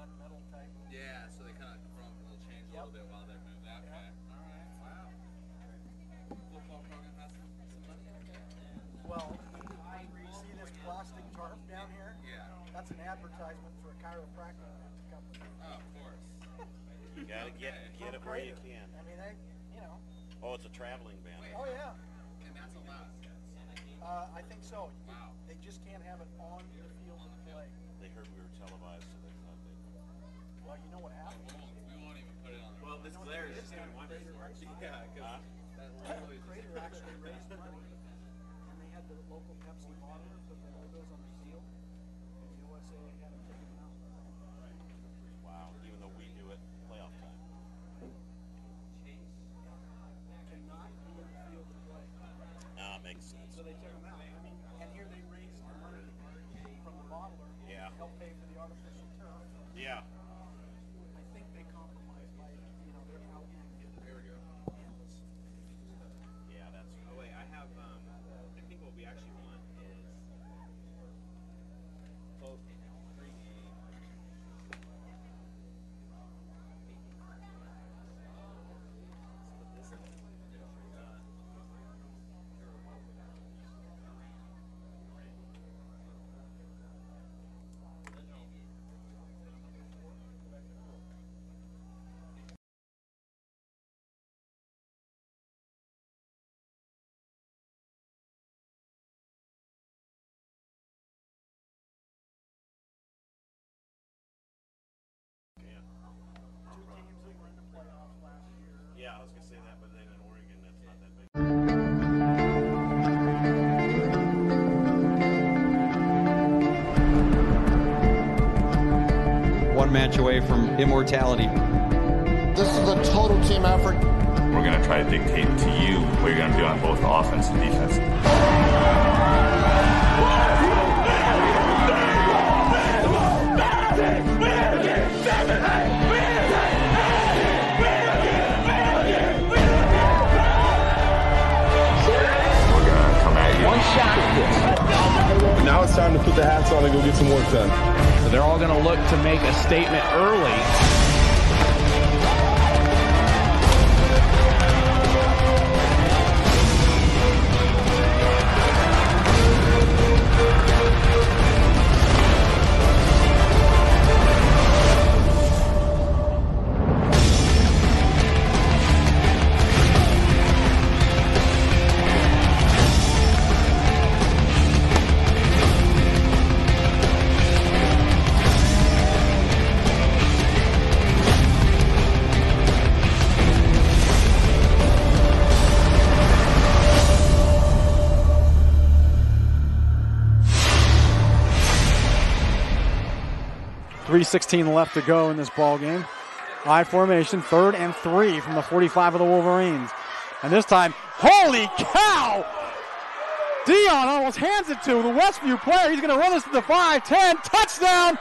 flat metal type. Yeah, so they kind of will change a little bit while they're moving. Okay. Yep. All right. Wow. Football program has some money. Well, you see this plastic tarp down here? Yeah. That's an advertisement for a chiropractic company. Oh, of course. You gotta get it where you can. I mean, you know. Oh, it's a traveling ban. Oh yeah. And that's allowed. I think so. Wow. They just can't have it on the field of play. They heard we were televised, so they thought they. Well, you know what happened? We won't even put it on. Well, this glare is doing wonders for us. Yeah, because that literally Crater actually raised money, and they had the local Pepsi bottlers with the logos on the field, and the OSAA had them taken out. Wow, even though we do it playoff time. Cannot be on the field of play. Ah, makes sense. So they took them out. And here they raised the money from the bottler to help pay for the artificial turf. Yeah. I think they compromised by, they're out. There we go. Yeah, that's. Oh wait, I have. I think what we actually want is both pregame. Yeah, I was gonna say that, but then in Oregon, that's not that big. One match away from immortality. This is a total team effort. We're going to try to dictate to you what you're going to do on both offense and defense. One shot. Now it's time to put the hats on and go get some work done. So they're all going to look to make a statement early. .316 left to go in this ball game. I formation, 3rd and 3 from the 45 of the Wolverines. And this time, holy cow! Dion almost hands it to the Westview player. He's going to run this to the 5-10. Touchdown!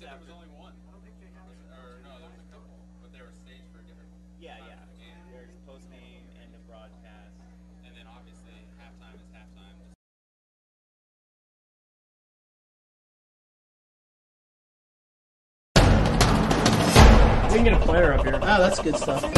There was only one. Or no, there was a couple, but they were staged for different. Yeah. There's post-game and the broadcast, and then obviously halftime is halftime. We can get a player up here. Oh, that's good stuff.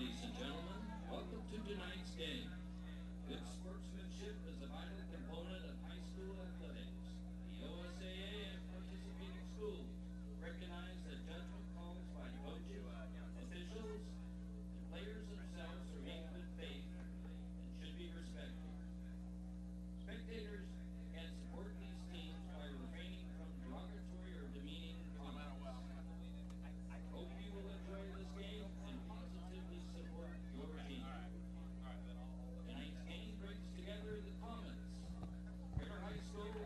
Ladies and gentlemen, welcome to tonight's game. Good sportsmanship is a vital component of high school athletics. The OSAA and participating schools recognize that judgment calls by coaches, officials, and players themselves are in good faith and should be respected. Spectators can support these teams by refraining from derogatory or demeaning comments. I hope you will enjoy this game and positively support your team. Tonight's game brings together the Comets, River High School,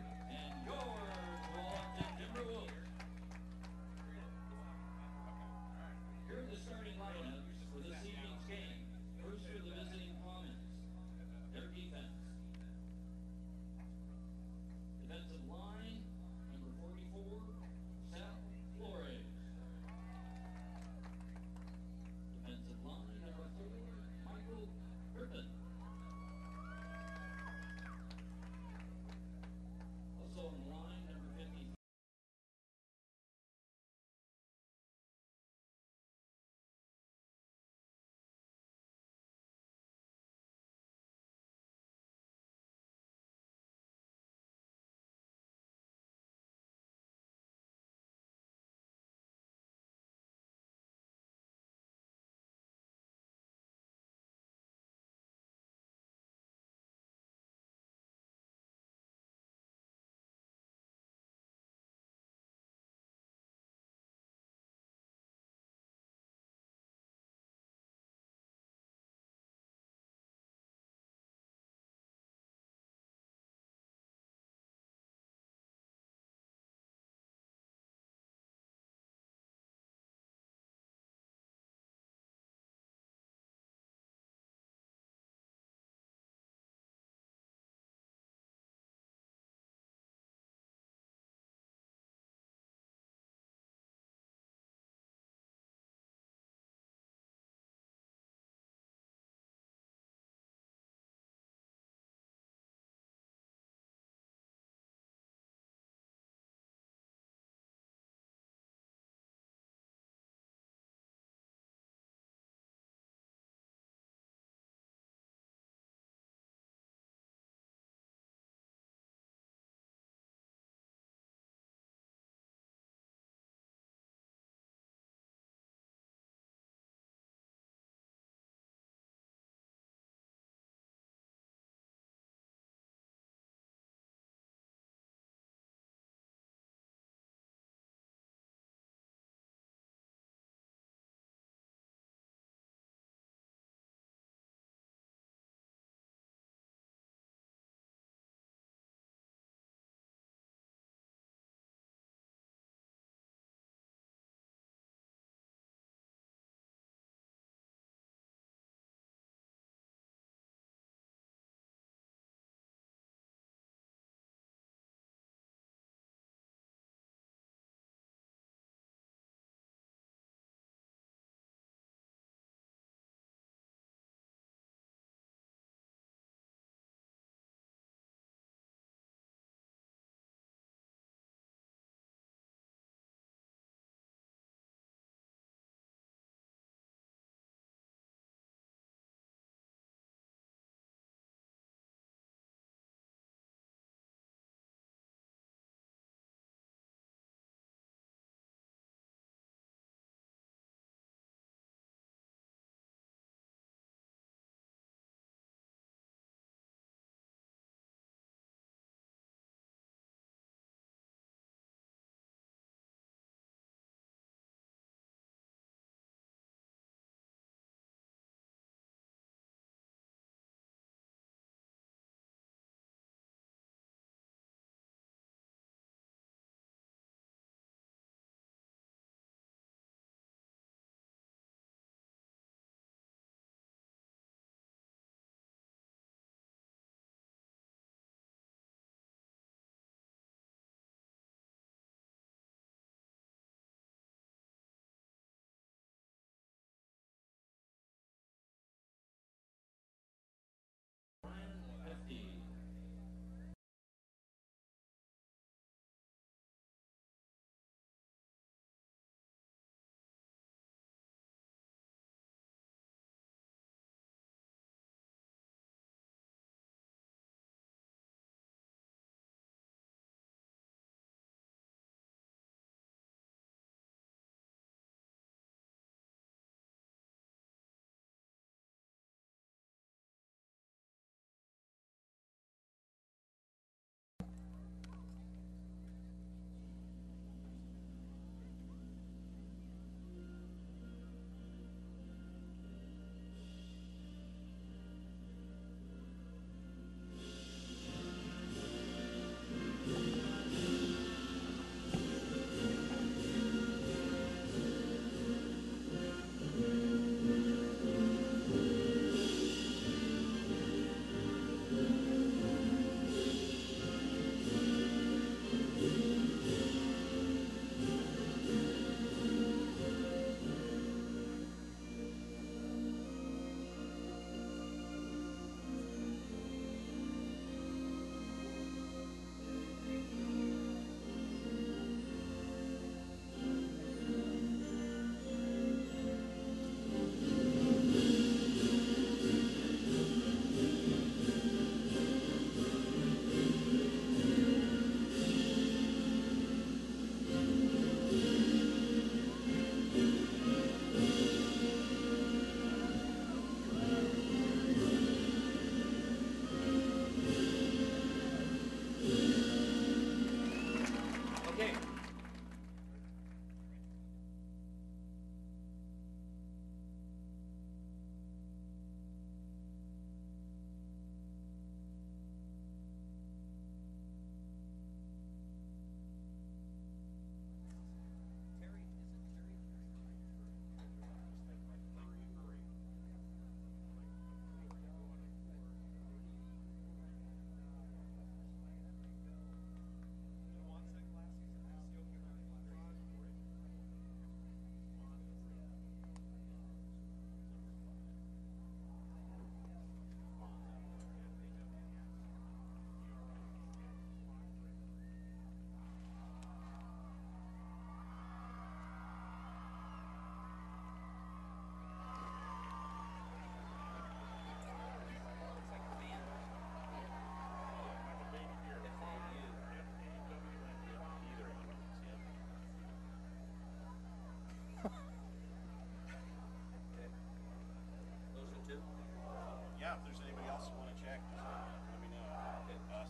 check, so let me know.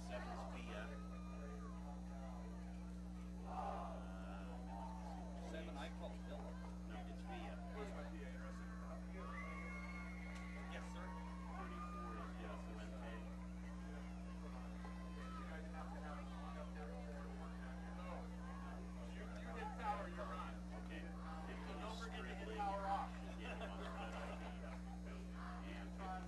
7's Via. 7, I call Philip. No, it's Via. Yes, sir. 34 is Fuente. Okay. 15 is Strickling. Yeah, he wants that ID. And 55 is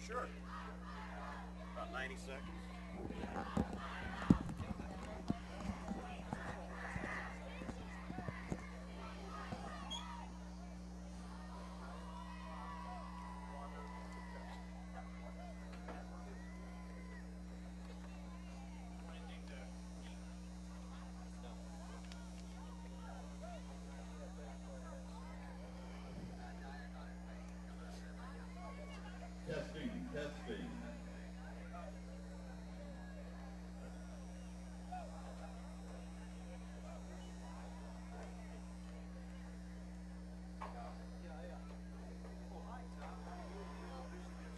Sure. About 90 seconds. Testing.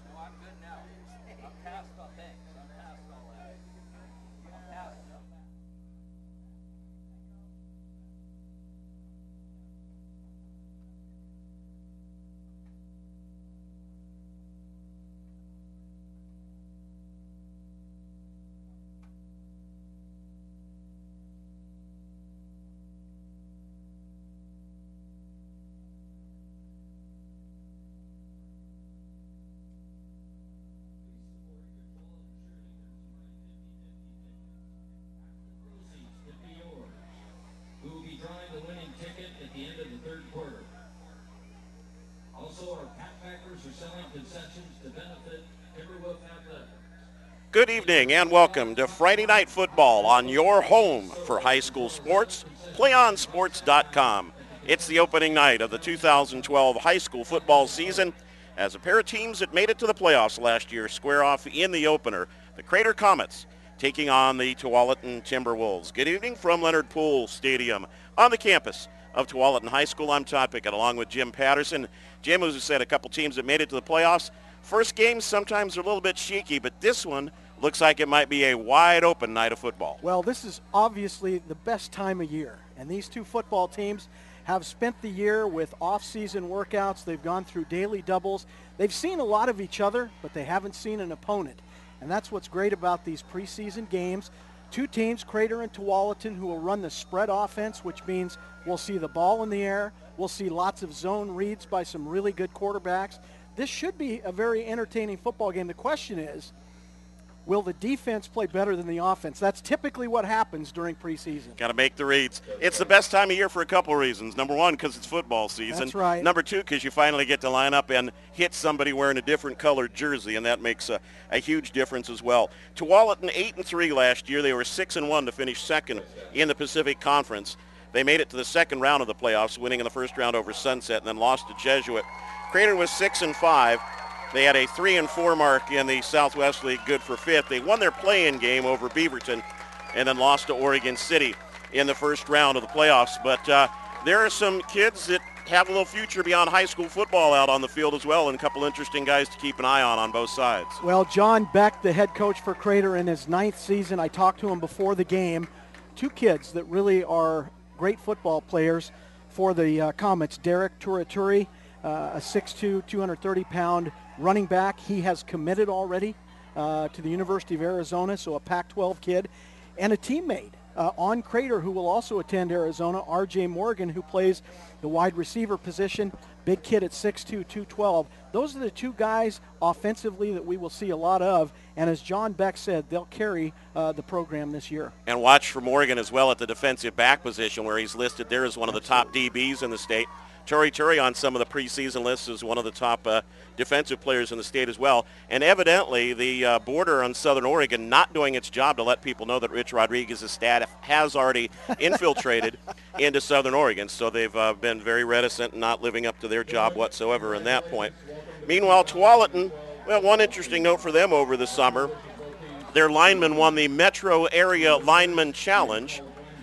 No, I'm good now. I'm past all thanks. I'm past all that. I'm past all that. Who will be drawing the winning ticket at the end of the third quarter. Also, our pack packers are selling concessions to benefit Timberwolves Athletics. Good evening and welcome to Friday Night Football on your home for high school sports, PlayOnSports.com. It's the opening night of the 2012 high school football season as a pair of teams that made it to the playoffs last year square off in the opener. The Crater Comets taking on the Tualatin Timberwolves. Good evening from Leonard Poole Stadium on the campus of Tualatin High School. I'm Todd Pickett along with Jim Patterson. Jim, as I said, a couple teams that made it to the playoffs. First games sometimes are a little bit shaky, but this one looks like it might be a wide open night of football. Well, this is obviously the best time of year, and these two football teams have spent the year with off-season workouts. They've gone through daily doubles. They've seen a lot of each other, but they haven't seen an opponent. And that's what's great about these preseason games. Two teams, Crater and Tualatin, who will run the spread offense, which means we'll see the ball in the air. We'll see lots of zone reads by some really good quarterbacks. This should be a very entertaining football game. The question is, will the defense play better than the offense? That's typically what happens during preseason. Got to make the reads. It's the best time of year for a couple of reasons. Number one, because it's football season. That's right. Number two, because you finally get to line up and hit somebody wearing a different colored jersey, and that makes a huge difference as well. Tualatin 8-3 last year. They were 6-1 to finish second in the Pacific Conference. They made it to the second round of the playoffs, winning in the first round over Sunset, and then lost to Jesuit. Crater was 6-5. They had a 3-4 mark in the Southwest League, good for fifth. They won their play-in game over Beaverton and then lost to Oregon City in the first round of the playoffs. But there are some kids that have a little future beyond high school football out on the field as well, and a couple interesting guys to keep an eye on both sides. Well, John Beck, the head coach for Crater in his 9th season, I talked to him before the game. Two kids that really are great football players for the Comets. Derek Turaturi, a 6'2", 230-pound running back. He has committed already to the University of Arizona, so a Pac-12 kid. And a teammate on Crater who will also attend Arizona, R.J. Morgan, who plays the wide receiver position. Big kid at 6'2", 212. Those are the two guys offensively that we will see a lot of. And as John Beck said, they'll carry the program this year. And watch for Morgan as well at the defensive back position, where he's listed there as one of the top DBs in the state. Turi on some of the preseason lists as one of the top defensive players in the state as well. And evidently the border on Southern Oregon not doing its job to let people know that Rich Rodriguez's staff has already infiltrated into Southern Oregon. So they've been very reticent and not living up to their job whatsoever in that point. Meanwhile, Tualatin, well, one interesting note for them over the summer, their linemen won the Metro Area Lineman Challenge,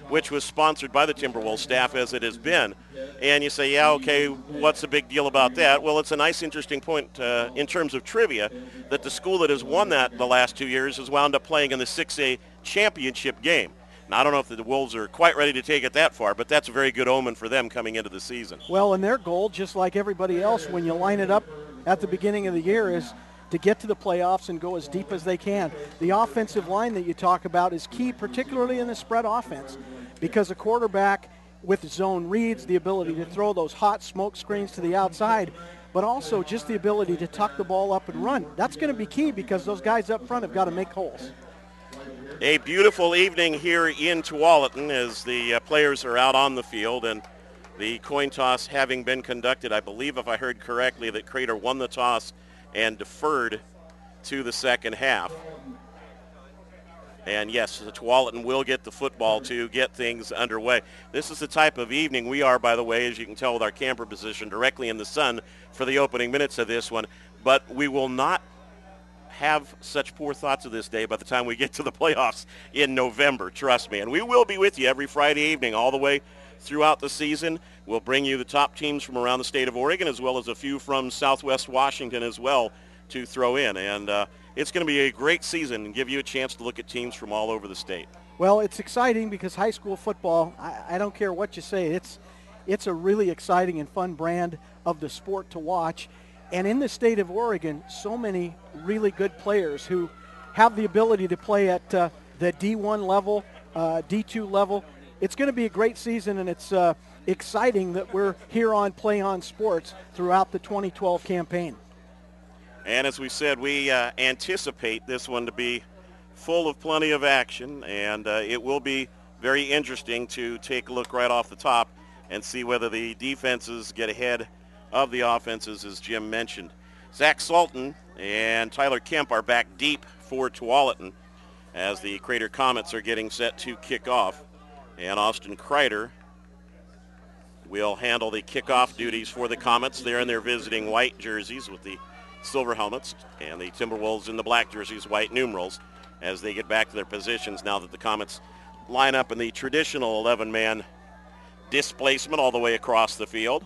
which was sponsored by the Timberwolves staff, as it has been. And you say, yeah, okay, what's the big deal about that? Well, it's a nice, interesting point in terms of trivia that the school that has won that the last 2 years has wound up playing in the 6A championship game. Now, I don't know if the Wolves are quite ready to take it that far, but that's a very good omen for them coming into the season. Well, and their goal, just like everybody else, when you line it up at the beginning of the year, is to get to the playoffs and go as deep as they can. The offensive line that you talk about is key, particularly in the spread offense, because a quarterback with zone reads, the ability to throw those hot smoke screens to the outside, but also just the ability to tuck the ball up and run. That's going to be key because those guys up front have got to make holes. A beautiful evening here in Tualatin as the players are out on the field, and the coin toss having been conducted, I believe if I heard correctly that Crater won the toss and deferred to the second half. And yes, the Tualatin will get the football to get things underway. This is the type of evening we are, by the way, as you can tell with our camper position, directly in the sun for the opening minutes of this one. But we will not have such poor thoughts of this day by the time we get to the playoffs in November, trust me. And we will be with you every Friday evening all the way throughout the season. We'll bring you the top teams from around the state of Oregon as well as a few from Southwest Washington as well to throw in. And it's going to be a great season and give you a chance to look at teams from all over the state. Well, it's exciting because high school football, I don't care what you say, it's a really exciting and fun brand of the sport to watch. And in the state of Oregon, so many really good players who have the ability to play at the D1 level, D2 level. It's going to be a great season, and it's exciting that we're here on Play On Sports throughout the 2012 campaign. And as we said, we anticipate this one to be full of plenty of action, and it will be very interesting to take a look right off the top and see whether the defenses get ahead of the offenses, as Jim mentioned. Zach Sultan and Tyler Kemp are back deep for Tualatin as the Crater Comets are getting set to kick off. And Austin Kreider will handle the kickoff duties for the Comets. They're in their visiting white jerseys with the silver helmets, and the Timberwolves in the black jerseys, white numerals, as they get back to their positions now that the Comets line up in the traditional 11-man displacement all the way across the field.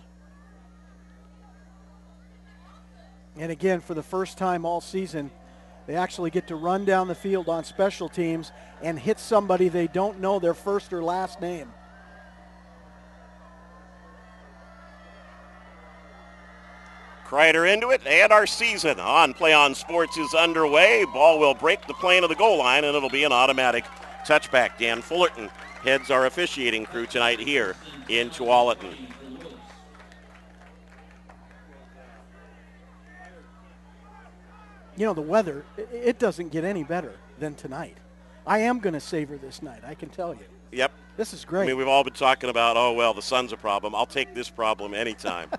And again, for the first time all season, they actually get to run down the field on special teams and hit somebody they don't know their first or last name. Kreider into it, and our season on Play On Sports is underway. Ball will break the plane of the goal line, and it'll be an automatic touchback. Dan Fullerton heads our officiating crew tonight here in Tualatin. You know, the weather, it doesn't get any better than tonight. I am going to savor this night, I can tell you. Yep. This is great. I mean, we've all been talking about, oh, well, the sun's a problem. I'll take this problem anytime.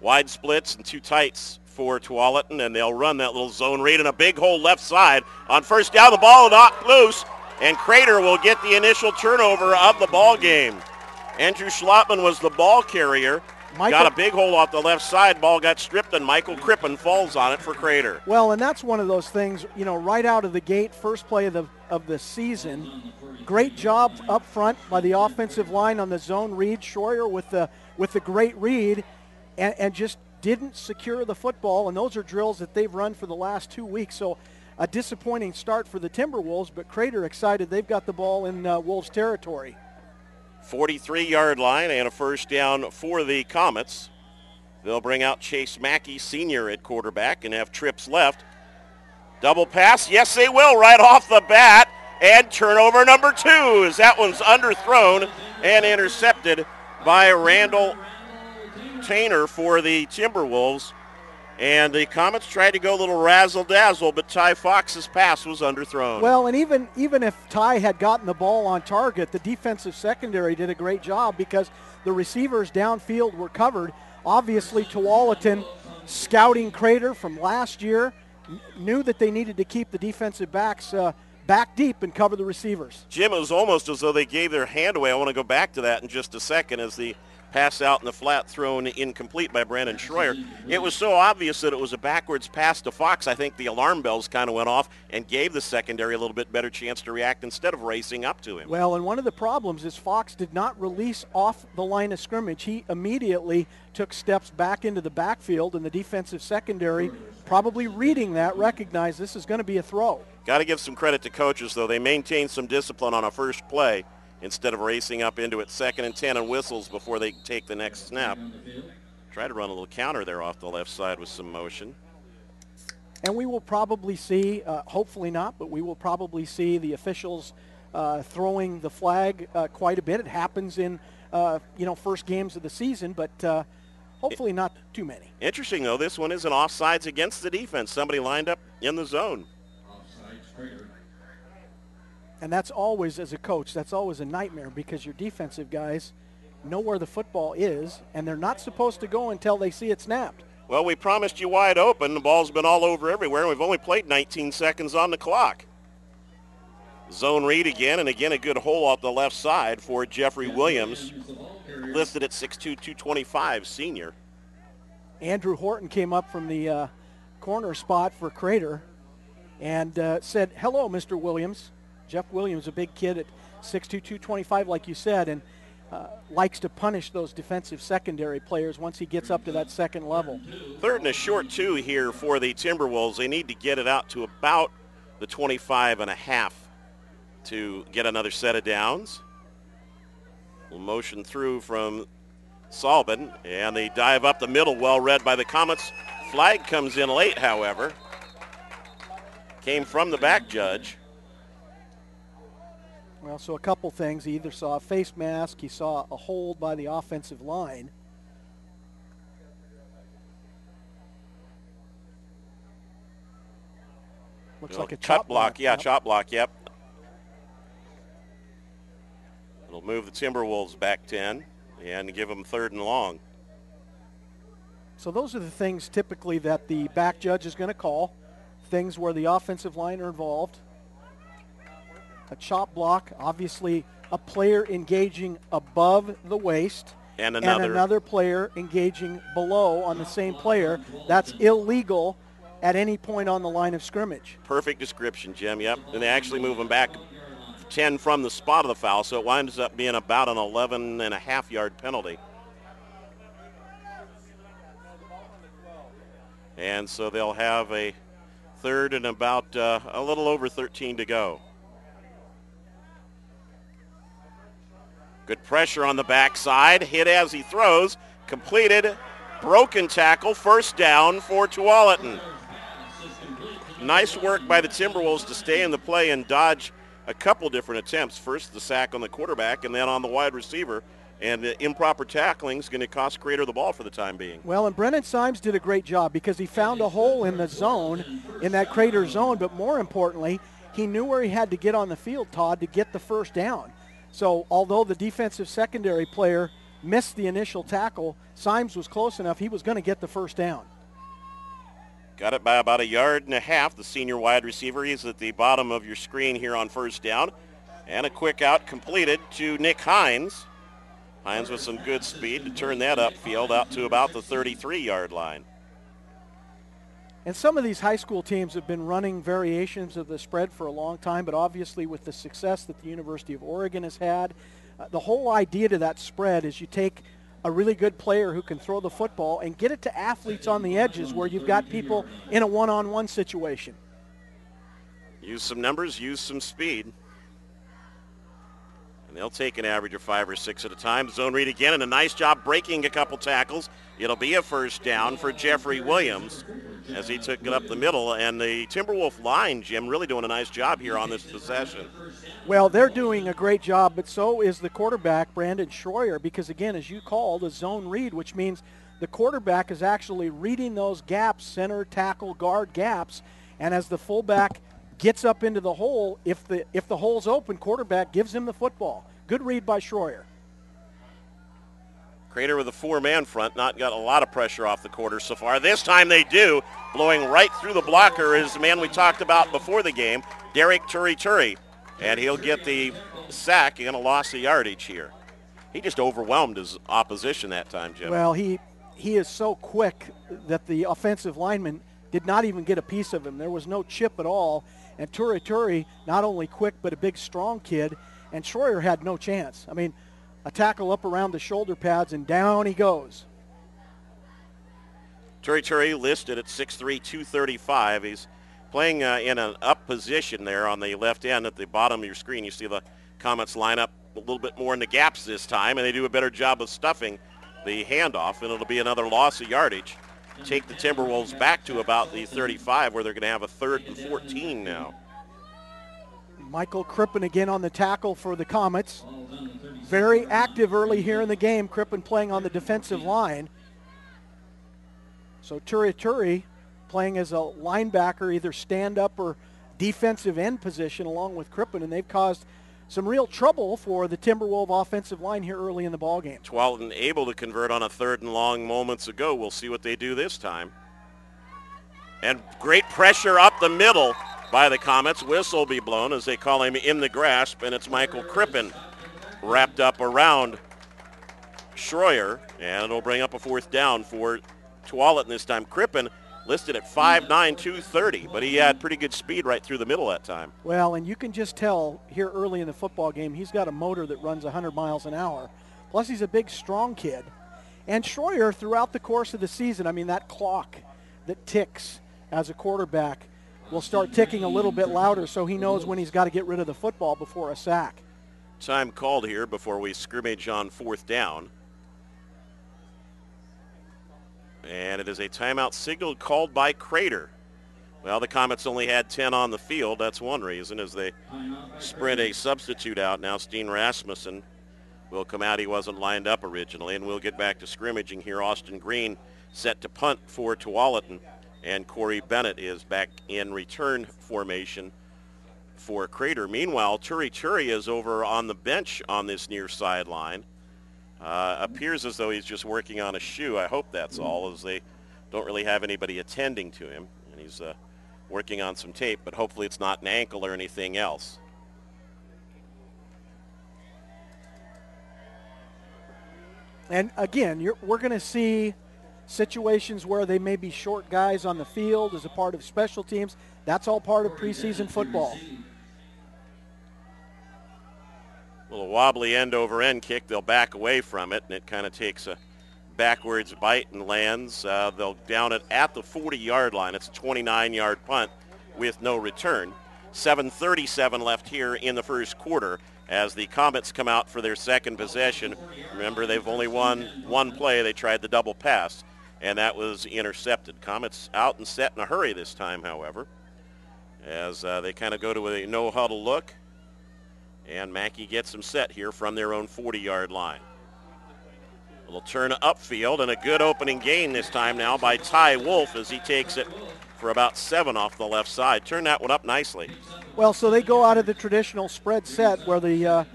Wide splits and two tights for Tualatin, and they'll run that little zone read in a big hole left side. On first down, the ball knocked loose, and Crater will get the initial turnover of the ball game. Andrew Schlottman was the ball carrier. Got a big hole off the left side. Ball got stripped, and Michael Crippen falls on it for Crater. Well, and that's one of those things, you know, right out of the gate, first play of the season. Great job up front by the offensive line on the zone read. Schroyer with the great read. And just didn't secure the football, and those are drills that they've run for the last 2 weeks. So a disappointing start for the Timberwolves, but Crater excited they've got the ball in Wolves territory. 43-yard line and a first down for the Comets. They'll bring out Chase Mackey, senior at quarterback, and have trips left. Double pass, yes they will, right off the bat, and turnover number 2 as that one's underthrown and intercepted by Randall Tainer for the Timberwolves. And the Comets tried to go a little razzle-dazzle, but Ty Fox's pass was underthrown. Well, and even if Ty had gotten the ball on target, the defensive secondary did a great job because the receivers downfield were covered. Obviously, Tualatin, scouting Crater from last year, knew that they needed to keep the defensive backs back deep and cover the receivers. Jim, it was almost as though they gave their hand away. I want to go back to that in just a second as the pass out in the flat thrown incomplete by Brandon Schroyer. It was so obvious that it was a backwards pass to Fox. I think the alarm bells kind of went off and gave the secondary a little bit better chance to react instead of racing up to him. Well, and one of the problems is Fox did not release off the line of scrimmage. He immediately took steps back into the backfield, and the defensive secondary, probably reading that, recognized this is going to be a throw. Got to give some credit to coaches, though. They maintained some discipline on a first play instead of racing up into it 2nd and 10 and whistles before they take the next snap. Try to run a little counter there off the left side with some motion. And we will probably see, hopefully not, but we will probably see the officials throwing the flag quite a bit. It happens in, first games of the season, but hopefully not too many. Interesting, though, this one isn't offsides against the defense. Somebody lined up in the zone. And that's always, as a coach, that's always a nightmare because your defensive guys know where the football is, and they're not supposed to go until they see it snapped. Well, we promised you wide open. The ball's been all over everywhere, and we've only played 19 seconds on the clock. Zone read again, and again a good hole off the left side for Jeffrey Williams, listed at 6'2", 225, senior. Andrew Horton came up from the corner spot for Crater and said, "Hello, Mr. Williams." Jeff Williams, a big kid at 6'2", 225, like you said, and likes to punish those defensive secondary players once he gets up to that second level. 3rd and a short 2 here for the Timberwolves. They need to get it out to about the 25.5 to get another set of downs. We'll motion through from Salbin, and they dive up the middle, well read by the Comets. Flag comes in late, however. Came from the back judge. Well, so a couple things. He either saw a face mask, he saw a hold by the offensive line. Looks like a chop block. Yeah, chop block, yep. It'll move the Timberwolves back 10 and give them 3rd and long. So those are the things typically that the back judge is going to call, things where the offensive line are involved. A chop block, obviously a player engaging above the waist and another player engaging below on the same player. That's illegal at any point on the line of scrimmage. Perfect description, Jim, yep. And they actually move them back 10 from the spot of the foul, so it winds up being about an 11.5-yard penalty. And so they'll have a 3rd and about a little over 13 to go. Good pressure on the backside. Hit as he throws. Completed. Broken tackle. 1st down for Tualatin. Nice work by the Timberwolves to stay in the play and dodge a couple different attempts. First, the sack on the quarterback, and then on the wide receiver. And the improper tackling is going to cost Crater the ball for the time being. Well, and Brennan Symes did a great job because he found a hole in the zone, in that Crater zone, but more importantly, he knew where he had to get on the field, Todd, to get the 1st down. So although the defensive secondary player missed the initial tackle, Symes was close enough. He was going to get the 1st down. Got it by about 1.5 yards. The senior wide receiver, he's at the bottom of your screen here on 1st down. And a quick out completed to Nick Hines. Hines with some good speed to turn that upfield out to about the 33-yard line. And some of these high school teams have been running variations of the spread for a long time, but obviously with the success that the University of Oregon has had, the whole idea to that spread is you take a really good player who can throw the football and get it to athletes on the edges where you've got people in a one-on-one situation. Use some numbers, use some speed. And they'll take an average of 5 or 6 at a time. Zone read again, and a nice job breaking a couple tackles. It'll be a 1st down for Jeffrey Williams as he took it up the middle. And the Timberwolf line, Jim, really doing a nice job here on this possession. Well, they're doing a great job, but so is the quarterback, Brandon Schroyer, because, again, as you called, a zone read, which means the quarterback is actually reading those gaps, center, tackle, guard gaps, and as the fullback gets up into the hole, if the hole's open, quarterback gives him the football. Good read by Schroyer. Crater with a four-man front, not got a lot of pressure off the quarter so far. This time they do. Blowing right through the blocker is the man we talked about before the game, Derek Turituri. And he'll get the sack and a loss of yardage here. He just overwhelmed his opposition that time, Jim. Well, he is so quick that the offensive lineman did not even get a piece of him. There was no chip at all. And Turituri, not only quick, but a big, strong kid. And Schroyer had no chance. I mean, a tackle up around the shoulder pads, and down he goes. Turituri listed at 6'3", 235. He's playing in an up position there on the left end at the bottom of your screen. You see the Comets line up a little bit more in the gaps this time, and they do a better job of stuffing the handoff, and it'll be another loss of yardage. Take the Timberwolves back to about the 35, where they're going to have a 3rd and 14 now. Michael Crippen again on the tackle for the Comets. Very active early here in the game. Crippen playing on the defensive line. So Turituri playing as a linebacker, either stand-up or defensive end position along with Crippen, and they've caused some real trouble for the Timberwolves offensive line here early in the ballgame. Tualatin able to convert on a 3rd and long moments ago. We'll see what they do this time. And great pressure up the middle by the Comets. Whistle will be blown as they call him in the grasp, and it's Michael Crippen wrapped up around Schroyer, and it'll bring up a 4th down for Tualatin this time. Crippen listed at 5'9", 230, but he had pretty good speed right through the middle that time. Well, and you can just tell here early in the football game, he's got a motor that runs 100 miles an hour. Plus, he's a big, strong kid. And Schroyer, throughout the course of the season, I mean, that clock that ticks as a quarterback will start ticking a little bit louder, so he knows when he's got to get rid of the football before a sack. Time called here before we scrimmage on 4th down. And it is a timeout signal called by Crater. Well, the Comets only had 10 on the field. That's one reason, as they sprint a substitute out. Now Steen Rasmussen will come out. He wasn't lined up originally, and we'll get back to scrimmaging here. Austin Green set to punt for Tualatin, and Corey Bennett is back in return formation for Crater. Meanwhile, Turituri is over on the bench on this near sideline. Appears as though he's just working on a shoe. I hope that's all, as they don't really have anybody attending to him. And he's working on some tape, but hopefully it's not an ankle or anything else. And again, we're going to see situations where they may be short guys on the field as a part of special teams. That's all part of preseason football. Little wobbly end-over-end kick. They'll back away from it, and it kind of takes a backwards bite and lands. They'll down it at the 40-yard line. It's a 29-yard punt with no return. 7:37 left here in the first quarter as the Comets come out for their second possession. Remember, they've only won one play. They tried the double pass, and that was intercepted. Comets out and set in a hurry this time, however, as they kind of go to a no-huddle look. And Mackey gets them set here from their own 40-yard line. A little turn upfield, and a good opening gain this time now by Ty Wolf as he takes it for about 7 off the left side. Turn that one up nicely. Well, so they go out of the traditional spread set where the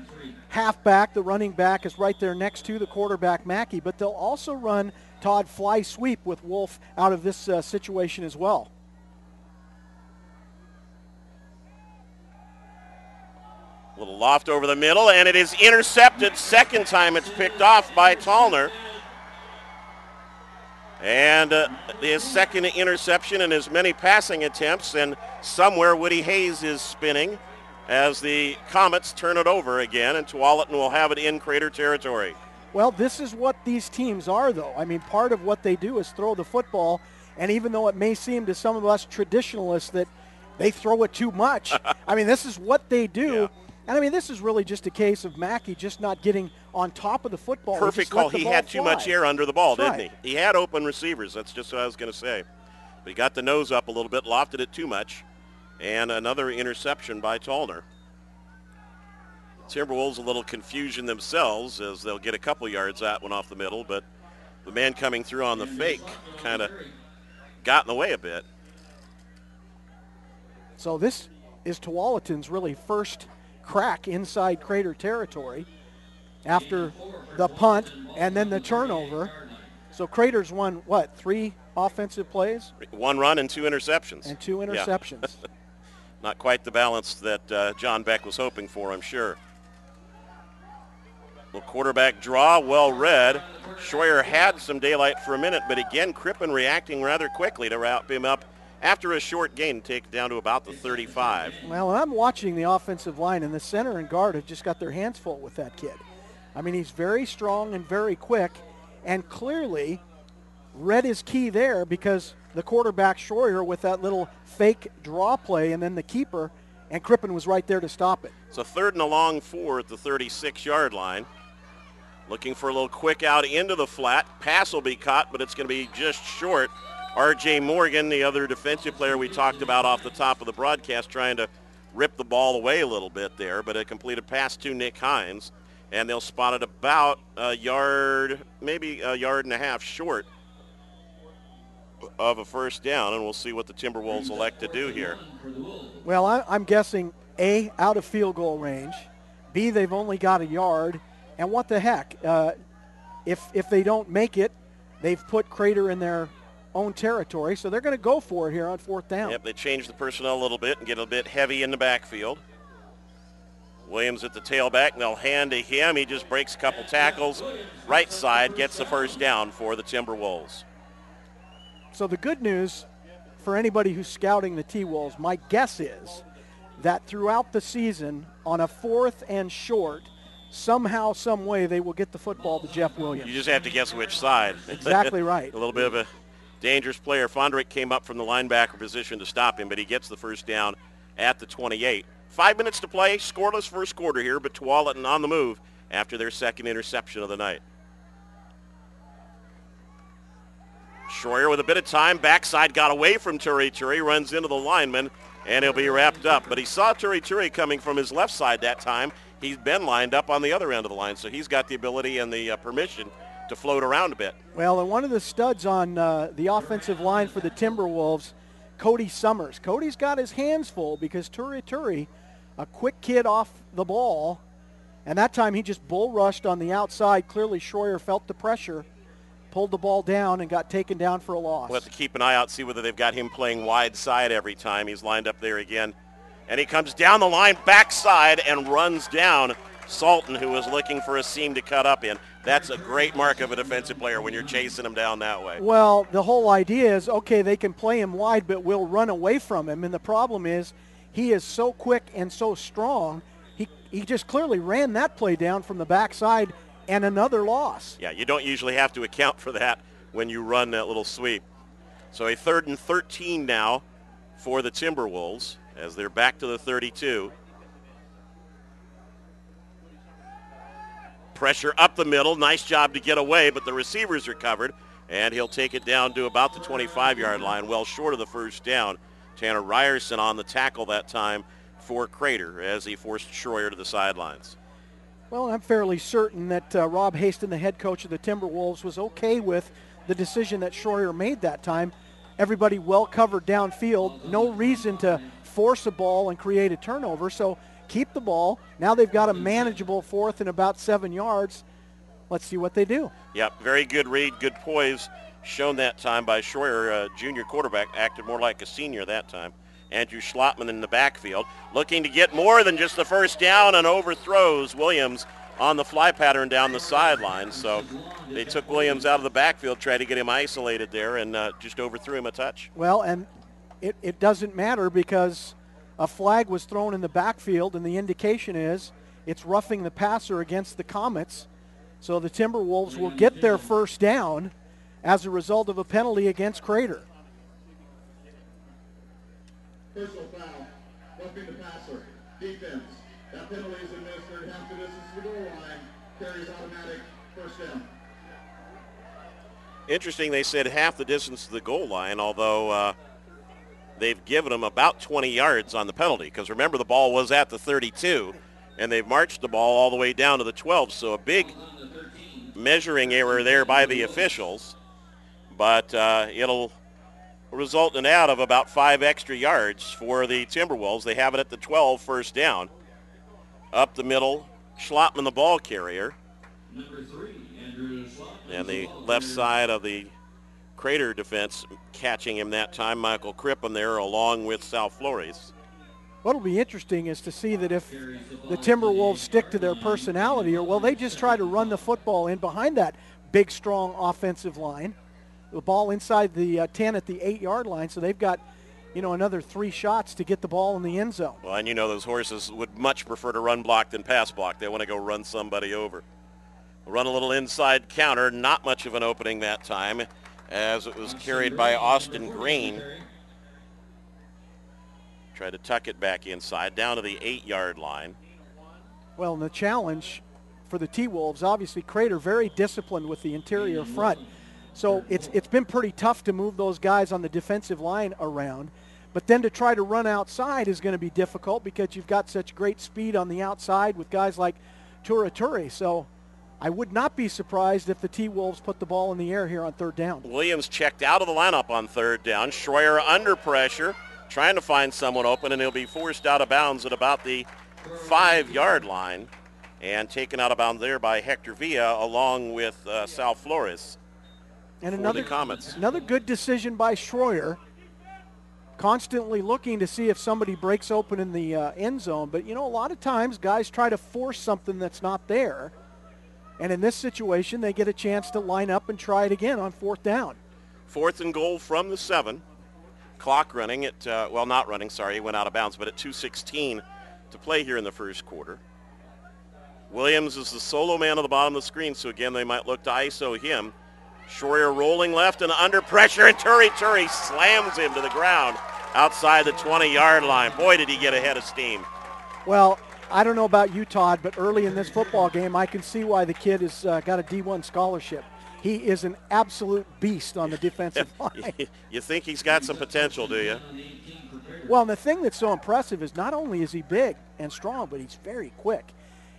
halfback, the running back, is right there next to the quarterback, Mackey, but they'll also run Todd fly sweep with Wolf out of this situation as well. Little loft over the middle, and it is intercepted. Second time it's picked off by Tallner. And his second interception in as many passing attempts, and somewhere Woody Hayes is spinning as the Comets turn it over again, and Tualatin will have it in Crater territory. Well, this is what these teams are, though. I mean, part of what they do is throw the football, and even though it may seem to some of us traditionalists that they throw it too much, I mean, this is what they do. Yeah. And, I mean, this is really just a case of Mackey just not getting on top of the football. Perfect call. He had too much air under the ball, didn't he? He had open receivers. That's just what I was going to say. But he got the nose up a little bit, lofted it too much, and another interception by Tallner. Timberwolves a little confusion themselves as they'll get a couple yards that one off the middle, but the man coming through on the fake kind of got in the way a bit. So this is Tualatin's really first crack inside Crater territory after the punt and then the turnover. So Crater's won, what, 3 offensive plays? 1 run and 2 interceptions. And 2 interceptions. Yeah. Not quite the balance that John Beck was hoping for, I'm sure. Well, quarterback draw, well read. Schroyer had some daylight for a minute, but again, Crippen reacting rather quickly to wrap him up after a short gain, take it down to about the 35. Well, I'm watching the offensive line, and the center and guard have just got their hands full with that kid. I mean, he's very strong and very quick, and clearly read his key there because the quarterback, Schroyer, with that little fake draw play, and then the keeper, and Crippen was right there to stop it. So 3rd and a long 4 at the 36-yard line. Looking for a little quick out into the flat. Pass will be caught, but it's going to be just short. R.J. Morgan, the other defensive player we talked about off the top of the broadcast, trying to rip the ball away a little bit there, but a completed pass to Nick Hines, and they'll spot it about a yard, maybe a yard and a half short of a first down, and we'll see what the Timberwolves elect to do here. Well, I'm guessing A, out of field goal range, B, they've only got a yard, and what the heck, if they don't make it, they've put Crater in their own territory, so they're going to go for it here on 4th down. Yep, they change the personnel a little bit and get a bit heavy in the backfield. Williams at the tailback, and they'll hand to him. He just breaks a couple tackles. Right side gets the first down for the Timberwolves. So the good news for anybody who's scouting the T-Wolves, my guess is that throughout the season, on a 4th and short, somehow, some way, they will get the football to Jeff Williams. You just have to guess which side. Exactly right. A little bit of a dangerous player. Fondrick came up from the linebacker position to stop him, but he gets the first down at the 28. 5 minutes to play, scoreless first quarter here, but Tualatin on the move after their 2nd interception of the night. Schroyer with a bit of time, backside got away from Turi, runs into the lineman, and he'll be wrapped up. But he saw Turi coming from his left side that time. He's been lined up on the other end of the line, so he's got the ability and the permission to float around a bit. Well, and one of the studs on the offensive line for the Timberwolves, Cody Summers. Cody's got his hands full because Turi, a quick kid off the ball, and that time he just bull rushed on the outside. Clearly Schroyer felt the pressure, pulled the ball down, and got taken down for a loss. We'll have to keep an eye out, see whether they've got him playing wide side every time. He's lined up there again. And he comes down the line, backside, and runs down Salton, who was looking for a seam to cut up in. That's a great mark of a defensive player when you're chasing him down that way. Well, the whole idea is, okay, they can play him wide, but we'll run away from him. And the problem is he is so quick and so strong, he just clearly ran that play down from the backside and another loss. Yeah, you don't usually have to account for that when you run that little sweep. So a 3rd and 13 now for the Timberwolves as they're back to the 32. Pressure up the middle. Nice job to get away, but the receivers recovered, and he'll take it down to about the 25-yard line, well short of the first down. Tanner Ryerson on the tackle that time for Crater as he forced Schroyer to the sidelines. Well, I'm fairly certain that Rob Haston, the head coach of the Timberwolves, was okay with the decision that Schroyer made that time. Everybody well covered downfield. No reason to force a ball and create a turnover, so keep the ball. Now they've got a manageable 4th and about 7 yards. Let's see what they do. Yep, very good read, good poise shown that time by Schroyer. Junior quarterback acted more like a senior that time. Andrew Schlottman in the backfield, looking to get more than just the first down, and overthrows Williams on the fly pattern down the sideline. So they took Williams out of the backfield, tried to get him isolated there, and just overthrew him a touch. Well, and it doesn't matter because a flag was thrown in the backfield, and the indication is it's roughing the passer against the Comets. So the Timberwolves will get their first down as a result of a penalty against Crater. Personal foul, roughing the passer, defense. That penalty is administered half the distance to the goal line, carries automatic first down. Interesting, they said half the distance to the goal line, although they've given them about 20 yards on the penalty, because remember the ball was at the 32, and they've marched the ball all the way down to the 12, so a big measuring error there by the officials, but it'll result in an out of about 5 extra yards for the Timberwolves. They have it at the 12, first down. Up the middle, Schlottman, the ball carrier. And the left side of the Crater defense catching him that time, Michael Crippen there along with Sal Flores. What'll be interesting is to see that if the Timberwolves stick to their personality, or will they just try to run the football in behind that big, strong offensive line. The ball inside the 10 at the 8-yard line, so they've got, another 3 shots to get the ball in the end zone. Well, and those horses would much prefer to run block than pass block. They want to go run somebody over. Run a little inside counter, not much of an opening that time, as it was carried by Austin Green. Tried to tuck it back inside, down to the 8-yard line. Well, and the challenge for the T-Wolves, obviously Crater very disciplined with the interior front. So it's been pretty tough to move those guys on the defensive line around. But then to try to run outside is going to be difficult because you've got such great speed on the outside with guys like Tualatin. So I would not be surprised if the T-Wolves put the ball in the air here on third down. Williams checked out of the lineup on third down. Schroyer under pressure, trying to find someone open, and he'll be forced out of bounds at about the 5-yard line and taken out of bounds there by Hector Villa along with Sal Flores. And Comets. Another good decision by Schroyer, constantly looking to see if somebody breaks open in the end zone. But, a lot of times guys try to force something that's not there. And in this situation, they get a chance to line up and try it again on fourth down. 4th and goal from the 7. Clock running at, not running, sorry, he went out of bounds, but at 2:16 to play here in the first quarter. Williams is the solo man on the bottom of the screen, so again, they might look to ISO him. Schroyer rolling left and under pressure, and Turi slams him to the ground outside the 20-yard line. Boy, did he get ahead of steam. Well, I don't know about you, Todd, but early in this football game, I can see why the kid has got a D1 scholarship. He is an absolute beast on the defensive line. You think he's got some potential, do you? Well, and the thing that's so impressive is not only is he big and strong, but he's very quick.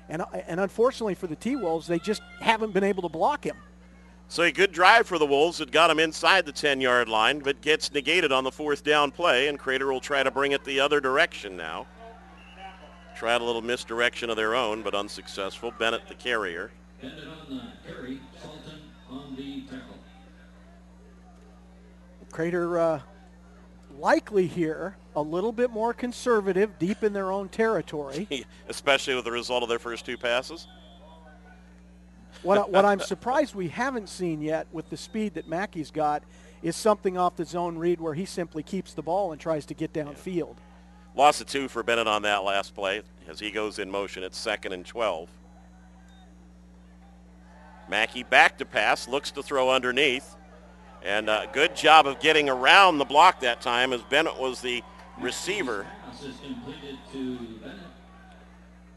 And unfortunately for the T-Wolves, they just haven't been able to block him. So a good drive for the Wolves that got him inside the 10-yard line, but gets negated on the 4th down play, and Crater will try to bring it the other direction now. Tried a little misdirection of their own, but unsuccessful. Bennett, the carrier. Bennett on the carry, Sultan on the tackle. Crater likely here a little bit more conservative, deep in their own territory. Especially with the result of their first 2 passes. What I'm surprised we haven't seen yet with the speed that Mackey's got is something off the zone read where he simply keeps the ball and tries to get downfield. Loss of 2 for Bennett on that last play as he goes in motion at 2nd and 12. Mackey back to pass, looks to throw underneath. And a good job of getting around the block that time as Bennett was the receiver.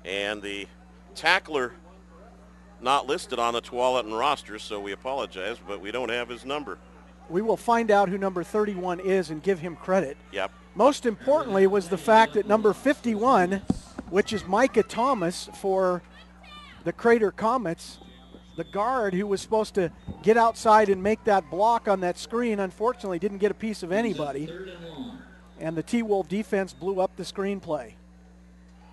And the tackler not listed on the Tualatin roster, so we apologize, but we don't have his number. We will find out who number 31 is and give him credit. Yep. Most importantly was the fact that number 51, which is Micah Thomas for the Crater Comets, the guard who was supposed to get outside and make that block on that screen, unfortunately didn't get a piece of anybody. And the T-Wolf defense blew up the screenplay.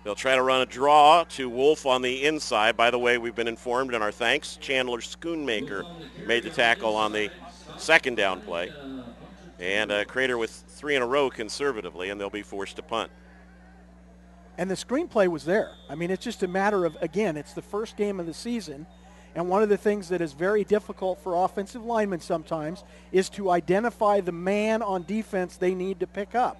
They'll try to run a draw to Wolf on the inside. By the way, we've been informed, and our thanks, Chandler Schoonmaker made the tackle on the 2nd down play. And Crater with 3 in a row conservatively, and they'll be forced to punt. And the screenplay was there. I mean, it's just a matter of, again, it's the first game of the season. And one of the things that is very difficult for offensive linemen sometimes is to identify the man on defense they need to pick up.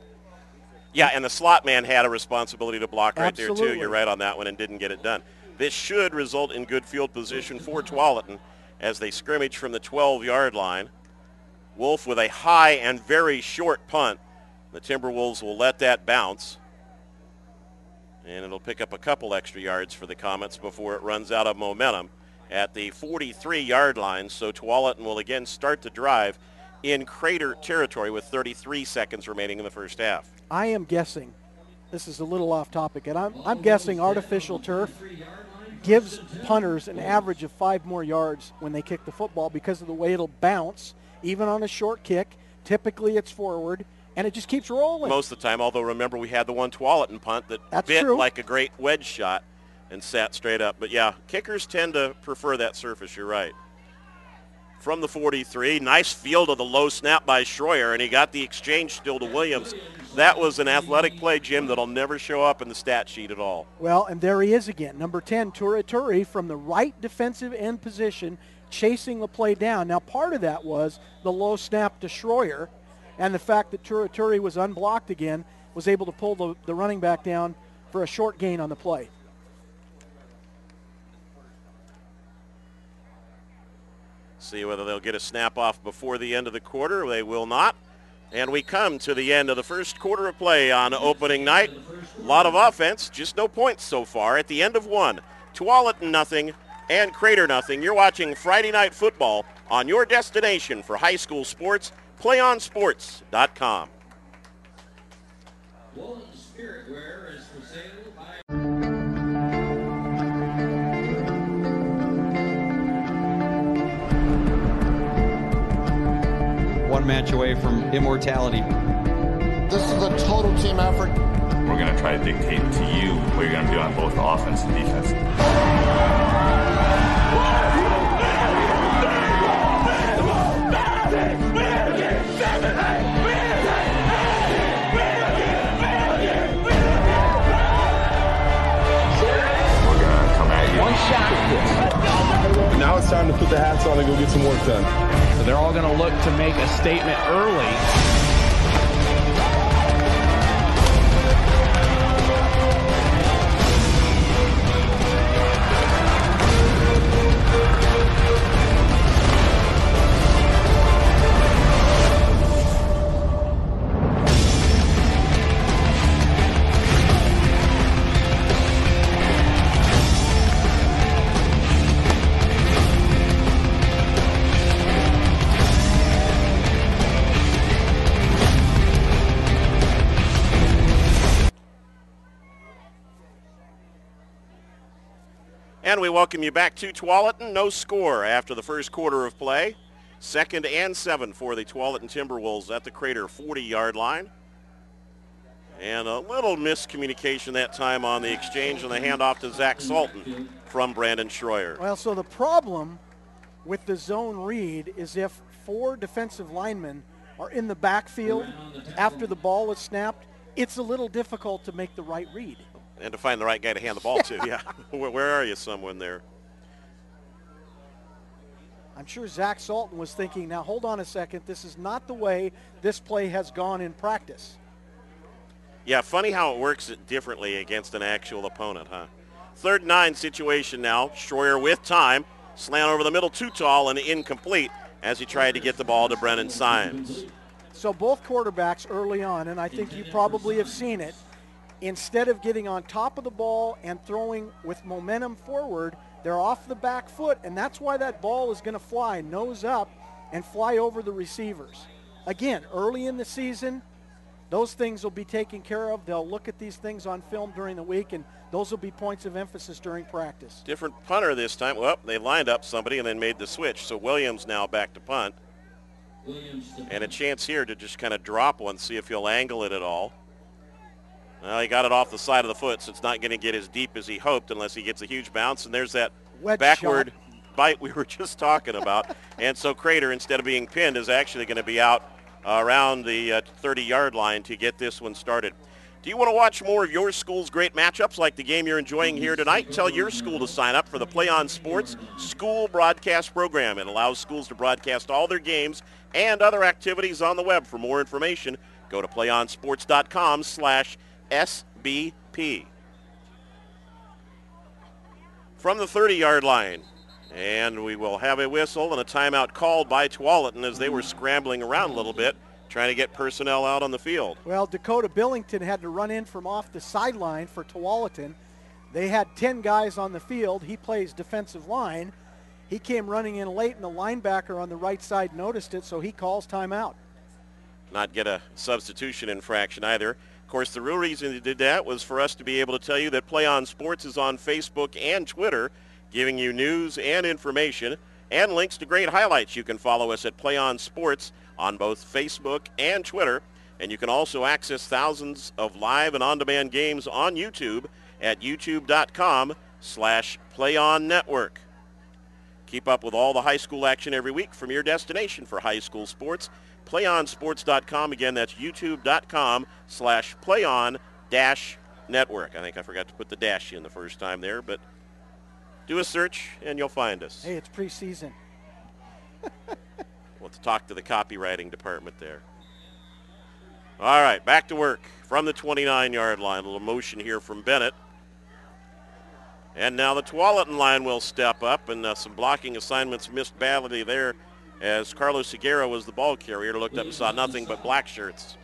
Yeah, and the slot man had a responsibility to block right Absolutely. there, too. You're right on that one and didn't get it done. This should result in good field position for Tualatin as they scrimmage from the 12-yard line. Wolf with a high and very short punt. The Timberwolves will let that bounce. And it'll pick up a couple extra yards for the Comets before it runs out of momentum at the 43-yard line. So Tualatin will again start the drive in Crater territory with 33 seconds remaining in the first half. I am guessing, this is a little off topic, and I'm guessing artificial turf. gives punters an average of 5 more yards when they kick the football because of the way it'll bounce, even on a short kick. Typically it's forward, and it just keeps rolling. Most of the time, although remember we had the one Tualatin punt that bit like a great wedge shot and sat straight up. But, yeah, kickers tend to prefer that surface. You're right. From the 43, nice field of the low snap by Schroyer, and he got the exchange still to Williams. That was an athletic play, Jim, that'll never show up in the stat sheet at all. Well, and there he is again. Number 10, Turaturi, from the right defensive end position, chasing the play down. Now, part of that was the low snap to Schroyer, and the fact that Turaturi was unblocked again, was able to pull the running back down for a short gain on the play. See whether they'll get a snap off before the end of the quarter. They will not. And we come to the end of the first quarter of play on opening night. A lot of offense, just no points so far. At the end of one, Tualatin nothing and Crater nothing. You're watching Friday Night Football on your destination for high school sports, playonsports.com. Walton Spiritware is for sale by... One match away from immortality. This is a total team effort. We're going to try to dictate to you what you're going to do on both offense and defense. Now it's time to put the hats on and go get some work done. So they're all going to look to make a statement early. And we welcome you back to Tualatin. No score after the first quarter of play. 2nd and 7 for the Tualatin Timberwolves at the Crater 40-yard line. And a little miscommunication that time on the exchange and the handoff to Zach Sultan from Brandon Schroyer. Well, so the problem with the zone read is if 4 defensive linemen are in the backfield after the ball is snapped, it's a little difficult to make the right read. And to find the right guy to hand the ball to. Yeah. Where are you, someone there? I'm sure Zach Sultan was thinking, now hold on a second, this is not the way this play has gone in practice. Yeah, funny how it works differently against an actual opponent, huh? 3rd and 9 situation now. Schroyer with time. Slant over the middle, too tall and incomplete as he tried to get the ball to Brennan Symes. So both quarterbacks early on, and I think you probably have seen it, instead of getting on top of the ball and throwing with momentum forward, they're off the back foot, and that's why that ball is going to fly nose up and fly over the receivers. Again, early in the season, those things will be taken care of. They'll look at these things on film during the week, and those will be points of emphasis during practice. Different punter this time. Well, they lined up somebody and then made the switch. So Williams now back to punt. And a chance here to just kind of drop one, see if he'll angle it at all. Well, he got it off the side of the foot, so it's not going to get as deep as he hoped unless he gets a huge bounce. And there's that wedge backward shot bite we were just talking about. And so Crater, instead of being pinned, is actually going to be out around the 30-yard line to get this one started. Do you want to watch more of your school's great matchups like the game you're enjoying here tonight? Tell your school to sign up for the Play On Sports School Broadcast Program. It allows schools to broadcast all their games and other activities on the web. For more information, go to playonsports.com/SBP. From the 30-yard line, and we will have a whistle and a timeout called by Tualatin as they were scrambling around a little bit, trying to get personnel out on the field. Well, Dakota Billington had to run in from off the sideline for Tualatin. They had 10 guys on the field. He plays defensive line. He came running in late, and the linebacker on the right side noticed it, so he calls timeout. Not get a substitution infraction either. course, the real reason they did that was for us to be able to tell you that Play On Sports is on Facebook and Twitter, giving you news and information and links to great highlights. You can follow us at Play On Sports on both Facebook and Twitter, and you can also access thousands of live and on-demand games on YouTube at youtube.com/PlayOnNetwork. Keep up with all the high school action every week from your destination for high school sports. PlayOnSports.com. Again, that's youtube.com/PlayOn-Network. I think I forgot to put the dash in the first time there, but do a search and you'll find us. Hey, it's preseason. We'll have to talk to the copywriting department there. All right, back to work from the 29-yard line. A little motion here from Bennett. And now the Tualatin line will step up, and some blocking assignments missed badly there as Carlos Higuera was the ball carrier. Looked up and saw nothing but black shirts.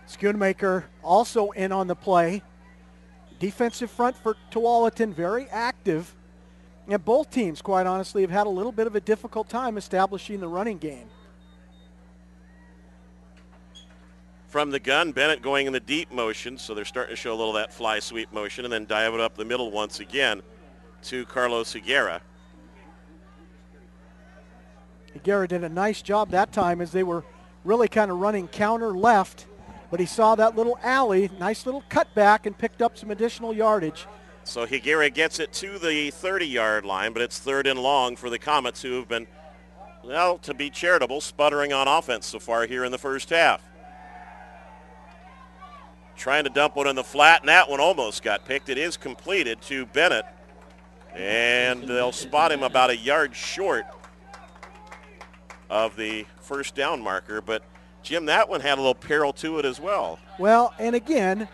Schoonmaker also in on the play. Defensive front for Tualatin, very active. And both teams, quite honestly, have had a little bit of a difficult time establishing the running game. From the gun, Bennett going in the deep motion, so they're starting to show a little of that fly sweep motion, and then dive it up the middle once again to Carlos Higuera. Higuera did a nice job that time as they were really kind of running counter left, but he saw that little alley, nice little cutback, and picked up some additional yardage. So Higuera gets it to the 30-yard line, but it's third and long for the Comets, who have been, well, to be charitable, sputtering on offense so far here in the first half. Trying to dump one in the flat, and that one almost got picked. It is completed to Bennett, and they'll spot him about a yard short of the first down marker. But, Jim, that one had a little peril to it as well. Well, and again,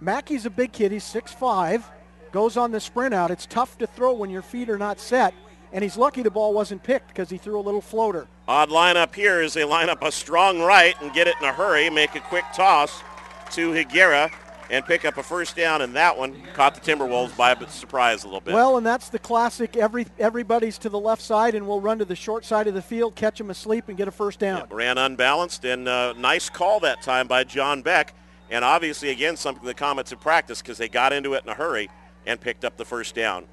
Mackey's a big kid. He's 6'5", goes on the sprint out. It's tough to throw when your feet are not set, and he's lucky the ball wasn't picked because he threw a little floater. Odd lineup here as they line up a strong right and get it in a hurry, make a quick toss to Higuera and pick up a first down, and that one caught the Timberwolves by a surprise a little bit. Well, and that's the classic, everybody's to the left side and we'll run to the short side of the field, catch them asleep, and get a first down. Yep, ran unbalanced, and nice call that time by John Beck, and obviously, again, something the Comets have practiced because they got into it in a hurry and picked up the first down.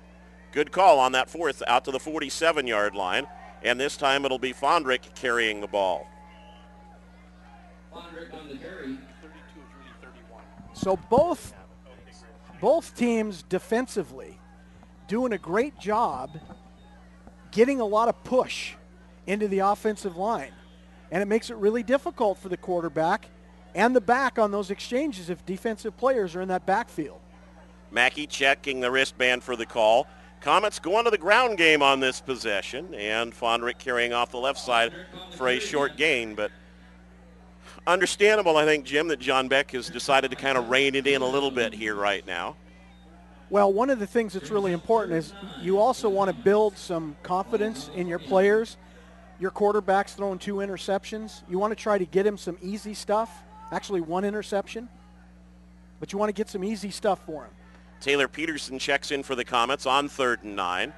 Good call on that fourth out to the 47-yard line, and this time it'll be Fondrick carrying the ball. Fondrick on the carry. So both teams defensively doing a great job getting a lot of push into the offensive line. And it makes it really difficult for the quarterback and the back on those exchanges if defensive players are in that backfield. Mackey checking the wristband for the call. Comets going to the ground game on this possession, and Fondrick carrying off the left side for a short gain, but understandable, I think, Jim, that John Beck has decided to kind of rein it in a little bit here right now. Well, one of the things that's really important is you also want to build some confidence in your players. Your quarterback's throwing 2 interceptions. You want to try to get him some easy stuff, actually 1 interception, but you want to get some easy stuff for him. Taylor Peterson checks in for the Comets on 3rd and 9.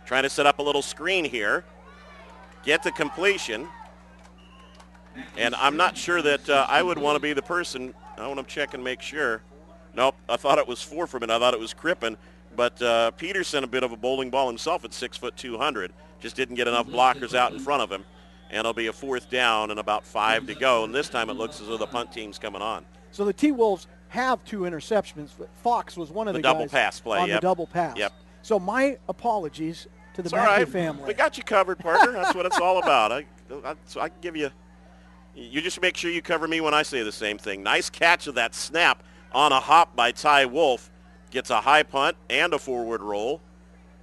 Trying to set up a little screen here. Get the completion. And I'm not sure that I would want to be the person. I want to check and make sure. Nope, I thought it was 4 from it. I thought it was Crippen. But Peterson, a bit of a bowling ball himself at 6 foot 200. Just didn't get enough blockers out in front of him. And it'll be a 4th down and about 5 to go. And this time it looks as though the punt team's coming on. So the T-Wolves have 2 interceptions, but Fox was one of the guys double pass play, on the double pass. Yep. So my apologies to the It's Mackey all right. family. We got you covered, partner. That's what it's all about. I give you. You just make sure you cover me when I say the same thing. Nice catch of that snap on a hop by Ty Wolf. Gets a high punt and a forward roll.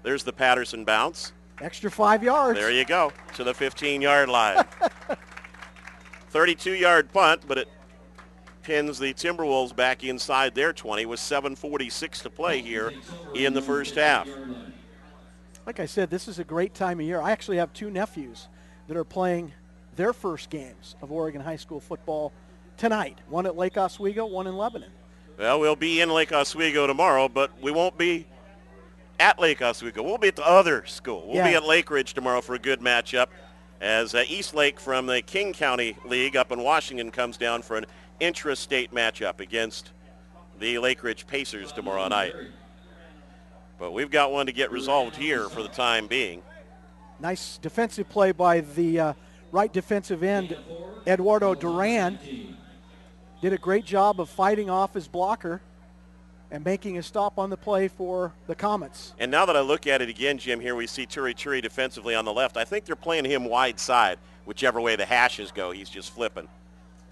There's the Patterson bounce. Extra 5 yards. There you go, to the 15-yard line. 32-yard punt, but it pins the Timberwolves back inside their 20 with 7:46 to play here in the first half. Like I said, this is a great time of year. I actually have 2 nephews that are playing their first games of Oregon high school football tonight. One at Lake Oswego, one in Lebanon. Well, we'll be in Lake Oswego tomorrow, but we won't be at Lake Oswego. We'll be at the other school. We'll be at Lake Ridge tomorrow for a good matchup as East Lake from the King County League up in Washington comes down for an intra-state matchup against the Lake Ridge Pacers tomorrow night. But we've got one to get resolved here for the time being. Nice defensive play by the right defensive end, Eduardo Duran. Did a great job of fighting off his blocker and making a stop on the play for the Comets. And now that I look at it again, Jim, here we see Turi defensively on the left. I think they're playing him wide side, whichever way the hashes go. He's just flipping.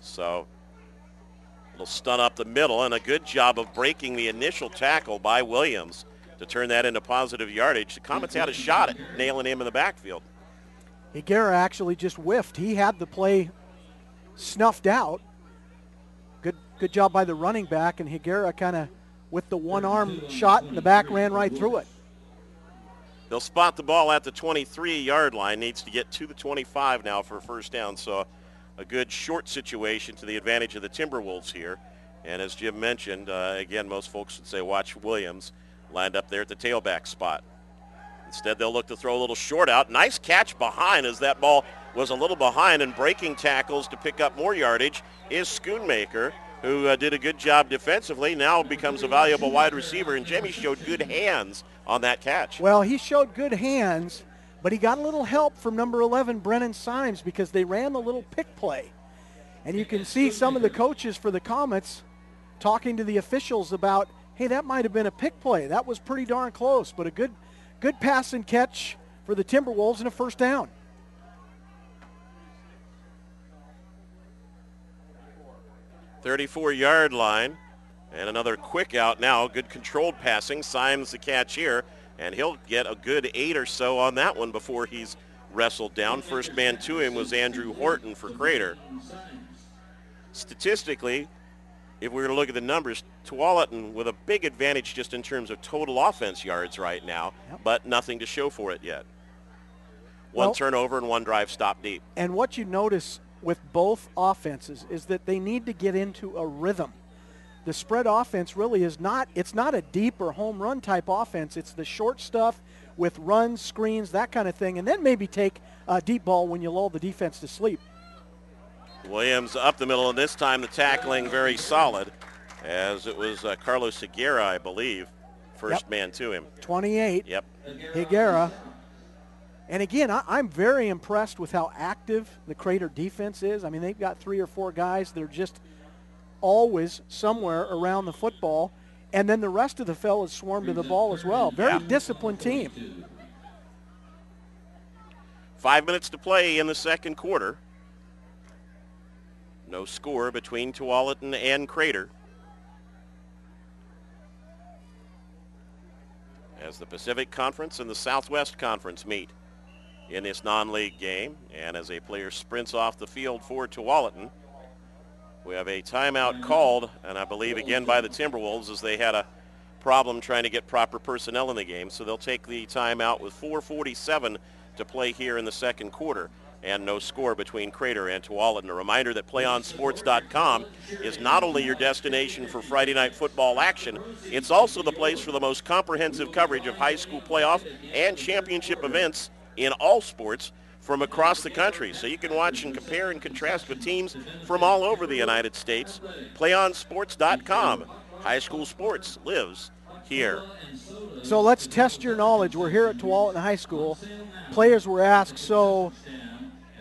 So a little stun up the middle, and a good job of breaking the initial tackle by Williams to turn that into positive yardage. The Comets had a shot at nailing him in the backfield. Higuera actually just whiffed. He had the play snuffed out. Good job by the running back, and Higuera kind of, with the one-arm shot in the back, ran right through it. They'll spot the ball at the 23-yard line. Needs to get to the 25 now for a first down. So a good short situation to the advantage of the Timberwolves here. And as Jim mentioned, again, most folks would say watch Williams lined up there at the tailback spot. Instead, they'll look to throw a little short out. Nice catch behind, as that ball was a little behind, and breaking tackles to pick up more yardage is Schoonmaker, who did a good job defensively, now becomes a valuable wide receiver, and Jamie showed good hands on that catch. Well, he showed good hands, but he got a little help from number 11, Brennan Symes, because they ran the little pick play. And you can see some of the coaches for the Comets talking to the officials about, hey, that might have been a pick play. That was pretty darn close, but a good pass and catch for the Timberwolves and a first down. 34-yard line, and another quick out now. Good controlled passing. Symes the catch here, and he'll get a good 8 or so on that one before he's wrestled down. First man to him was Andrew Horton for Crater. Statistically, if we were to look at the numbers, Tualatin with a big advantage just in terms of total offense yards right now, but nothing to show for it yet. One turnover and one drive stop deep. And what you notice with both offenses is that they need to get into a rhythm. The spread offense really is not, it's not a deep or home run type offense. It's the short stuff with runs, screens, that kind of thing, and then maybe take a deep ball when you lull the defense to sleep. Williams up the middle, and this time the tackling very solid, as it was Carlos Higuera, I believe, first man to him. 28. Yep. Higuera. And again, I'm very impressed with how active the Crater defense is. I mean, they've got 3 or 4 guys that are just always somewhere around the football, and then the rest of the fellas swarm to the ball as well. Very disciplined team. 5 minutes to play in the second quarter. No score between Tualatin and Crater, as the Pacific Conference and the Southwest Conference meet in this non-league game. And as a player sprints off the field for Tualatin, we have a timeout called, and I believe again by the Timberwolves, as they had a problem trying to get proper personnel in the game. So they'll take the timeout with 4:47 to play here in the second quarter, and no score between Crater and Tualatin. A reminder that PlayOnSports.com is not only your destination for Friday night football action, it's also the place for the most comprehensive coverage of high school playoff and championship events in all sports from across the country. So you can watch and compare and contrast with teams from all over the United States. PlayOnSports.com. High school sports lives here. So let's test your knowledge. We're here at Tualatin High School. Players were asked, so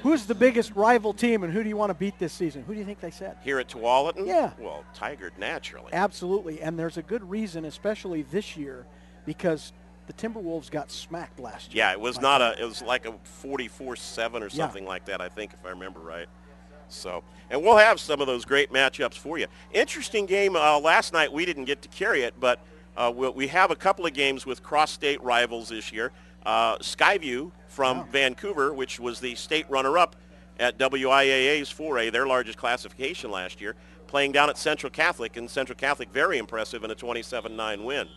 who's the biggest rival team and who do you want to beat this season? Who do you think they said? Here at Tualatin? Yeah. Well, Tiger naturally. Absolutely, and there's a good reason, especially this year, because the Timberwolves got smacked last year. Yeah, it was it was like a 44-7 or something like that, I think, if I remember right. So, and we'll have some of those great matchups for you. Interesting game last night. We didn't get to carry it, but we have a couple of games with cross-state rivals this year. Skyview from Vancouver, which was the state runner-up at WIAA's 4A, their largest classification last year, playing down at Central Catholic, and Central Catholic very impressive in a 27-9 win.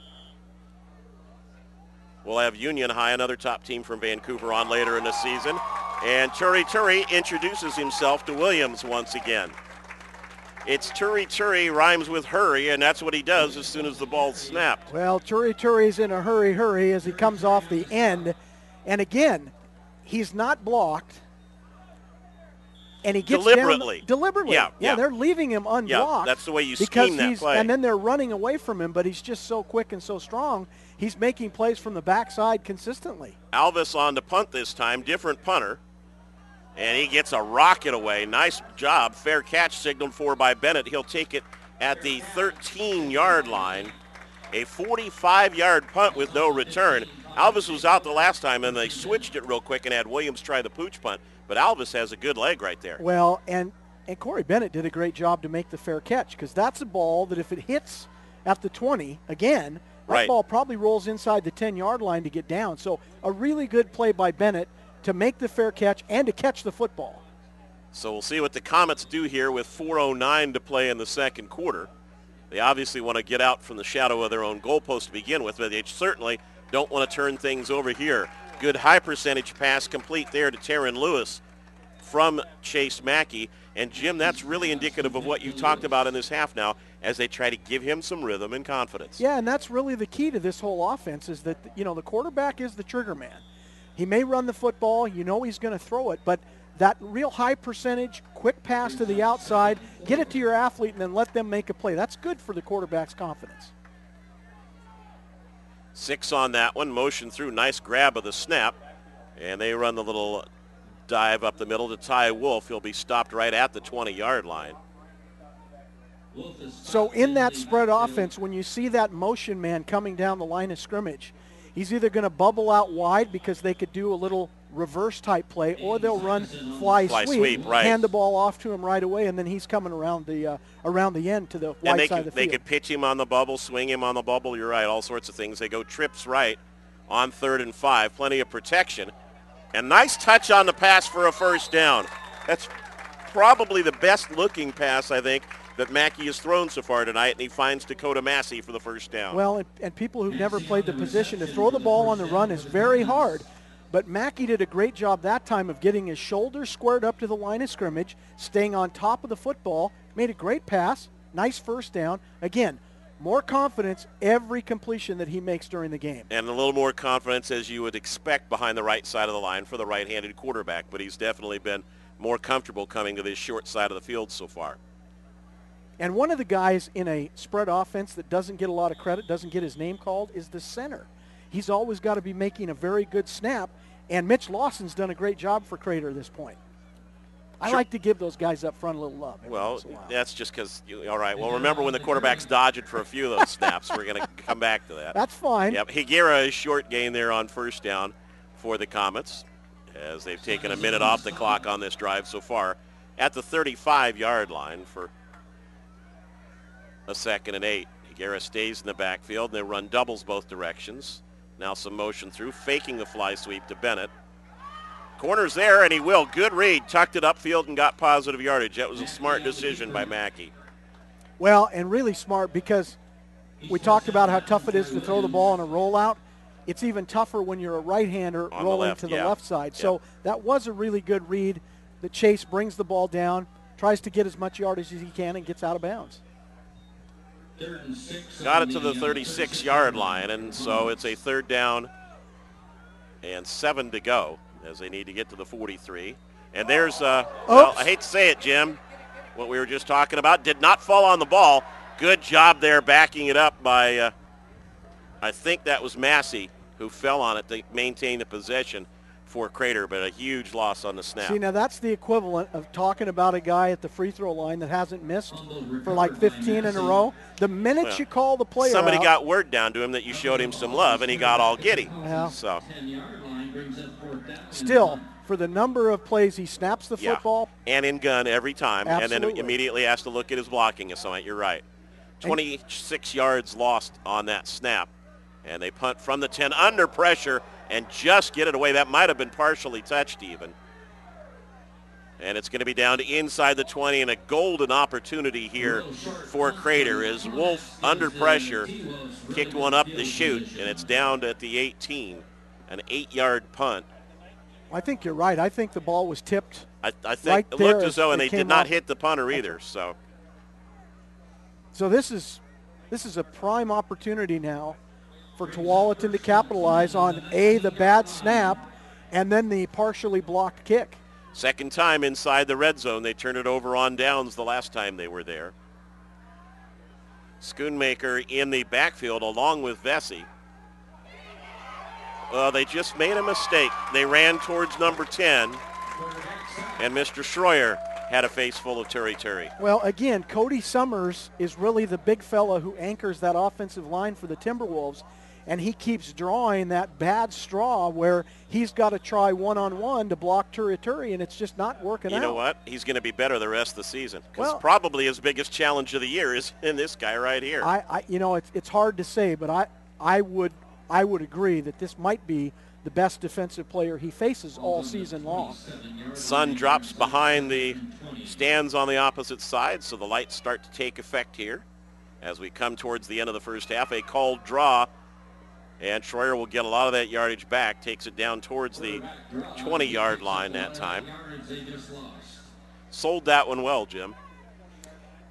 We'll have Union High, another top team from Vancouver, on later in the season. And Turi introduces himself to Williams once again. It's Turi rhymes with hurry, and that's what he does as soon as the ball's snapped. Well, Turi's in a hurry as he comes off the end. And again, he's not blocked. And he gets deliberately. Down, deliberately. Yeah. They're leaving him unblocked. Yeah, that's the way you because scheme that play. And then they're running away from him, but he's just so quick and so strong. He's making plays from the backside consistently. Alvis on to punt this time, different punter. And he gets a rocket away. Nice job. Fair catch signaled for by Bennett. He'll take it at the 13-yard line. A 45-yard punt with no return. Alvis was out the last time, and they switched it real quick and had Williams try the pooch punt. But Alvis has a good leg right there. Well, and Corey Bennett did a great job to make the fair catch, because that's a ball that if it hits at the 20 again, that ball probably rolls inside the 10-yard line to get down. So a really good play by Bennett to make the fair catch and to catch the football. So we'll see what the Comets do here with 4:09 to play in the second quarter. They obviously want to get out from the shadow of their own goalpost to begin with, but they certainly don't want to turn things over here. Good high percentage pass complete there to Taryn Lewis from Chase Mackey. And, Jim, that's really indicative of what you talked about in this half now as they try to give him some rhythm and confidence. Yeah, and that's really the key to this whole offense is that, the quarterback is the trigger man. He may run the football, he's going to throw it, but that real high percentage, quick pass to the outside, get it to your athlete and then let them make a play. That's good for the quarterback's confidence. 6 on that one, motion through, nice grab of the snap, and they run the little dive up the middle to Ty Wolf. He'll be stopped right at the 20-yard line. So in that spread offense, when you see that motion man coming down the line of scrimmage, he's either going to bubble out wide because they could do a little reverse type play, or they'll run fly sweep, right. Hand the ball off to him right away, and then he's coming around the end to the wide side of the field. They could pitch him on the bubble, swing him on the bubble. You're right, all sorts of things. They go trips right on 3rd and 5. Plenty of protection. And nice touch on the pass for a first down. That's probably the best looking pass, I think, that Mackey has thrown so far tonight, and he finds Dakota Massey for the first down. Well, and people who've never played the position, to throw the ball on the run is very hard. But Mackey did a great job that time of getting his shoulders squared up to the line of scrimmage, staying on top of the football, made a great pass, nice first down. Again, more confidence every completion that he makes during the game. And a little more confidence, as you would expect, behind the right side of the line for the right-handed quarterback. But he's definitely been more comfortable coming to this short side of the field so far. And one of the guys in a spread offense that doesn't get a lot of credit, doesn't get his name called, is the center. He's always got to be making a very good snap, and Mitch Lawson's done a great job for Crater at this point. I like to give those guys up front a little love. Well, that's just because, all right, well, remember when the quarterback's dodging for a few of those snaps. We're going to come back to that. That's fine. Yep, Higuera is short gain there on first down for the Comets, as they've taken a minute off the clock on this drive so far at the 35-yard line for a 2nd and 8. Higuera stays in the backfield, and they run doubles both directions. Now some motion through, faking the fly sweep to Bennett. Corner's there, and he will. Good read. Tucked it upfield and got positive yardage. That was a smart decision by Mackey. Well, and really smart, because we talked about how tough it is to throw the ball on a rollout. It's even tougher when you're a right-hander rolling to the left side. So that was a really good read. The Chase brings the ball down, tries to get as much yardage as he can, and gets out of bounds. Got it to the 36-yard line, and so it's a 3rd down and 7 to go, as they need to get to the 43. And there's, well, I hate to say it, Jim, what we were just talking about. Did not fall on the ball. Good job there backing it up by, I think that was Massey, who fell on it to maintain the possession for Crater, but a huge loss on the snap. See, now that's the equivalent of talking about a guy at the free throw line that hasn't missed for like 15 in a row. The minute you call the player somebody out, got word down to him that you showed him some love, and he got all giddy. Yeah. So still, for the number of plays he snaps the football. And in gun every time. Absolutely. And then immediately has to look at his blocking assignment. You're right. 26 yards lost on that snap. And they punt from the 10 under pressure and just get it away. That might have been partially touched even. And it's going to be down to inside the 20, and a golden opportunity here for Crater as Wolf, under pressure, kicked one up the chute, and it's down at the 18, an 8-yard punt. I think you're right. I think the ball was tipped. I think right it looked there as though, and they did not hit the punter either. So this is a prime opportunity now for Tualatin to capitalize on, A, the bad snap, and then the partially blocked kick. Second time inside the red zone. They turned it over on downs the last time they were there. Schoonmaker in the backfield along with Vesey. They just made a mistake. They ran towards number 10, and Mr. Schroyer had a face full of Turi. Well, again, Cody Summers is really the big fella who anchors that offensive line for the Timberwolves, and he keeps drawing that bad straw where he's got to try one-on-one to block Turi, and it's just not working out. You know what? He's going to be better the rest of the season, because probably his biggest challenge of the year is in this guy right here. It's hard to say, but I would agree that this might be the best defensive player he faces all season long. Sun drops behind the stands on the opposite side, so the lights start to take effect here as we come towards the end of the first half. A called draw, and Schroyer will get a lot of that yardage back, takes it down towards the 20-yard line that time. Sold that one well, Jim.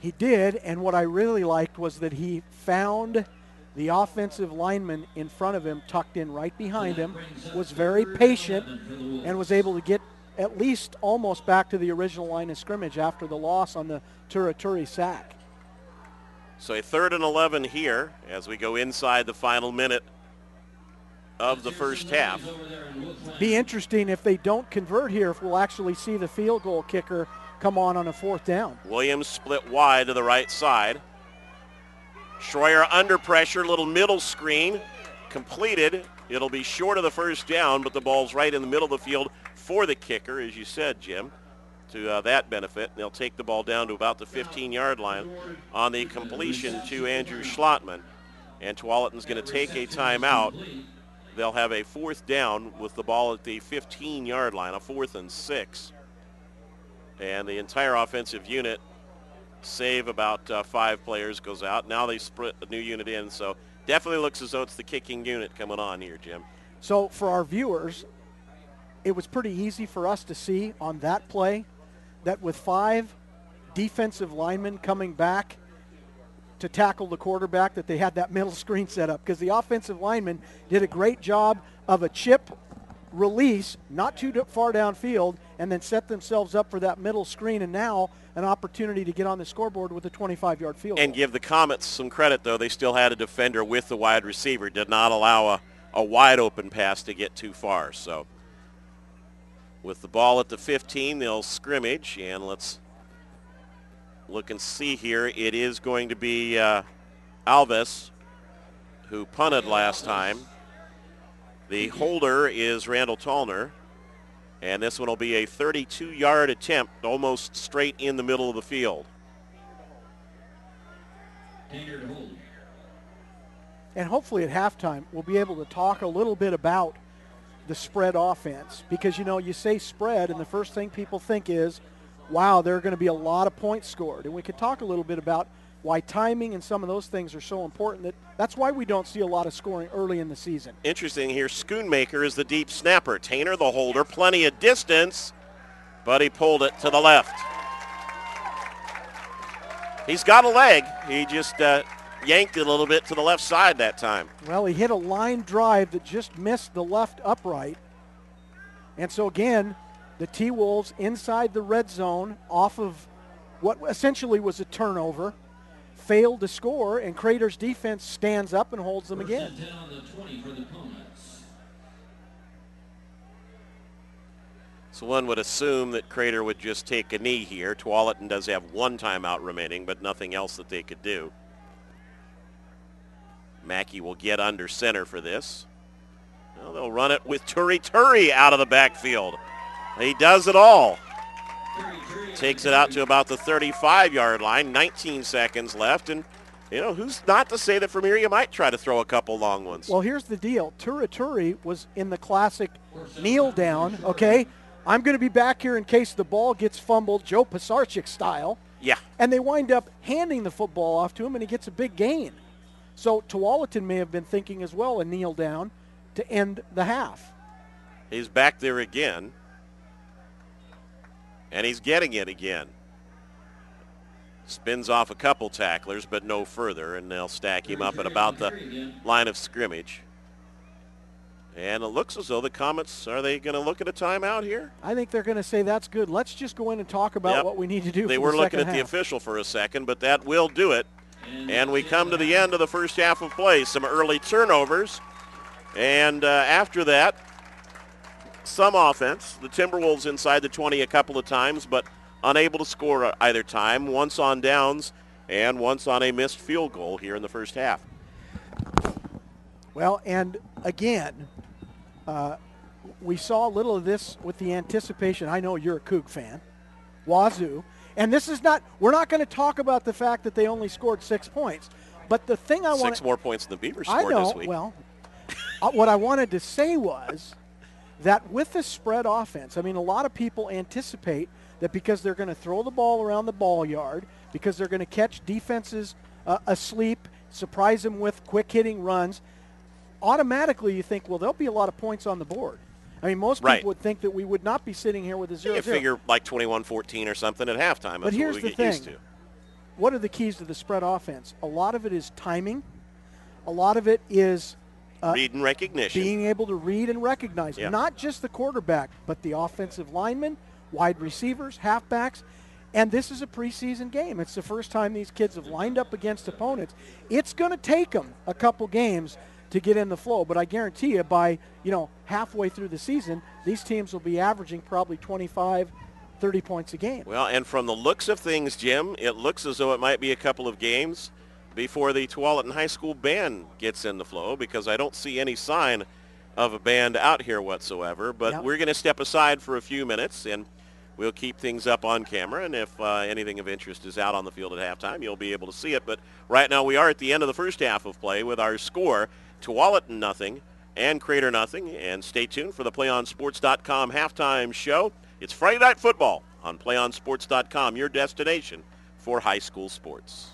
He did, and what I really liked was that he found the offensive lineman in front of him, tucked in right behind him, was very patient, and was able to get at least almost back to the original line of scrimmage after the loss on the Turi sack. So a 3rd and 11 here as we go inside the final minute of the first half. Be interesting if they don't convert here, if we'll actually see the field goal kicker come on a 4th down. Williams split wide to the right side. Schroyer under pressure, little middle screen, completed. It'll be short of the first down, but the ball's right in the middle of the field for the kicker, as you said, Jim, to that benefit. They'll take the ball down to about the 15-yard line on the completion to Andrew Schlotman. And Tualatin's going to take a timeout. They'll have a 4th down with the ball at the 15-yard line, a 4th and 6. And the entire offensive unit, save about 5 players, goes out. Now they split a new unit in, so definitely looks as though it's the kicking unit coming on here, Jim. So for our viewers, it was pretty easy for us to see on that play that with 5 defensive linemen coming back to tackle the quarterback, that they had that middle screen set up, because the offensive linemen did a great job of a chip release, not too far downfield, and then set themselves up for that middle screen, and now an opportunity to get on the scoreboard with a 25-yard field goal. And give the Comets some credit, though. They still had a defender with the wide receiver, did not allow a wide open pass to get too far. So with the ball at the 15, they'll scrimmage, and let's look and see here. It is going to be Alves, who punted last time. The holder is Randall Tallner. And this one will be a 32-yard attempt, almost straight in the middle of the field. And hopefully at halftime we'll be able to talk a little bit about the spread offense. Because, you say spread, and the first thing people think is, wow, there are going to be a lot of points scored. And we could talk a little bit about why timing and some of those things are so important. That's why we don't see a lot of scoring early in the season. Interesting here, Schoonmaker is the deep snapper. Tainer, the holder, plenty of distance, but he pulled it to the left. He's got a leg. He just yanked it a little bit to the left side that time. Well, he hit a line drive that just missed the left upright. And so again, the T-Wolves inside the red zone off of what essentially was a turnover, failed to score, and Crater's defense stands up and holds them again. So one would assume that Crater would just take a knee here. Tualatin does have 1 timeout remaining, but nothing else that they could do. Mackey will get under center for this. Well, they'll run it with Turi out of the backfield. He does it all. Takes it out to about the 35-yard line, 19 seconds left, and who's not to say that from here you might try to throw a couple long ones. Well, here's the deal. Turi was in the classic kneel down, okay? I'm going to be back here in case the ball gets fumbled, Joe Pisarcik style. Yeah. And they wind up handing the football off to him, and he gets a big gain. So Tualatin may have been thinking as well a kneel down to end the half. He's back there again. And he's getting it again. Spins off a couple tacklers, but no further, and they'll stack him up at about the line of scrimmage. And it looks as though the Comets, are they going to look at a timeout here? I think they're going to say that's good. Let's just go in and talk about what we need to do. They for were the looking second at the half. official for a second, but that will do it. And we come to the end of the first half of play. Some early turnovers. And after that, some offense. The Timberwolves inside the 20 a couple of times, but unable to score either time. Once on downs and once on a missed field goal here in the first half. Well, and again, we saw a little of this with the anticipation. I know you're a Coug fan. Wazoo. And this is not, we're not going to talk about the fact that they only scored 6 points. But the thing I want 6 more points than the Beavers I scored know, this week. Well, what I wanted to say was that with the spread offense, I mean, a lot of people anticipate that because they're going to throw the ball around the ball yard, because they're going to catch defenses asleep, surprise them with quick hitting runs, automatically you think, well, there'll be a lot of points on the board. I mean, most people would think that we would not be sitting here with a 0-0. You figure like 21-14 or something at halftime. But That's here's what we the get used thing. to. What are the keys to the spread offense? A lot of it is timing. A lot of it is read and recognition. Being able to read and recognize. Yeah. Not just the quarterback, but the offensive linemen, wide receivers, halfbacks. And this is a preseason game. It's the first time these kids have lined up against opponents. It's going to take them a couple games to get in the flow, but I guarantee you by, halfway through the season, these teams will be averaging probably 25, 30 points a game. Well, and from the looks of things, Jim, it looks as though it might be a couple of games before the Tualatin High School band gets in the flow, because I don't see any sign of a band out here whatsoever. But we're going to step aside for a few minutes, and we'll keep things up on camera, and if anything of interest is out on the field at halftime, you'll be able to see it. But right now we are at the end of the first half of play with our score, Tualatin 0 and Crater 0. And stay tuned for the PlayOnSports.com halftime show. It's Friday Night Football on PlayOnSports.com, your destination for high school sports.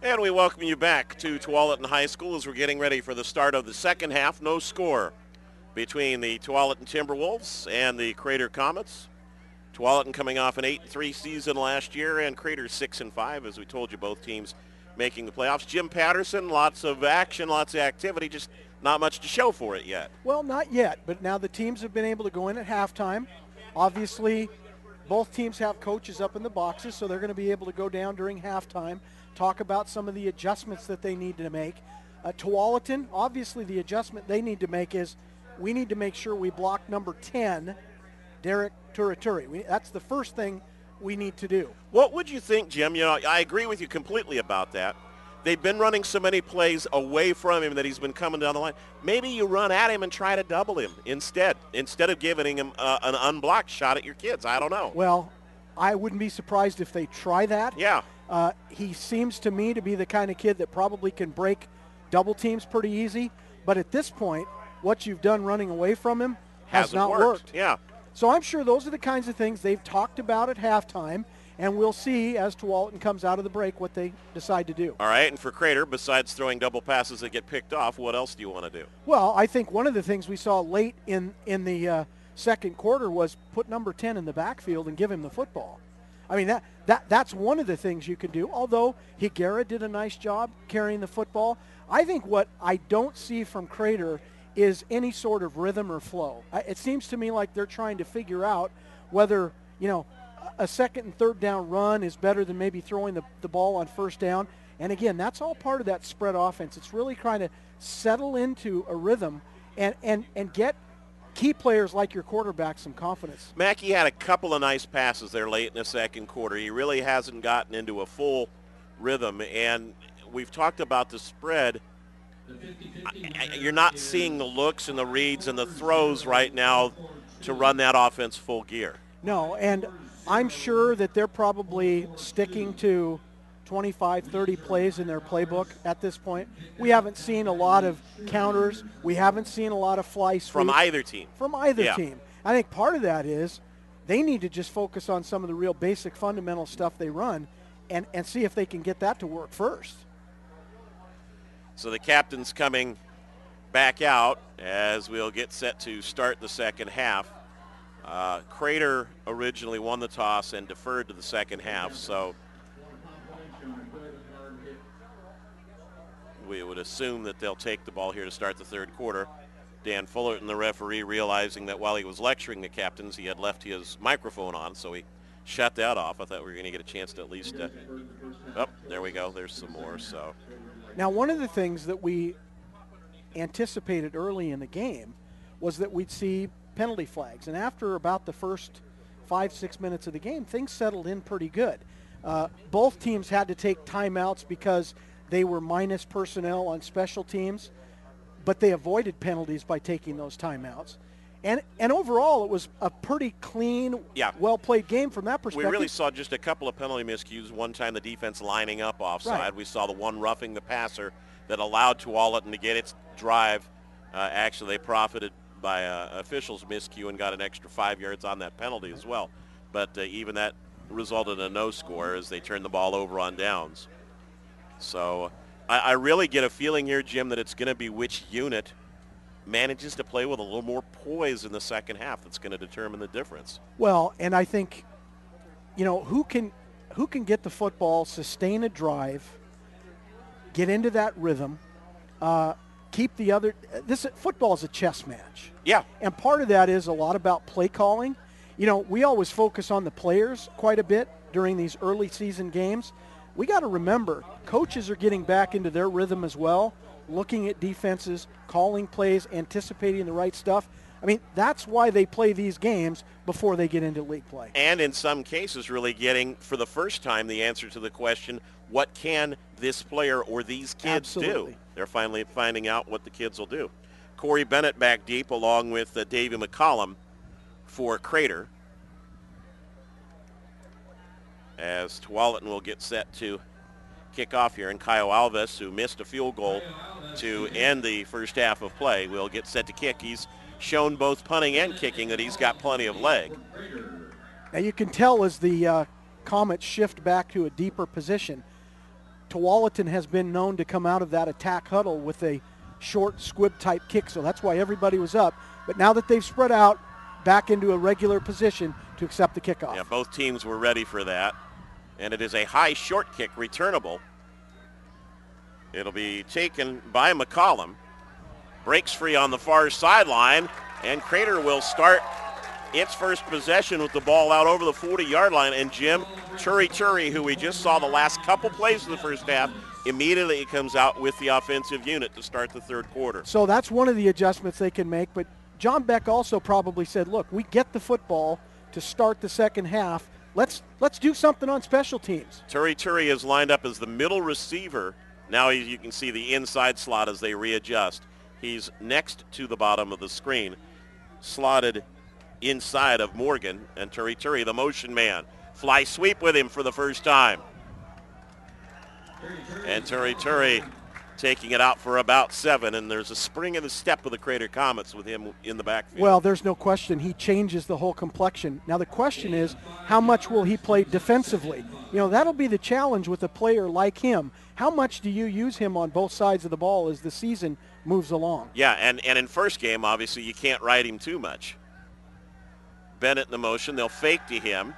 And we welcome you back to Tualatin High School as we're getting ready for the start of the second half. No score between the Tualatin Timberwolves and the Crater Comets. Tualatin coming off an 8-3 season last year, and Crater 6-5, as we told you, both teams making the playoffs. Jim Patterson, lots of action, lots of activity, just not much to show for it yet. Well, not yet, but now the teams have been able to go in at halftime. Obviously, both teams have coaches up in the boxes, so they're going to be able to go down during halftime, talk about some of the adjustments that they need to make. Tualatin, obviously the adjustment they need to make is we need to make sure we block number 10, Derek Turaturi. That's the first thing we need to do. What would you think, Jim? You know, I agree with you completely about that. They've been running so many plays away from him that he's been coming down the line. Maybe you run at him and try to double him instead of giving him an unblocked shot at your kids. I don't know. Well, I wouldn't be surprised if they try that. Yeah. He seems to me to be the kind of kid that probably can break double teams pretty easy. But at this point, what you've done running away from him has Hasn't not worked. Yeah. So I'm sure those are the kinds of things they've talked about at halftime, and we'll see as Tualatin comes out of the break what they decide to do. All right, and for Crater, besides throwing double passes that get picked off, what else do you want to do? Well, I think one of the things we saw late in the second quarter was put number 10 in the backfield and give him the football. I mean, that's one of the things you can do, although Higuera did a nice job carrying the football. I think what I don't see from Crater is any sort of rhythm or flow. It seems to me like they're trying to figure out whether, you know, a second and third down run is better than maybe throwing the ball on first down. And again, that's all part of that spread offense. It's really trying to settle into a rhythm and get key players like your quarterback some confidence. Mackey had a couple of nice passes there late in the second quarter. He really hasn't gotten into a full rhythm, and we've talked about the spread. You're not seeing the looks and the reads and the throws right now to run that offense full gear. No, and I'm sure that they're probably sticking to 25, 30 plays in their playbook at this point. We haven't seen a lot of counters. We haven't seen a lot of fly sweeps. From either team. From either team. I think part of that is they need to just focus on some of the real basic fundamental stuff they run and see if they can get that to work first. So the captain's coming back out as we'll get set to start the second half. Crater originally won the toss and deferred to the second half, so we would assume that they'll take the ball here to start the third quarter. Dan Fullerton, the referee, realizing that while he was lecturing the captains, he had left his microphone on, so he shut that off. I thought we were going to get a chance to at least oh, there we go. There's some more. So now, one of the things that we anticipated early in the game was that we'd see penalty flags. And after about the first 5-6 minutes of the game, things settled in pretty good. Both teams had to take timeouts because they were minus personnel on special teams, but they avoided penalties by taking those timeouts. And overall, it was a pretty clean, well-played game from that perspective. We really saw just a couple of penalty miscues. One time the defense lining up offside. Right. We saw the one roughing the passer that allowed Tualatin to get its drive. Actually, they profited by officials' miscue and got an extra 5 yards on that penalty as well. But even that resulted in a no score as they turned the ball over on downs. So I really get a feeling here, Jim, that it's going to be which unit manages to play with a little more poise in the second half that's going to determine the difference. Well, and I think, you know, who can get the football, sustain a drive, get into that rhythm, keep the other. Football is a chess match. Yeah. And part of that is a lot about play calling. You know, we always focus on the players quite a bit during these early season games. We got to remember, coaches are getting back into their rhythm as well, looking at defenses, calling plays, anticipating the right stuff. I mean, that's why they play these games before they get into league play. And in some cases, really getting, for the first time, the answer to the question, what can this player or these kids do? They're finally finding out what the kids will do. Corey Bennett back deep along with Davey McCollum for Crater, as Tualatin will get set to kick off here, and Kyle Alves, who missed a field goal to end the first half of play, will get set to kick. He's shown both punting and kicking that he's got plenty of leg. Now you can tell as the Comets shift back to a deeper position, Tualatin has been known to come out of that attack huddle with a short squib-type kick, so that's why everybody was up. But now that they've spread out back into a regular position to accept the kickoff. Yeah, both teams were ready for that. And it is a high short kick, returnable. It'll be taken by McCollum. Breaks free on the far sideline, and Crater will start its first possession with the ball out over the 40-yard line. And Jim, Turi, who we just saw the last couple plays of the first half, immediately comes out with the offensive unit to start the third quarter. So that's one of the adjustments they can make. But John Beck also probably said, look, we get the football to start the second half. Let's do something on special teams. Turi is lined up as the middle receiver. Now you can see the inside slot as they readjust. He's next to the bottom of the screen, slotted inside of Morgan, and Turi, the motion man. Fly sweep with him for the first time. And Turi taking it out for about 7, and there's a spring in the step of the Crater Comets with him in the backfield. Well, there's no question he changes the whole complexion. Now the question is, how much will he play defensively? You know, that'll be the challenge with a player like him. How much do you use him on both sides of the ball as the season moves along? Yeah, and in first game, obviously, you can't ride him too much. Bennett in the motion. They'll fake to him.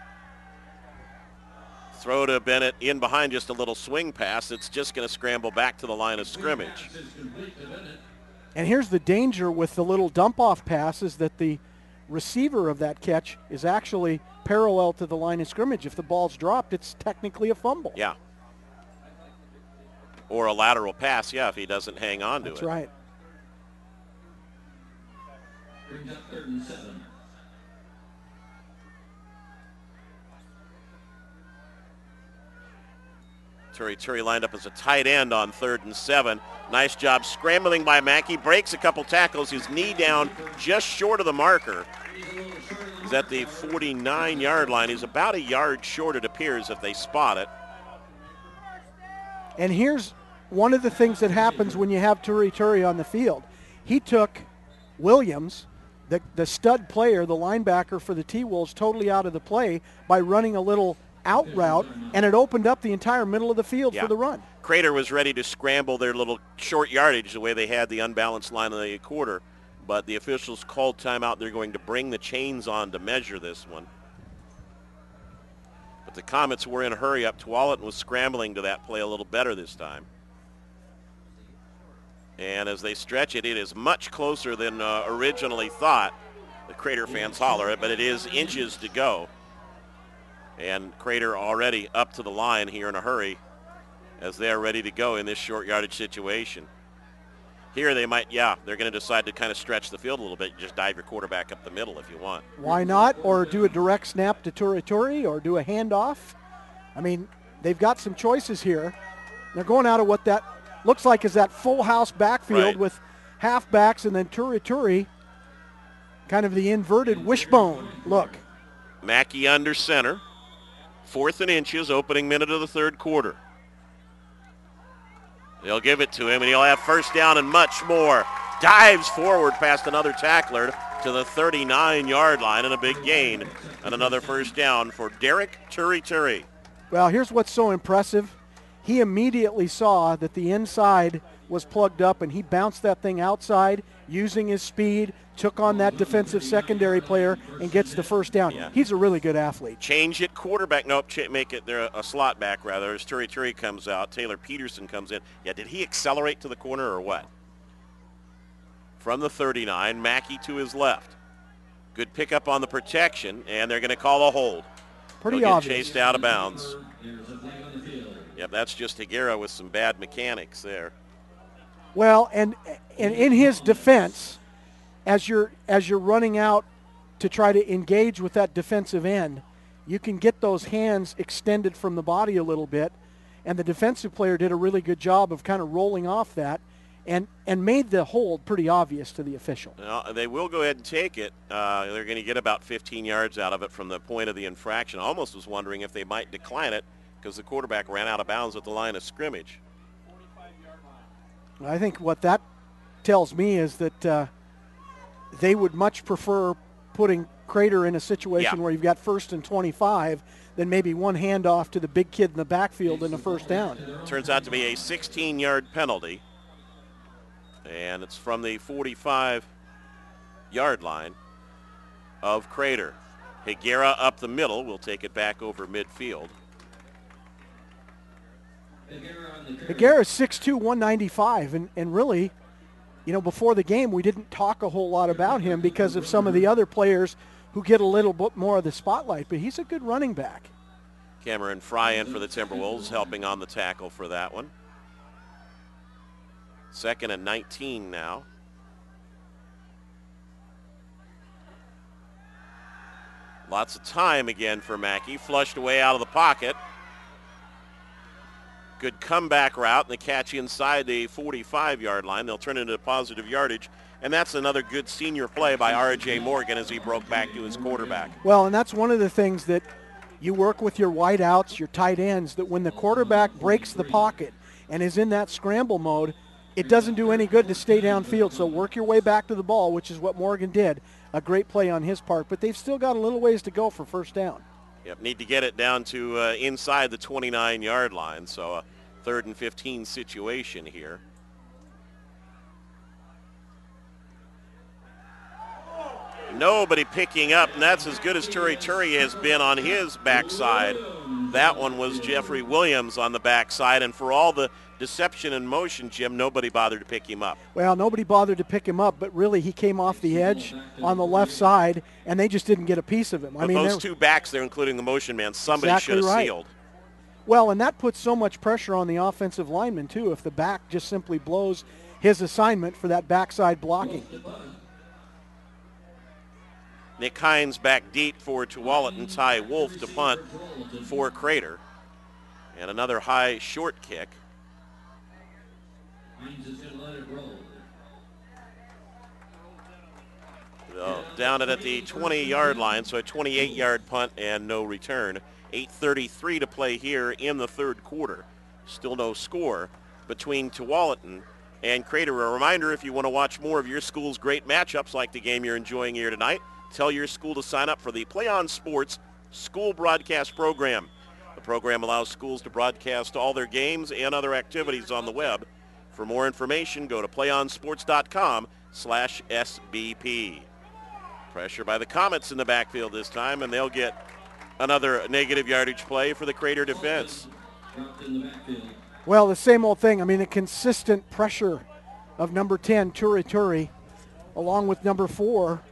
Throw to Bennett in behind, just a little swing pass. It's just going to scramble back to the line of scrimmage. And here's the danger with the little dump-off pass is that the receiver of that catch is actually parallel to the line of scrimmage. If the ball's dropped, it's technically a fumble. Yeah. Or a lateral pass, yeah, if he doesn't hang on to it. That's right. Brings up 3rd and 7. Turi lined up as a tight end on 3rd and 7. Nice job scrambling by Mackey. Breaks a couple tackles. His knee down just short of the marker. He's at the 49-yard line. He's about a yard short, it appears, if they spot it. And here's one of the things that happens when you have Turi on the field. He took Williams, the stud player, the linebacker for the T-Wolves, totally out of the play by running a little out route, and it opened up the entire middle of the field for the run. Crater was ready to scramble their little short yardage the way they had the unbalanced line of the quarter, but the officials called timeout. They're going to bring the chains on to measure this one. But the Comets were in a hurry up. Tualatin was scrambling to that play a little better this time. And as they stretch it, it is much closer than originally thought. The Crater fans holler it, but it is inches to go. And Crater already up to the line here in a hurry as they're ready to go in this short yardage situation. Here they might, they're going to decide to kind of stretch the field a little bit. You just dive your quarterback up the middle if you want. Why not? Or do a direct snap to Turi or do a handoff. I mean, they've got some choices here. They're going out of what that looks like is that full house backfield with halfbacks and then Turi, kind of the inverted wishbone look. Mackey under center. 4th and inches, opening minute of the third quarter. They'll give it to him, and he'll have first down and much more. Dives forward past another tackler to the 39-yard line, and a big gain, and another first down for Derek Turi. Well, here's what's so impressive. He immediately saw that the inside was plugged up, and he bounced that thing outside using his speed, took on that defensive secondary player, and gets the first down. Yeah. He's a really good athlete. Change it quarterback. Nope, make it there a slot back, rather, as Turi comes out. Taylor Peterson comes in. Yeah, did he accelerate to the corner or what? From the 39, Mackey to his left. Good pickup on the protection, and they're going to call a hold. Pretty He'll obvious. Get chased out of bounds. Yep, that's just Higuera with some bad mechanics there. Well, and in his defense, as you're running out to try to engage with that defensive end, you can get those hands extended from the body a little bit, and the defensive player did a really good job of kind of rolling off that and made the hold pretty obvious to the official. Well, they will go ahead and take it. They're going to get about 15 yards out of it from the point of the infraction. I almost was wondering if they might decline it because the quarterback ran out of bounds at the line of scrimmage. I think what that tells me is that they would much prefer putting Crater in a situation where you've got 1st and 25 than maybe one handoff to the big kid in the backfield in a first down. Turns out to be a 16-yard penalty, and it's from the 45-yard line of Crater. Higuera up the middle will take it back over midfield. Higuera is 6'2", 195, and really, you know, before the game we didn't talk a whole lot about him because of some of the other players who get a little bit more of the spotlight, but he's a good running back. Cameron Fry in for the Timberwolves, helping on the tackle for that one. 2nd and 19 now. Lots of time again for Mackey. Flushed away out of the pocket. Good comeback route and the catch inside the 45-yard line. They'll turn it into positive yardage. And that's another good senior play by R.J. Morgan as he broke back to his quarterback. Well, and that's one of the things that you work with your wideouts, your tight ends, that when the quarterback breaks the pocket and is in that scramble mode, it doesn't do any good to stay downfield. So work your way back to the ball, which is what Morgan did. A great play on his part, but they've still got a little ways to go for first down. Yep, need to get it down to inside the 29-yard line, so a 3rd and 15 situation here. Nobody picking up, and that's as good as Turi has been on his backside. That one was Jeffrey Williams on the backside, and for all the deception and motion, Jim, nobody bothered to pick him up. Well, nobody bothered to pick him up, but really he came off the edge on the left side, and they just didn't get a piece of him. But those two backs there, including the motion man, somebody exactly should have right. sealed. Well, and that puts so much pressure on the offensive lineman, too, if the back just simply blows his assignment for that backside blocking. Nick Hines back deep for Tualatin. Ty Wolf to punt for Crater. And another high short kick. Down it at the 20-yard line, so a 28-yard punt and no return. 8:33 to play here in the 3rd quarter. Still no score between Tualatin and Crater. A reminder, if you want to watch more of your school's great matchups like the game you're enjoying here tonight, tell your school to sign up for the Play On Sports School Broadcast Program. The program allows schools to broadcast all their games and other activities on the web. For more information, go to playonsports.com/SBP. Pressure by the Comets in the backfield this time, and they'll get another negative yardage play for the Crater defense. Well, the same old thing. I mean, the consistent pressure of number 10, Turi, along with number 4,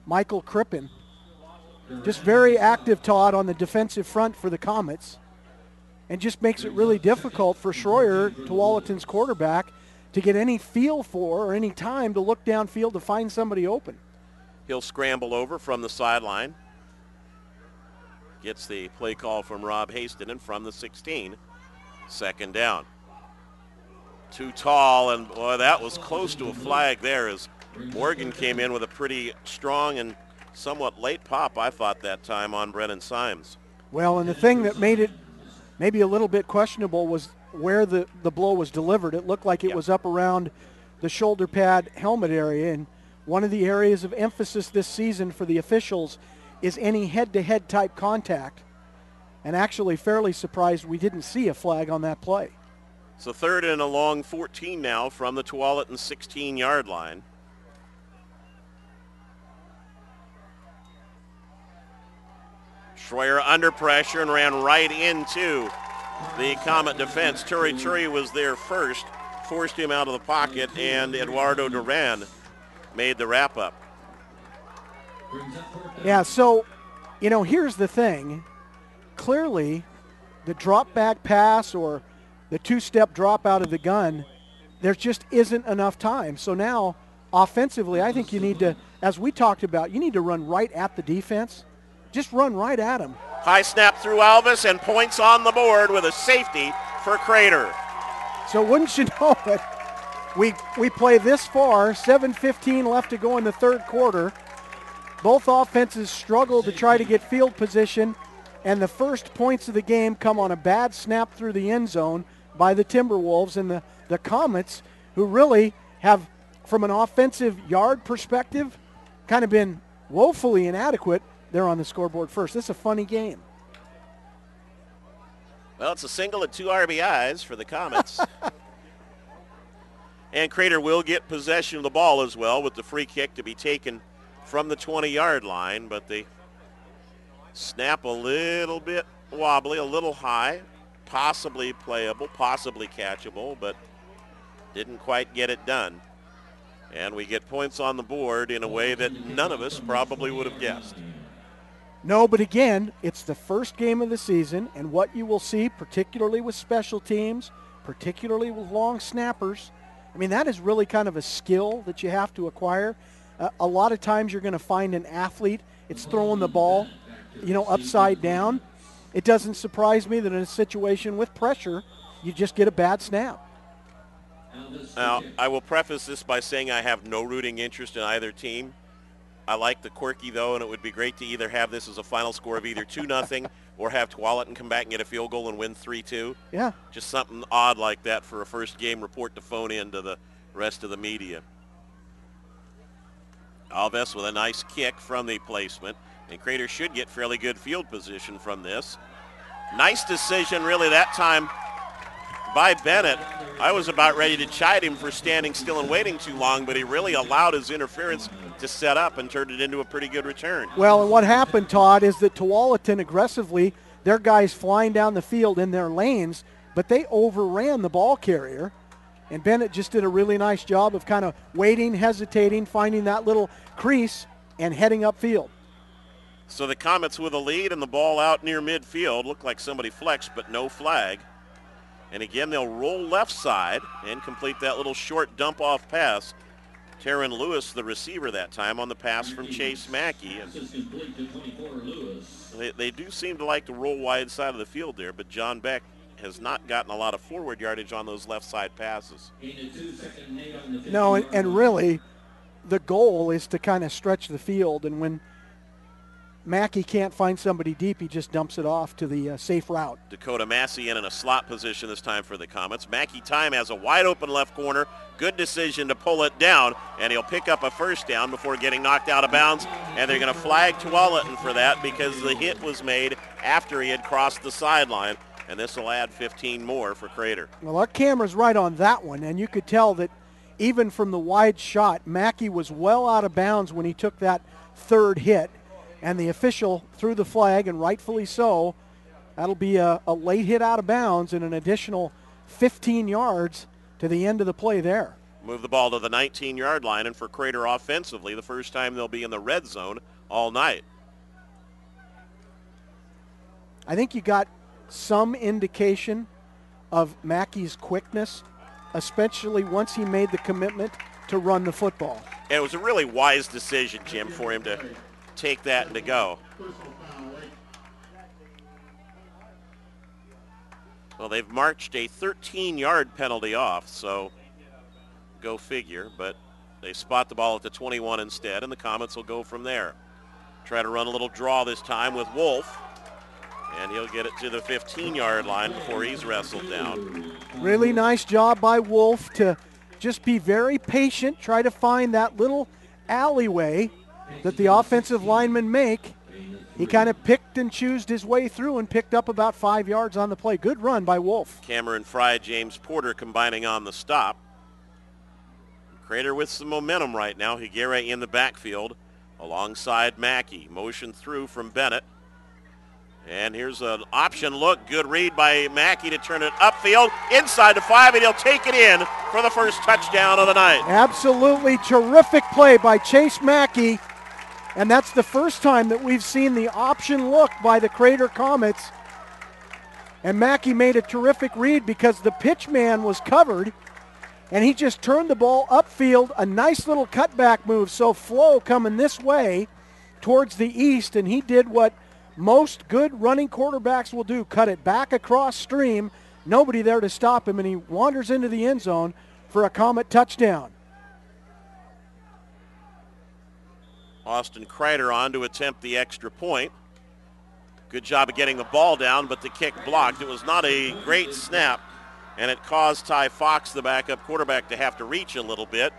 Michael Crippen. Just very active, Todd, on the defensive front for the Comets, and just makes it really difficult for Schroyer, Tualatin's quarterback, to get any feel for or any time to look downfield to find somebody open. He'll scramble over from the sideline. Gets the play call from Rob Hastinen from the 16. 2nd down. Too tall, and boy, that was close to a flag there as Morgan came in with a pretty strong and somewhat late pop, I thought, that time on Brennan Symes. Well, and the thing that made it maybe a little bit questionable was where the blow was delivered. It looked like it was up around the shoulder pad helmet area, and one of the areas of emphasis this season for the officials is any head-to-head type contact, and actually fairly surprised we didn't see a flag on that play. So 3rd and a long 14 now from the Tualatin 16-yard line. Schroyer under pressure and ran right into the Comet defense. Turi was there first, forced him out of the pocket, and Eduardo Duran made the wrap-up. Yeah, so, you know, here's the thing. Clearly, the drop-back pass or the 2-step drop out of the gun, there just isn't enough time. So now, offensively, I think you need to, as we talked about, you need to run right at the defense. Just run right at them. High snap through Alvis, and points on the board with a safety for Crater. So wouldn't you know it, we play this far, 7:15 left to go in the 3rd quarter. Both offenses struggle to try to get field position, and the first points of the game come on a bad snap through the end zone by the Timberwolves, and the Comets, who really have, from an offensive yard perspective, kind of been woefully inadequate. They're on the scoreboard first. This is a funny game. Well, it's a single and 2 RBIs for the Comets. And Crater will get possession of the ball as well with the free kick to be taken from the 20-yard line, but they snap a little bit wobbly, a little high, possibly playable, possibly catchable, but didn't quite get it done. And we get points on the board in a way that none of us probably would have guessed. No, but again, it's the first game of the season, and what you will see, particularly with special teams, particularly with long snappers, I mean, that is really kind of a skill that you have to acquire. A lot of times you're going to find an athlete, it's throwing the ball, upside down. It doesn't surprise me that in a situation with pressure, you just get a bad snap. Now, I will preface this by saying I have no rooting interest in either team. I like the quirky, though, and it would be great to either have this as a final score of either 2-0 or have Tualatin come back and get a field goal and win 3-2. Yeah. Just something odd like that for a first game report to phone in to the rest of the media. Alves with a nice kick from the placement, and Crater should get fairly good field position from this. Nice decision, really, that time by Bennett. I was about ready to chide him for standing still and waiting too long, but he really allowed his interference to set up and turned it into a pretty good return. Well, and what happened, Todd, is that Tualatin aggressively, their guys flying down the field in their lanes, but they overran the ball carrier, and Bennett just did a really nice job of kind of waiting, hesitating, finding that little crease, and heading upfield. So the Comets with a lead and the ball out near midfield. Looked like somebody flexed, but no flag. And again, they'll roll left side and complete that little short dump-off pass. Taryn Lewis, the receiver that time, on the pass from Chase Mackey. And they do seem to like to roll wide side of the field there, but John Beck has not gotten a lot of forward yardage on those left side passes. No, and really, the goal is to kind of stretch the field, and when Mackey can't find somebody deep, he just dumps it off to the safe route. Dakota Massey in a slot position this time for the Comets. Mackey time has a wide open left corner. Good decision to pull it down, and he'll pick up a first down before getting knocked out of bounds. And they're going to flag Tualatin for that because the hit was made after he had crossed the sideline, and this will add 15 more for Crater. Well, our camera's right on that one, and you could tell that even from the wide shot, Mackey was well out of bounds when he took that third hit. And the official threw the flag, and rightfully so. That'll be a late hit out of bounds and an additional 15 yards to the end of the play there. Move the ball to the 19-yard line, and for Crater offensively, the first time they'll be in the red zone all night. I think you got some indication of Mackey's quickness, especially once he made the commitment to run the football. And it was a really wise decision, Jim, for him to take that and to go. Well, they've marched a 13-yard penalty off, so go figure, but they spot the ball at the 21 instead, and the Comets will go from there. Try to run a little draw this time with Wolf, and he'll get it to the 15-yard line before he's wrestled down. Really nice job by Wolf to just be very patient, try to find that little alleyway that the offensive linemen make. He kind of picked and choosed his way through and picked up about 5 yards on the play. Good run by Wolf. Cameron Fry, James Porter combining on the stop. Crater with some momentum right now. Higuera in the backfield alongside Mackey. Motion through from Bennett. And here's an option look. Good read by Mackey to turn it upfield. Inside the 5, and he'll take it in for the first touchdown of the night. Absolutely terrific play by Chase Mackey. And that's the first time that we've seen the option look by the Crater Comets. And Mackey made a terrific read because the pitch man was covered, and he just turned the ball upfield, a nice little cutback move. So flow coming this way towards the east, and he did what most good running quarterbacks will do, cut it back across stream, nobody there to stop him, and he wanders into the end zone for a Comet touchdown. Austin Kreider on to attempt the extra point. Good job of getting the ball down, but the kick blocked. It was not a great snap, and it caused Ty Fox, the backup quarterback, to have to reach a little bit.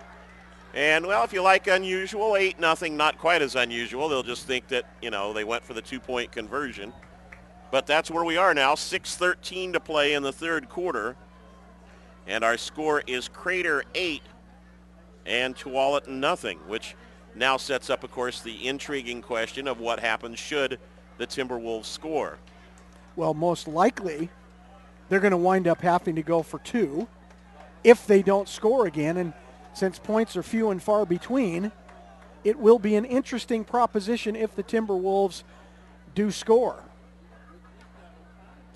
And, well, if you like unusual, 8-0, not quite as unusual. They'll just think that, they went for the 2-point conversion. But that's where we are now, 6:13 to play in the third quarter. And our score is Crater 8 and Tualatin nothing, which now sets up, of course, the intriguing question of what happens should the Timberwolves score. Well, most likely they're going to wind up having to go for 2 if they don't score again. And since points are few and far between, it will be an interesting proposition if the Timberwolves do score.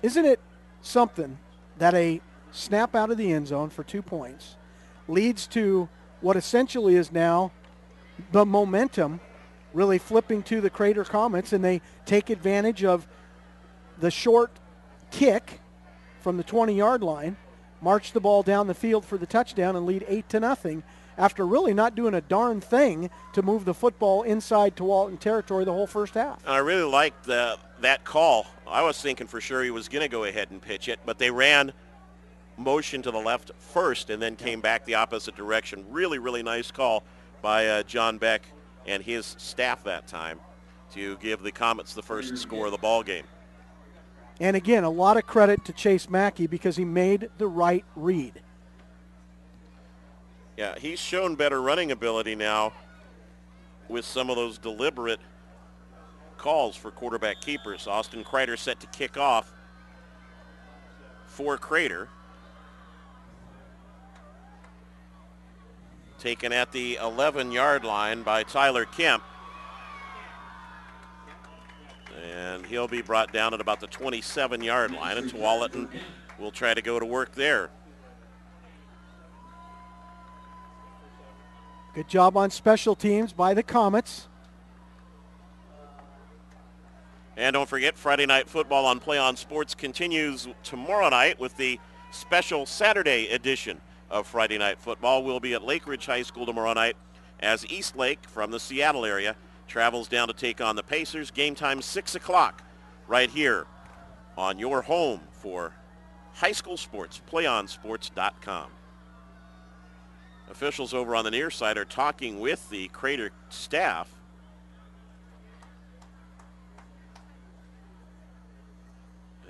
Isn't it something that a snap out of the end zone for 2 points leads to what essentially is now the momentum really flipping to the Crater Comets, and they take advantage of the short kick from the 20-yard line, march the ball down the field for the touchdown, and lead 8-0 after really not doing a darn thing to move the football inside Tualatin territory the whole first half. I really liked that call. I was thinking for sure he was going to go ahead and pitch it, but they ran motion to the left first and then came back the opposite direction. Really, really nice call by John Beck and his staff that time to give the Comets the first score of the ball game. And again, a lot of credit to Chase Mackey because he made the right read. Yeah, he's shown better running ability now with some of those deliberate calls for quarterback keepers. Austin Kreider set to kick off for Crater. Taken at the 11-yard line by Tyler Kemp. And he'll be brought down at about the 27-yard line, and Tualatin will try to go to work there. Good job on special teams by the Comets. And don't forget, Friday Night Football on Play On Sports continues tomorrow night with the special Saturday edition of Friday Night Football. We'll be at Lake Ridge High School tomorrow night as Eastlake from the Seattle area travels down to take on the Pacers. Game time 6 o'clock right here on your home for high school sports, playonsports.com. Officials over on the near side are talking with the Crater staff.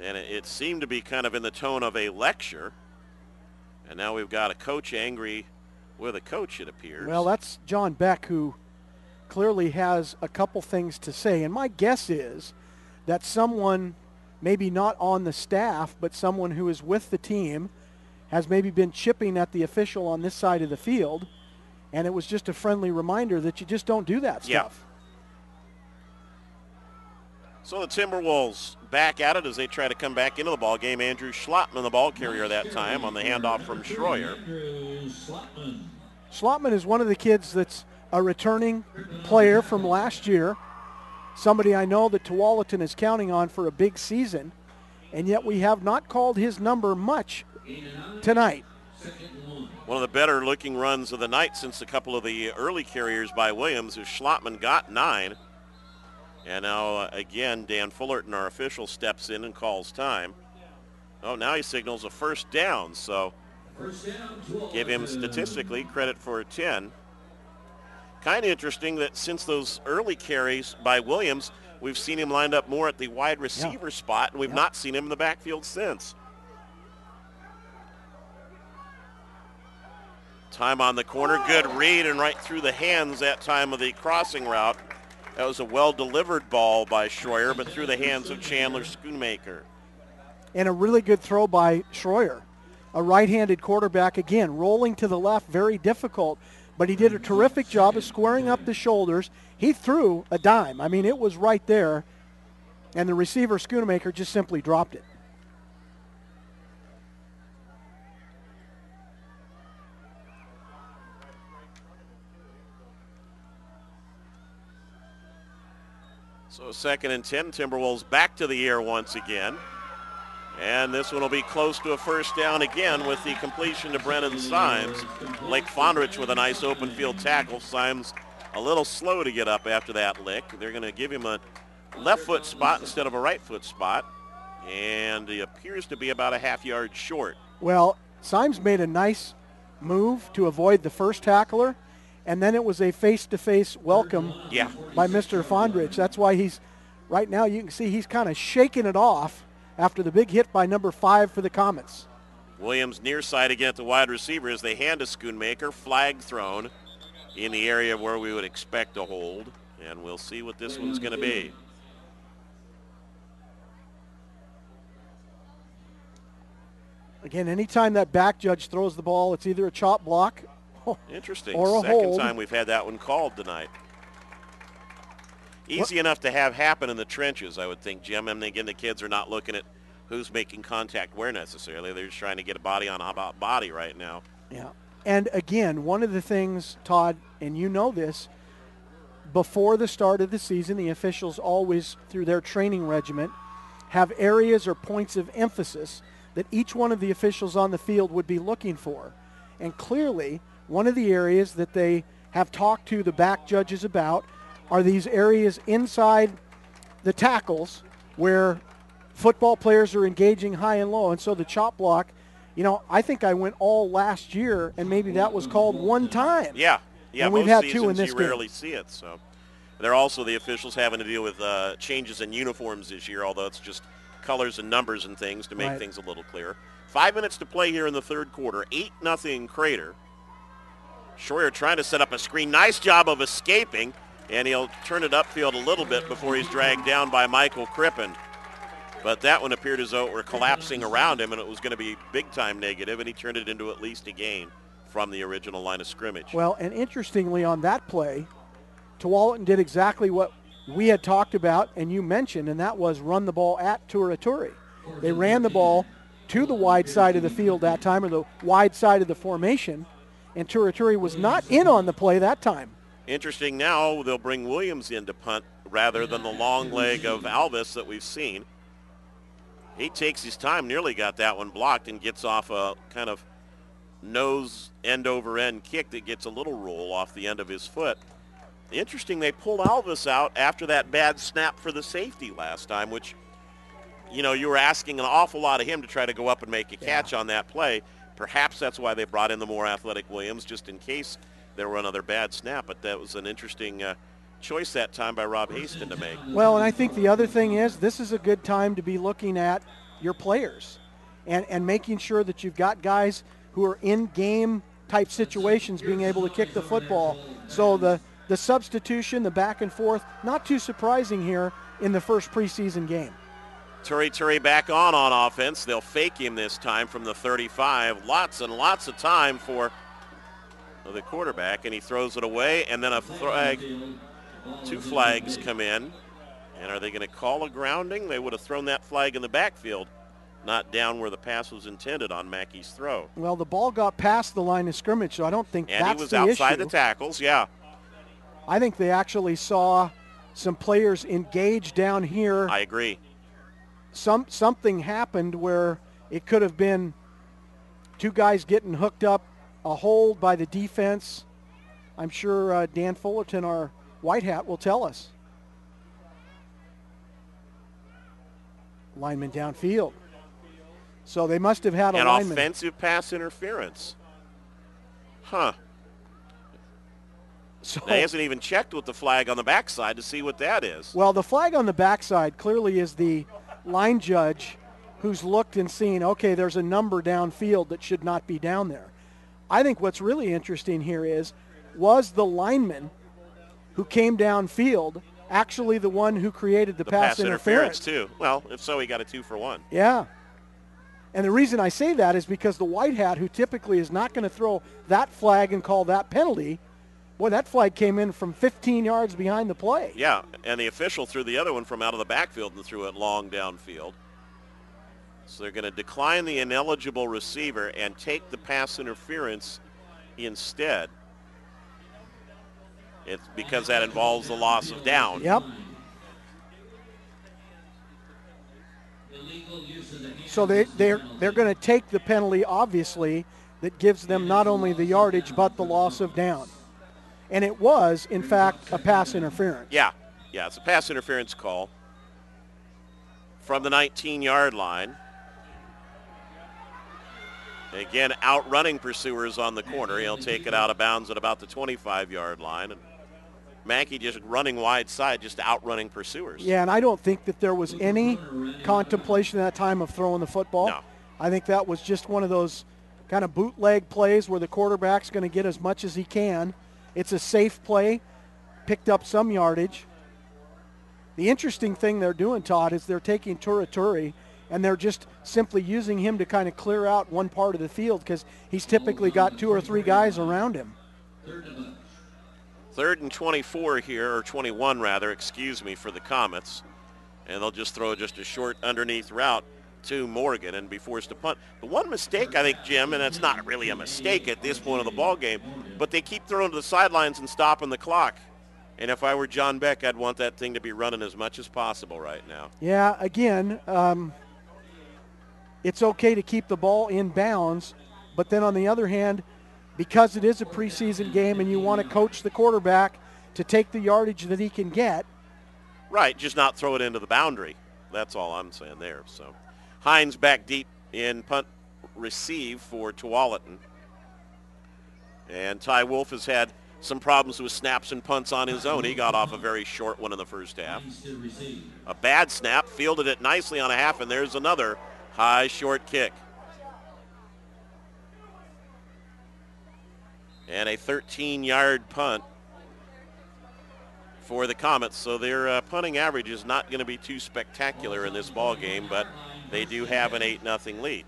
And it seemed to be kind of in the tone of a lecture. And now we've got a coach angry with a coach, it appears. Well, that's John Beck, who clearly has a couple things to say. And my guess is that someone, maybe not on the staff, but someone who is with the team, has maybe been chipping at the official on this side of the field. And it was just a friendly reminder that you just don't do that stuff. So the Timberwolves back at it as they try to come back into the ball game. Andrew Schlottman, the ball carrier that time, on the handoff from Schroyer. Schlottman is one of the kids that's a returning player from last year, somebody I know that Tualatin is counting on for a big season, and yet we have not called his number much tonight. One of the better looking runs of the night since a couple of the early carriers by Williams, as Schlottman got 9. And now, again, Dan Fullerton, our official, steps in and calls time. Oh, now he signals a first down, so give him statistically credit for 10. Kind of interesting that since those early carries by Williams, we've seen him lined up more at the wide receiver spot, and we've not seen him in the backfield since. Time on the corner, good read, and right through the hands that time of the crossing route. That was a well-delivered ball by Schroyer, but through the hands of Chandler Schoonmaker. And a really good throw by Schroyer. A right-handed quarterback, again, rolling to the left, very difficult. But he did a terrific job of squaring up the shoulders. He threw a dime. I mean, it was right there. And the receiver, Schoonmaker, just simply dropped it. So 2nd and 10, Timberwolves back to the air once again. And this one will be close to a first down again with the completion to Brennan Symes. Blake Fondrich with a nice open field tackle. Symes a little slow to get up after that lick. They're going to give him a left foot spot instead of a right foot spot. And he appears to be about a half yard short. Well, Symes made a nice move to avoid the first tackler. and then it was a face-to-face welcome by Mr. Fondrich. That's why he's, right now you can see he's kind of shaking it off after the big hit by number 5 for the Comets. Williams near side again at the wide receiver as they hand to Schoonmaker. Flag thrown in the area where we would expect a hold, and we'll see what this one's going to be. Again, anytime that back judge throws the ball, it's either a chop block Interesting. or a Second hold. time we've had that one called tonight. Easy enough to have happen in the trenches, I would think, Jim. And again, the kids are not looking at who's making contact where necessarily. They're just trying to get a body on a body right now. Yeah. And again, one of the things, Todd, and you know this, before the start of the season, the officials always, through their training regiment, have areas or points of emphasis that each one of the officials on the field would be looking for. And clearly, one of the areas that they have talked to the back judges about are these areas inside the tackles where football players are engaging high and low. And so the chop block, you know, I think I went all last year, and maybe that was called one time. Yeah, and most we've had seasons 2 in this you game. rarely see it. So they're also the officials having to deal with changes in uniforms this year, although it's just colors and numbers and things to make things a little clearer. 5 minutes to play here in the third quarter. 8-0 Crater. Schroyer trying to set up a screen. Nice job of escaping, and he'll turn it upfield a little bit before he's dragged down by Michael Crippen. But that one appeared as though it were collapsing around him, and it was going to be big-time negative, and he turned it into at least a gain from the original line of scrimmage. Well, and interestingly on that play, Tualatin did exactly what we had talked about and you mentioned, and that was run the ball at Turaturi. They ran the ball to the wide side of the field that time, or the wide side of the formation, and Turaturi was not in on the play that time. Interesting now, they'll bring Williams in to punt rather than the long leg of Alvis that we've seen. He takes his time, nearly got that one blocked, and gets off a kind of nose end-over-end kick that gets a little roll off the end of his foot. Interesting, they pulled Alvis out after that bad snap for the safety last time, which, you know, you were asking an awful lot of him to try to go up and make a catch on that play. Perhaps that's why they brought in the more athletic Williams, just in case there were another bad snap. But that was an interesting choice that time by Rob Haston to make. Well, and I think the other thing is this is a good time to be looking at your players and making sure that you've got guys who are in game type situations being able to kick the football. So the substitution, the back and forth, not too surprising here in the first preseason game. Turi back on offense. They'll fake him this time from the 35. Lots and lots of time for the quarterback, and he throws it away, and then a flag. 2 flags come in. And are they going to call a grounding? They would have thrown that flag in the backfield, not down where the pass was intended on Mackey's throw. Well, the ball got past the line of scrimmage, so I don't think and that's he was the outside issue. the tackles, yeah. I think they actually saw some players engaged down here. I agree. Something happened where it could have been 2 guys getting hooked up, a hold by the defense. I'm sure Dan Fullerton, our white hat, will tell us. Lineman downfield. So they must have had a lineman. An offensive pass interference. Huh. So he hasn't even checked with the flag on the backside to see what that is. Well, the flag on the backside clearly is the line judge who's looked and seen, okay, there's a number downfield that should not be down there. I think what's really interesting here is, was the lineman who came downfield actually the one who created the pass interference too? Well, if so, he got a 2 for 1. Yeah. And the reason I say that is because the white hat, who typically is not going to throw that flag and call that penalty, boy, that flag came in from 15 yards behind the play. Yeah, and the official threw the other one from out of the backfield and threw it long downfield. So they're going to decline the ineligible receiver and take the pass interference instead. It's because that involves the loss of down. Yep. So they're going to take the penalty, obviously, that gives them not only the yardage but the loss of down. And it was, in fact, a pass interference. Yeah, it's a pass interference call from the 19-yard line. Again, outrunning pursuers on the corner. He'll take it out of bounds at about the 25-yard line. And Mackey just running wide side, just outrunning pursuers. Yeah, and I don't think that there was any contemplation at that time of throwing the football. No. I think that was just one of those kind of bootleg plays where the quarterback's going to get as much as he can. It's a safe play, picked up some yardage. The interesting thing they're doing, Todd, is they're taking Turaturi and they're just simply using him to kind of clear out one part of the field because he's typically got 2 or 3 guys around him. 3rd and 24 here, or 21 rather, excuse me, for the Comets. And they'll just throw just a short underneath route to Morgan and be forced to punt. The one mistake, I think, Jim, and it's not really a mistake at this point of the ball game, but they keep throwing to the sidelines and stopping the clock. And if I were John Beck, I'd want that thing to be running as much as possible right now. Yeah, again, it's okay to keep the ball in bounds, but then on the other hand, because it is a preseason game and you want to coach the quarterback to take the yardage that he can get. Right, just not throw it into the boundary. That's all I'm saying there. So Hines back deep in punt receive for Tualatin. And Ty Wolf has had some problems with snaps and punts on his own. He got off a very short one in the first half. A bad snap, fielded it nicely on a half, and there's another high short kick. And a 13-yard punt for the Comets. So their punting average is not going to be too spectacular in this ball game, but they do have an 8-0 lead.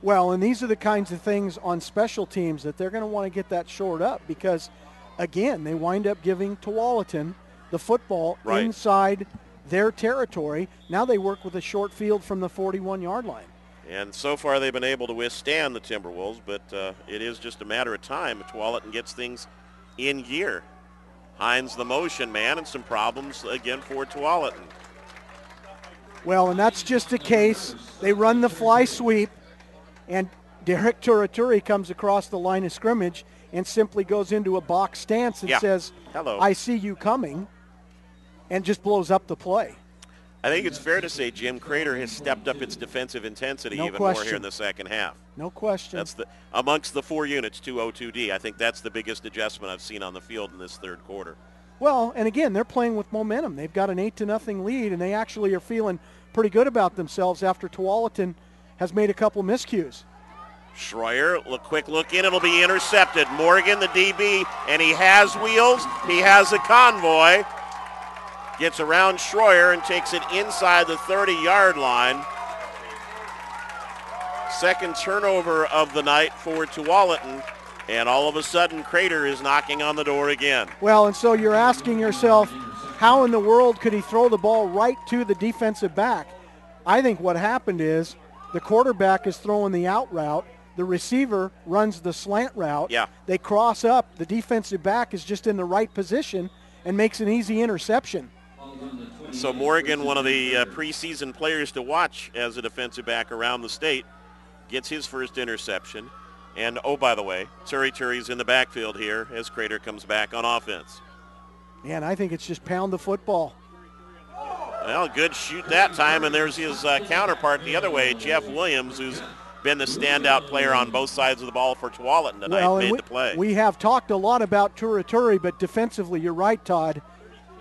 Well, and these are the kinds of things on special teams that they're going to want to get that shored up because, again, they wind up giving Tualatin the football inside their territory. Now they work with a short field from the 41-yard line. And so far they've been able to withstand the Timberwolves, but it is just a matter of time if Tualatin gets things in gear. Hines the motion man and some problems again for Tualatin. Well, and that's just a case. They run the fly sweep, and Derek Turaturi comes across the line of scrimmage and simply goes into a box stance and says, "Hello, I see you coming," and just blows up the play. I think it's fair to say Jim Crater has stepped up its defensive intensity more here in the second half. No question. That's amongst the 4 units, 202D. I think that's the biggest adjustment I've seen on the field in this third quarter. Well, and again, they're playing with momentum. They've got an 8-0 lead, and they actually are feeling pretty good about themselves after Tualatin has made a couple miscues. Schroyer, quick look in, it'll be intercepted. Morgan, the DB, and he has wheels. He has a convoy. Gets around Schroyer and takes it inside the 30-yard line. Second turnover of the night for Tualatin, and all of a sudden Crater is knocking on the door again. Well, and so you're asking yourself, how in the world could he throw the ball right to the defensive back? I think what happened is the quarterback is throwing the out route. The receiver runs the slant route. Yeah. They cross up. The defensive back is just in the right position and makes an easy interception. So Morgan, one of the preseason players to watch as a defensive back around the state, gets his first interception. And, oh, by the way, Turi's in the backfield here as Crater comes back on offense. Man, I think it's just pound the football. Well, good shoot that time, and there's his counterpart the other way, Jeff Williams, who's been the standout player on both sides of the ball for Tualatin tonight, made the play. We have talked a lot about Turaturi, but defensively, you're right, Todd.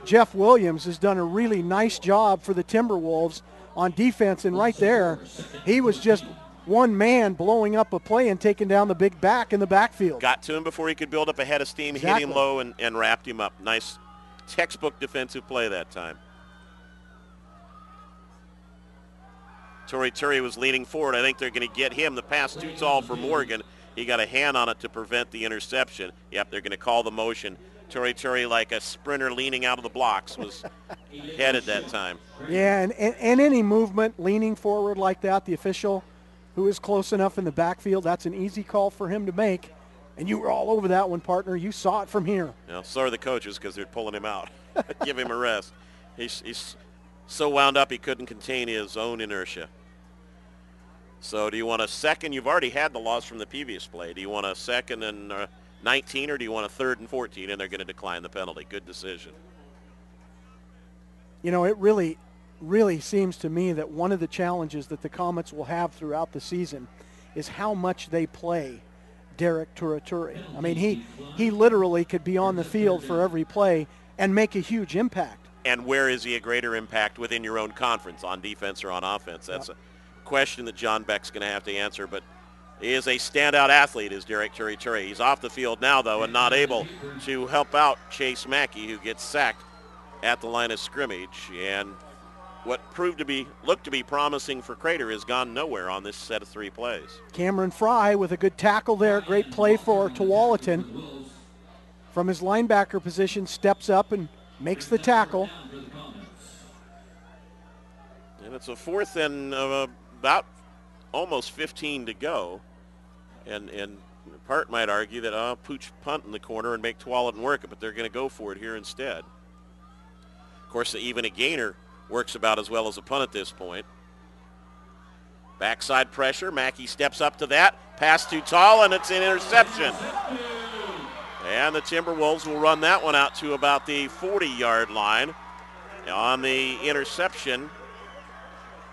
Jeff Williams has done a really nice job for the Timberwolves on defense, and right there, he was just one man blowing up a play and taking down the big back in the backfield. Got to him before he could build up a head of steam, hit him low, and wrapped him up. Nice textbook defensive play that time. Turi was leaning forward. I think they're going to get him. The pass too tall for Morgan. He got a hand on it to prevent the interception. Yep, they're going to call the motion. Turi, like a sprinter leaning out of the blocks, was headed that time. Yeah, and any movement leaning forward like that, the official who is close enough in the backfield, that's an easy call for him to make. And you were all over that one, partner. You saw it from here. Yeah, so are the coaches because they're pulling him out. Give him a rest. He's so wound up he couldn't contain his own inertia. So do you want a second? You've already had the loss from the previous play. Do you want a second and 19, or do you want a 3rd and 14? And they're going to decline the penalty. Good decision. You know, it really seems to me that one of the challenges that the Comets will have throughout the season is how much they play Derek Turaturi. I mean, he literally could be on the field for every play and make a huge impact. And where is he a greater impact within your own conference, on defense or on offense? That's a question that John Beck's going to have to answer. But he is a standout athlete, is Derek Turaturi. He's off the field now, though, and not able to help out Chase Mackey, who gets sacked at the line of scrimmage. And what looked to be promising for Crater has gone nowhere on this set of 3 plays. Cameron Fry with a good tackle there. Great play for Tualatin. From his linebacker position, steps up and makes the tackle. And it's a 4th and about almost 15 to go. And part might argue that I'll pooch punt in the corner and make Tualatin work it, but they're going to go for it here instead. Of course, even a gainer works about as well as a punt at this point. Backside pressure. Mackey steps up to that. Pass too tall, and it's an interception. And the Timberwolves will run that one out to about the 40-yard line on the interception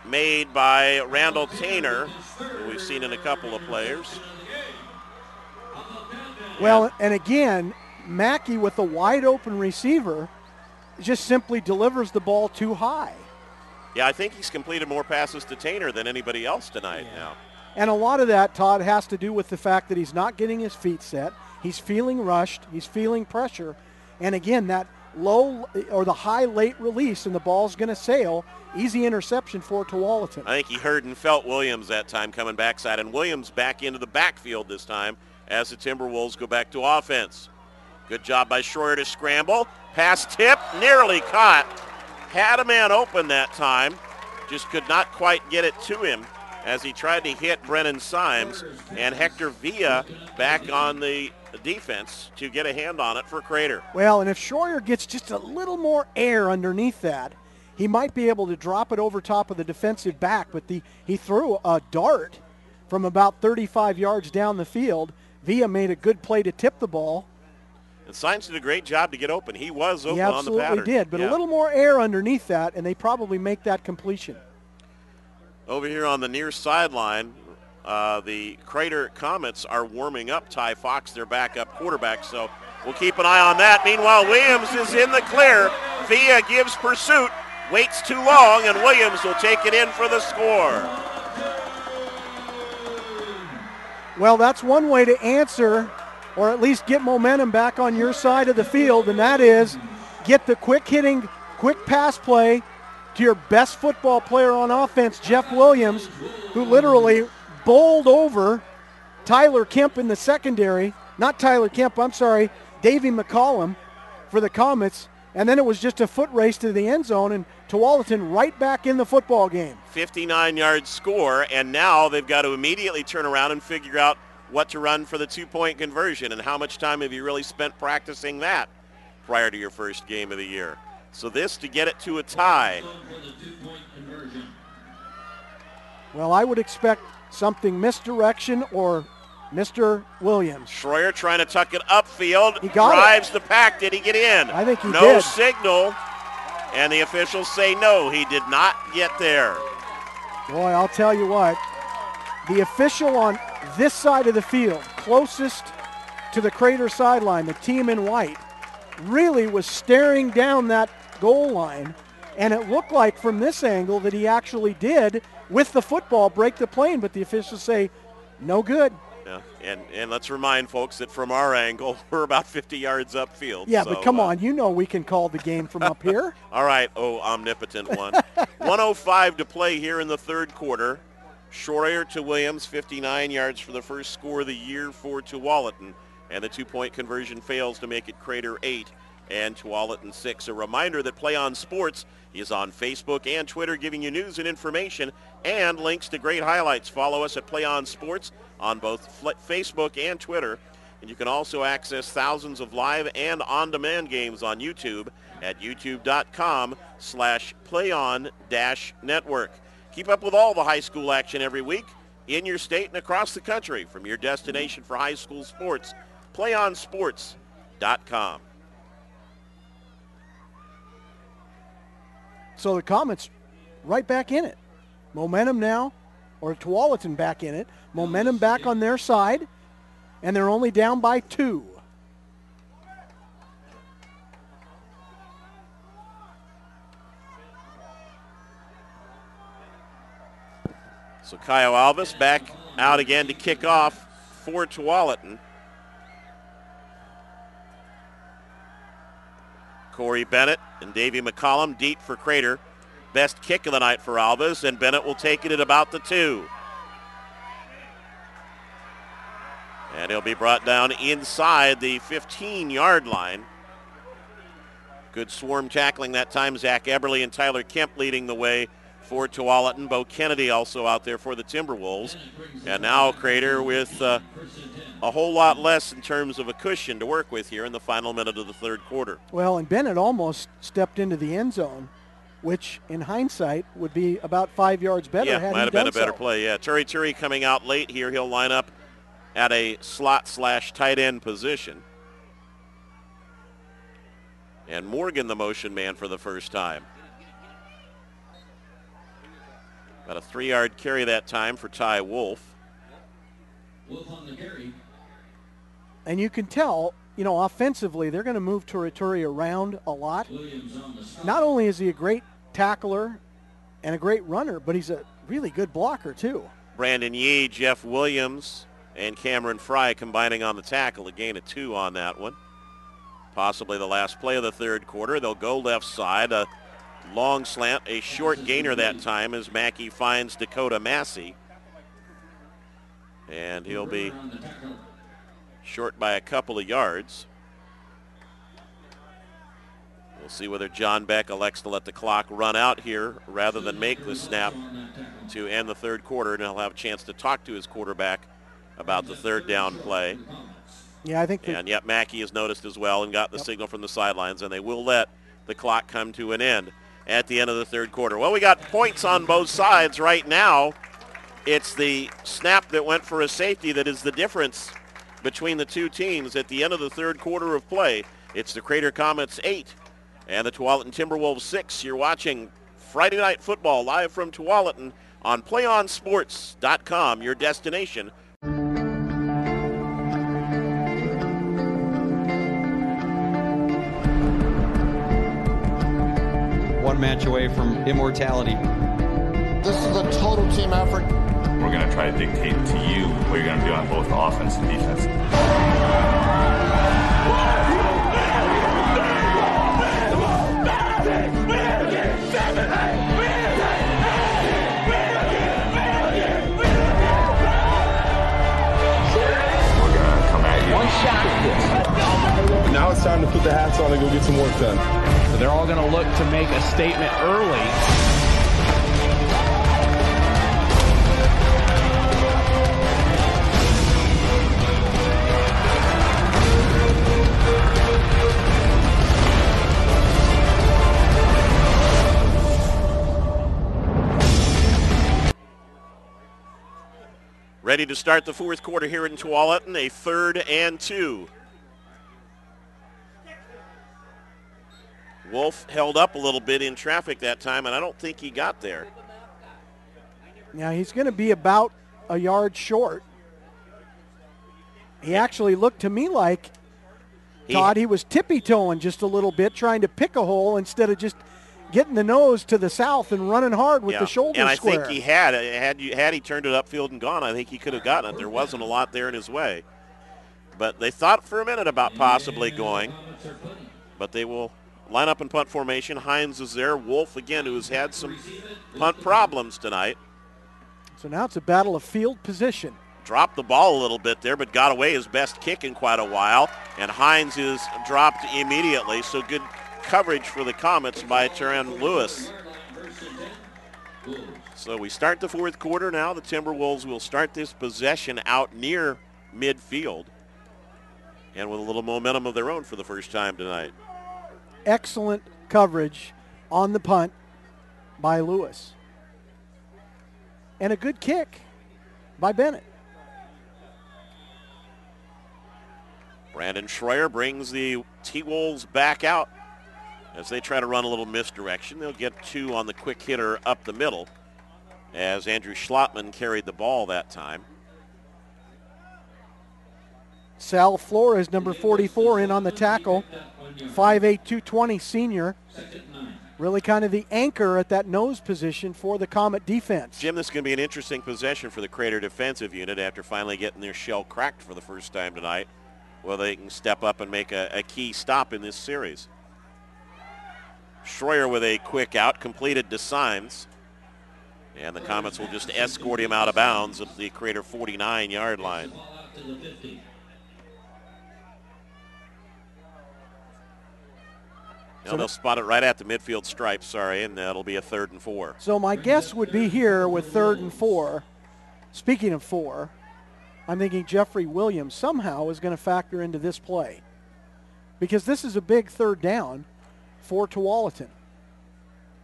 made by Randall Tainer, who we've seen in a couple of players. Well, and again, Mackey with a wide-open receiver just simply delivers the ball too high. Yeah, I think he's completed more passes to Tainer than anybody else tonight now. And a lot of that, Todd, has to do with the fact that he's not getting his feet set. He's feeling rushed. He's feeling pressure. And again, that low or the high late release and the ball's going to sail. Easy interception for Tualatin. I think he heard and felt Williams that time coming backside, and Williams back into the backfield this time as the Timberwolves go back to offense. Good job by Schroyer to scramble. Pass tip, nearly caught. Had a man open that time. Just could not quite get it to him as he tried to hit Brennan Symes, and Hector Villa back on the defense to get a hand on it for Crater. Well, and if Schroyer gets just a little more air underneath that, he might be able to drop it over top of the defensive back, but he threw a dart from about 35 yards down the field. Villa made a good play to tip the ball. And Symes did a great job to get open. He was open on the pattern. He absolutely did, but a little more air underneath that, and they probably make that completion. Over here on the near sideline, the Crater Comets are warming up Ty Fox, their backup quarterback, so we'll keep an eye on that. Meanwhile, Williams is in the clear. Villa gives pursuit, waits too long, and Williams will take it in for the score. Well, that's one way to answer, or at least get momentum back on your side of the field, and that is get the quick-hitting, quick pass play to your best football player on offense, Jeff Williams, who literally bowled over Tyler Kemp in the secondary. Not Tyler Kemp, I'm sorry, Davey McCollum for the Comets. And then it was just a foot race to the end zone, and Tualatin right back in the football game. 59-yard score, and now they've got to immediately turn around and figure out what to run for the two-point conversion, and how much time have you really spent practicing that prior to your first game of the year. So this to get it to a tie. Well, I would expect something misdirection or Mr. Williams. Schroyer trying to tuck it upfield. He got drives it. The pack. Did he get in? I think he did. No signal, and the officials say no, he did not get there. Boy, I'll tell you what, the official on this side of the field, closest to the Crater sideline, the team in white, really was staring down that goal line, and it looked like from this angle that he actually did, with the football, break the plane, but the officials say no good. Yeah, and let's remind folks that from our angle, we're about 50 yards upfield. Yeah, so, but come on, you know we can call the game from up here. All right, omnipotent one. 1:05 to play here in the third quarter. Schroyer to Williams, 59 yards for the first score of the year for Tualatin. And the two-point conversion fails to make it Crater 8 and Tualatin 6. A reminder that Play On Sports is on Facebook and Twitter, giving you news and information and links to great highlights. Follow us at Play On Sports on both Facebook and Twitter. And you can also access thousands of live and on-demand games on YouTube at youtube.com/playon-network. Keep up with all the high school action every week in your state and across the country from your destination for high school sports, playonsports.com. So the Comets right back in it. Momentum now or Tualatin back in it. Momentum back on their side, and they're only down by 2. So Kyle Alvis back out again to kick off for Tualatin. Corey Bennett and Davey McCollum deep for Crater. Best kick of the night for Alvis, and Bennett will take it at about the 2. And he'll be brought down inside the 15-yard line. Good swarm tackling that time. Zach Eberly and Tyler Kemp leading the way for Tualatin. Bo Kennedy also out there for the Timberwolves. And now Crater with a whole lot less in terms of a cushion to work with here in the final minute of the third quarter. Well, and Bennett almost stepped into the end zone, which in hindsight would be about 5 yards better. Yeah, had might he have been done a better so. play. Yeah, Turi coming out late here. He'll line up at a slot/tight end position. And Morgan the motion man for the first time. About a 3-yard carry that time for Ty Wolf. Wolf on the carry. And you can tell, you know, offensively, they're going to move Turaturi around a lot. Williams on the stop. Not only is he a great tackler and a great runner, but he's a really good blocker, too. Brandon Yee, Jeff Williams, and Cameron Fry combining on the tackle. A gain of 2 on that one. Possibly the last play of the third quarter. They'll go left side. A long slant, a short gainer that time as Mackey finds Dakota Massey. And he'll be short by a couple of yards. We'll see whether John Beck elects to let the clock run out here rather than make the snap to end the third quarter, and he'll have a chance to talk to his quarterback about the third down play. Yeah, I think. And yet Mackey has noticed as well and got the signal from the sidelines, and they will let the clock come to an end at the end of the third quarter. Well, we got points on both sides right now. It's the snap that went for a safety that is the difference between the two teams at the end of the third quarter of play. It's the Crater Comets 8 and the Tualatin Timberwolves 6. You're watching Friday Night Football live from Tualatin on PlayOnSports.com, your destination. One match away from immortality. This is a total team effort. We're going to try to dictate to you what you're going to do on both offense and defense. We're going to come at you. One shot at this. Now it's time to put the hats on and go get some work done. So they're all going to look to make a statement early. Ready to start the fourth quarter here in Tualatin, a 3rd and 2. Wolf held up a little bit in traffic that time, and I don't think he got there. Yeah, he's going to be about a yard short. He actually looked to me like, Todd, he was tippy-toeing just a little bit, trying to pick a hole instead of just getting the nose to the south and running hard with the shoulder and I square. think he had he turned it upfield and gone, I think he could have gotten it. There wasn't a lot there in his way. But they thought for a minute about possibly going, but they will line up in punt formation. Hines is there. Wolf, again, who has had some punt problems tonight. So now it's a battle of field position. Dropped the ball a little bit there, but got away his best kick in quite a while. And Hines is dropped immediately, so good coverage for the Comets by Teran Lewis. So we start the fourth quarter now. The Timberwolves will start this possession out near midfield and with a little momentum of their own for the first time tonight. Excellent coverage on the punt by Lewis. And a good kick by Bennett. Brandon Schroyer brings the T-Wolves back out as they try to run a little misdirection. They'll get 2 on the quick hitter up the middle. as Andrew Schlottman carried the ball that time. Sal Flores, number 44, in on the tackle. 5'8", 220 senior. Really kind of the anchor at that nose position for the Comet defense. Jim, this is going to be an interesting possession for the Crater defensive unit after finally getting their shell cracked for the first time tonight. Well, they can step up and make a key stop in this series. Schroyer with a quick out, completed to Symes. And the Comets will just escort him out of bounds at the Crater 49-yard line. Now they'll spot it right at the midfield stripe, and that'll be a 3rd and 4. So my guess would be here with 3rd and 4. Speaking of 4, I'm thinking Jeffrey Williams somehow is going to factor into this play, because this is a big 3rd down for Tualatin.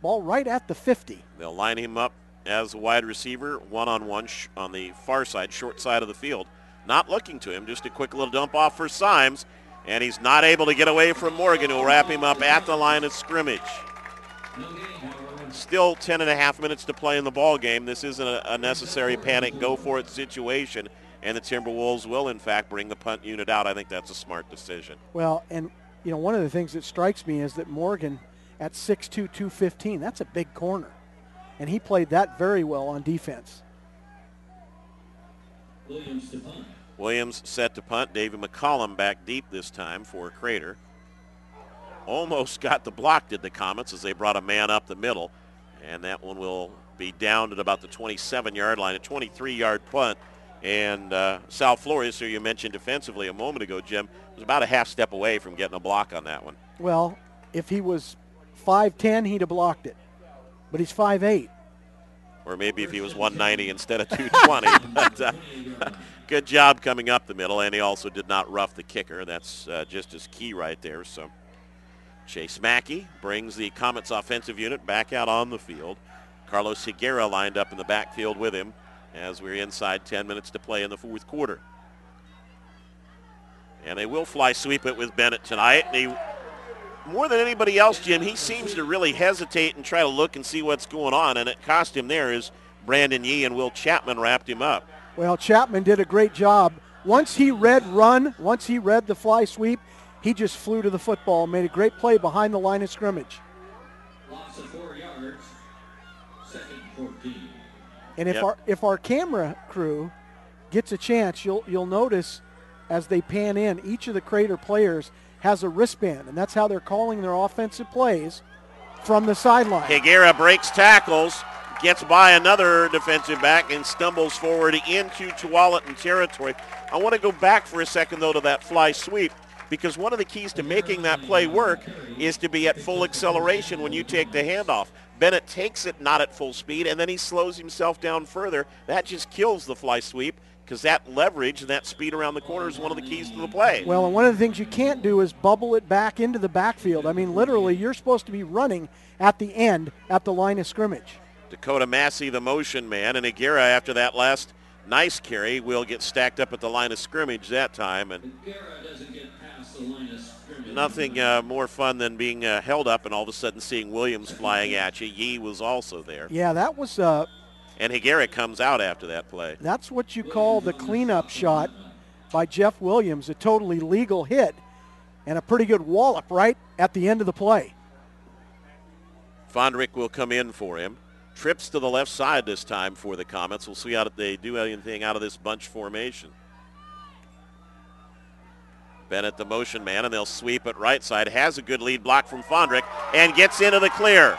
Ball right at the 50. They'll line him up as a wide receiver, one-on-one on the far side, short side of the field. Not looking to him, just a quick little dump off for Symes. And he's not able to get away from Morgan, who'll wrap him up at the line of scrimmage. Still 10.5 minutes to play in the ball game. This isn't a necessary panic, go-for-it situation, and the Timberwolves will, in fact, bring the punt unit out. I think that's a smart decision. Well, and, you know, one of the things that strikes me is that Morgan at 6'2", 215, that's a big corner. And he played that very well on defense. Williams to punt. Williams set to punt. David McCollum back deep this time for Crater. Almost got the block, did the Comets, as they brought a man up the middle. And that one will be down at about the 27-yard line, a 23-yard punt. And Sal Flores, who you mentioned defensively a moment ago, Jim, was about a half step away from getting a block on that one. Well, if he was 5'10", he'd have blocked it. But he's 5'8". Or maybe if he was 190 instead of 220. But good job coming up the middle, and he also did not rough the kicker. That's just as key right there. So Chase Mackey brings the Comets offensive unit back out on the field. Carlos Higuera lined up in the backfield with him as we're inside 10 minutes to play in the 4th quarter. And they will fly sweep it with Bennett tonight. And he, more than anybody else, Jim, he seems to really hesitate and try to look and see what's going on, and it cost him there as Brandon Yee and Will Chapman wrapped him up. Well, Chapman did a great job. Once he read the fly sweep, he just flew to the football and made a great play behind the line of scrimmage. Loss of 4 yards, 2nd and 14. And if our camera crew gets a chance, you'll notice as they pan in, each of the Crater players has a wristband, and that's how they're calling their offensive plays from the sideline. Higuera breaks tackles, gets by another defensive back, and stumbles forward into Tualatin territory. I want to go back for a second, though, to that fly sweep, because one of the keys to making that play work is to be at full acceleration when you take the handoff. Bennett takes it not at full speed, and then he slows himself down further. That just kills the fly sweep, because that leverage and that speed around the corner is one of the keys to the play. Well, and one of the things you can't do is bubble it back into the backfield. I mean, literally, you're supposed to be running at the end at the line of scrimmage. Dakota Massey, the motion man, and Higuera, after that last nice carry, will get stacked up at the line of scrimmage that time. And Higuera doesn't get past the line of scrimmage. Nothing more fun than being held up and all of a sudden seeing Williams flying at you. Yee was also there. Yeah, that was and Higuera comes out after that play. That's what you call the cleanup shot by Jeff Williams, a totally legal hit and a pretty good wallop right at the end of the play. Fondrick will come in for him. Trips to the left side this time for the Comets. We'll see how they do anything out of this bunch formation. Bennett, the motion man, and they'll sweep it right side. Has a good lead block from Fondrick and gets into the clear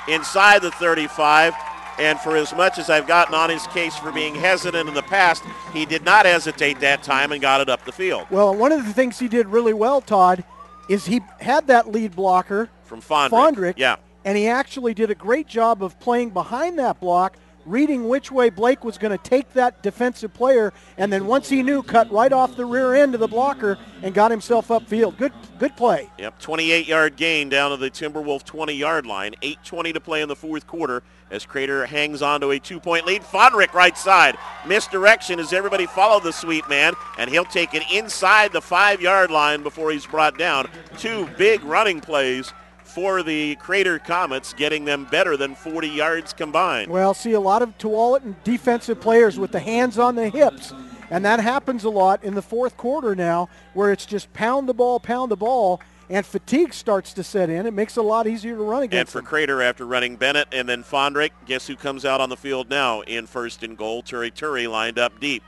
inside the 35. And for as much as I've gotten on his case for being hesitant in the past, he did not hesitate that time and got it up the field. Well, one of the things he did really well, Todd, is he had that lead blocker from Fondrick. Yeah. And he actually did a great job of playing behind that block, reading which way Blake was going to take that defensive player, and then once he knew, cut right off the rear end of the blocker and got himself upfield. Good play. Yep, 28-yard gain down to the Timberwolf 20-yard line. 8:20 to play in the 4th quarter as Crater hangs on to a 2-point lead. Fondrick right side. Misdirection as everybody followed the sweep man, and he'll take it inside the 5-yard line before he's brought down. 2 big running plays for the Crater Comets, getting them better than 40 yards combined. Well, see, a lot of Tualatin defensive players with the hands on the hips, and that happens a lot in the fourth quarter now, where it's just pound the ball, and fatigue starts to set in. It makes it a lot easier to run against And for Crater, after running Bennett and then Fondrick, guess who comes out on the field now in first and goal? Turi lined up deep.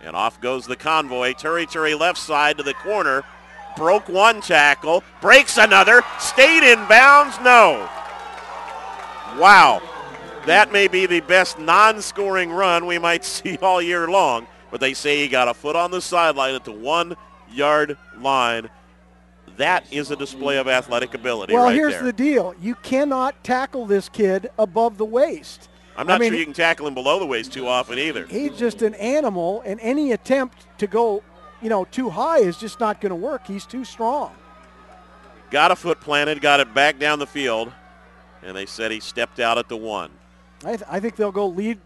And off goes the convoy. Turi left side to the corner. Broke one tackle, breaks another, stayed in bounds, no. Wow, that may be the best non-scoring run we might see all year long, but they say he got a foot on the sideline at the 1 yard line. That is a display of athletic ability well, right here's there. the deal. You cannot tackle this kid above the waist. I'm not sure you can tackle him below the waist too often either. He's just an animal, and any attempt to go too high is just not going to work. He's too strong. Got a foot planted, got it back down the field, and they said he stepped out at the 1. I think they'll go lead.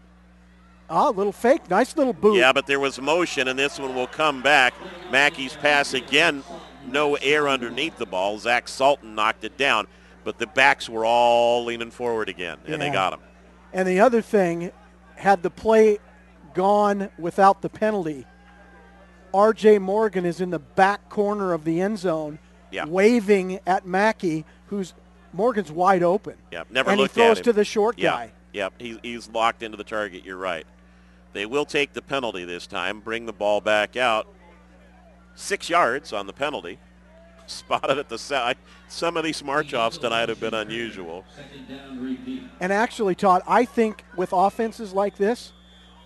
A little fake, nice little boot. Yeah, but there was motion, and this one will come back. Mackey's pass again, no air underneath the ball. Zach Sultan knocked it down, but the backs were all leaning forward again, and they got him. And the other thing, had the play gone without the penalty, R.J. Morgan is in the back corner of the end zone, waving at Mackey, Morgan's wide open. Yep, never and looked he throws at him. to the short guy. Yep, he's locked into the target. You're right. They will take the penalty this time, bring the ball back out. 6 yards on the penalty. Spotted at the side. Some of these march-offs tonight have been unusual. And actually, Todd, I think with offenses like this,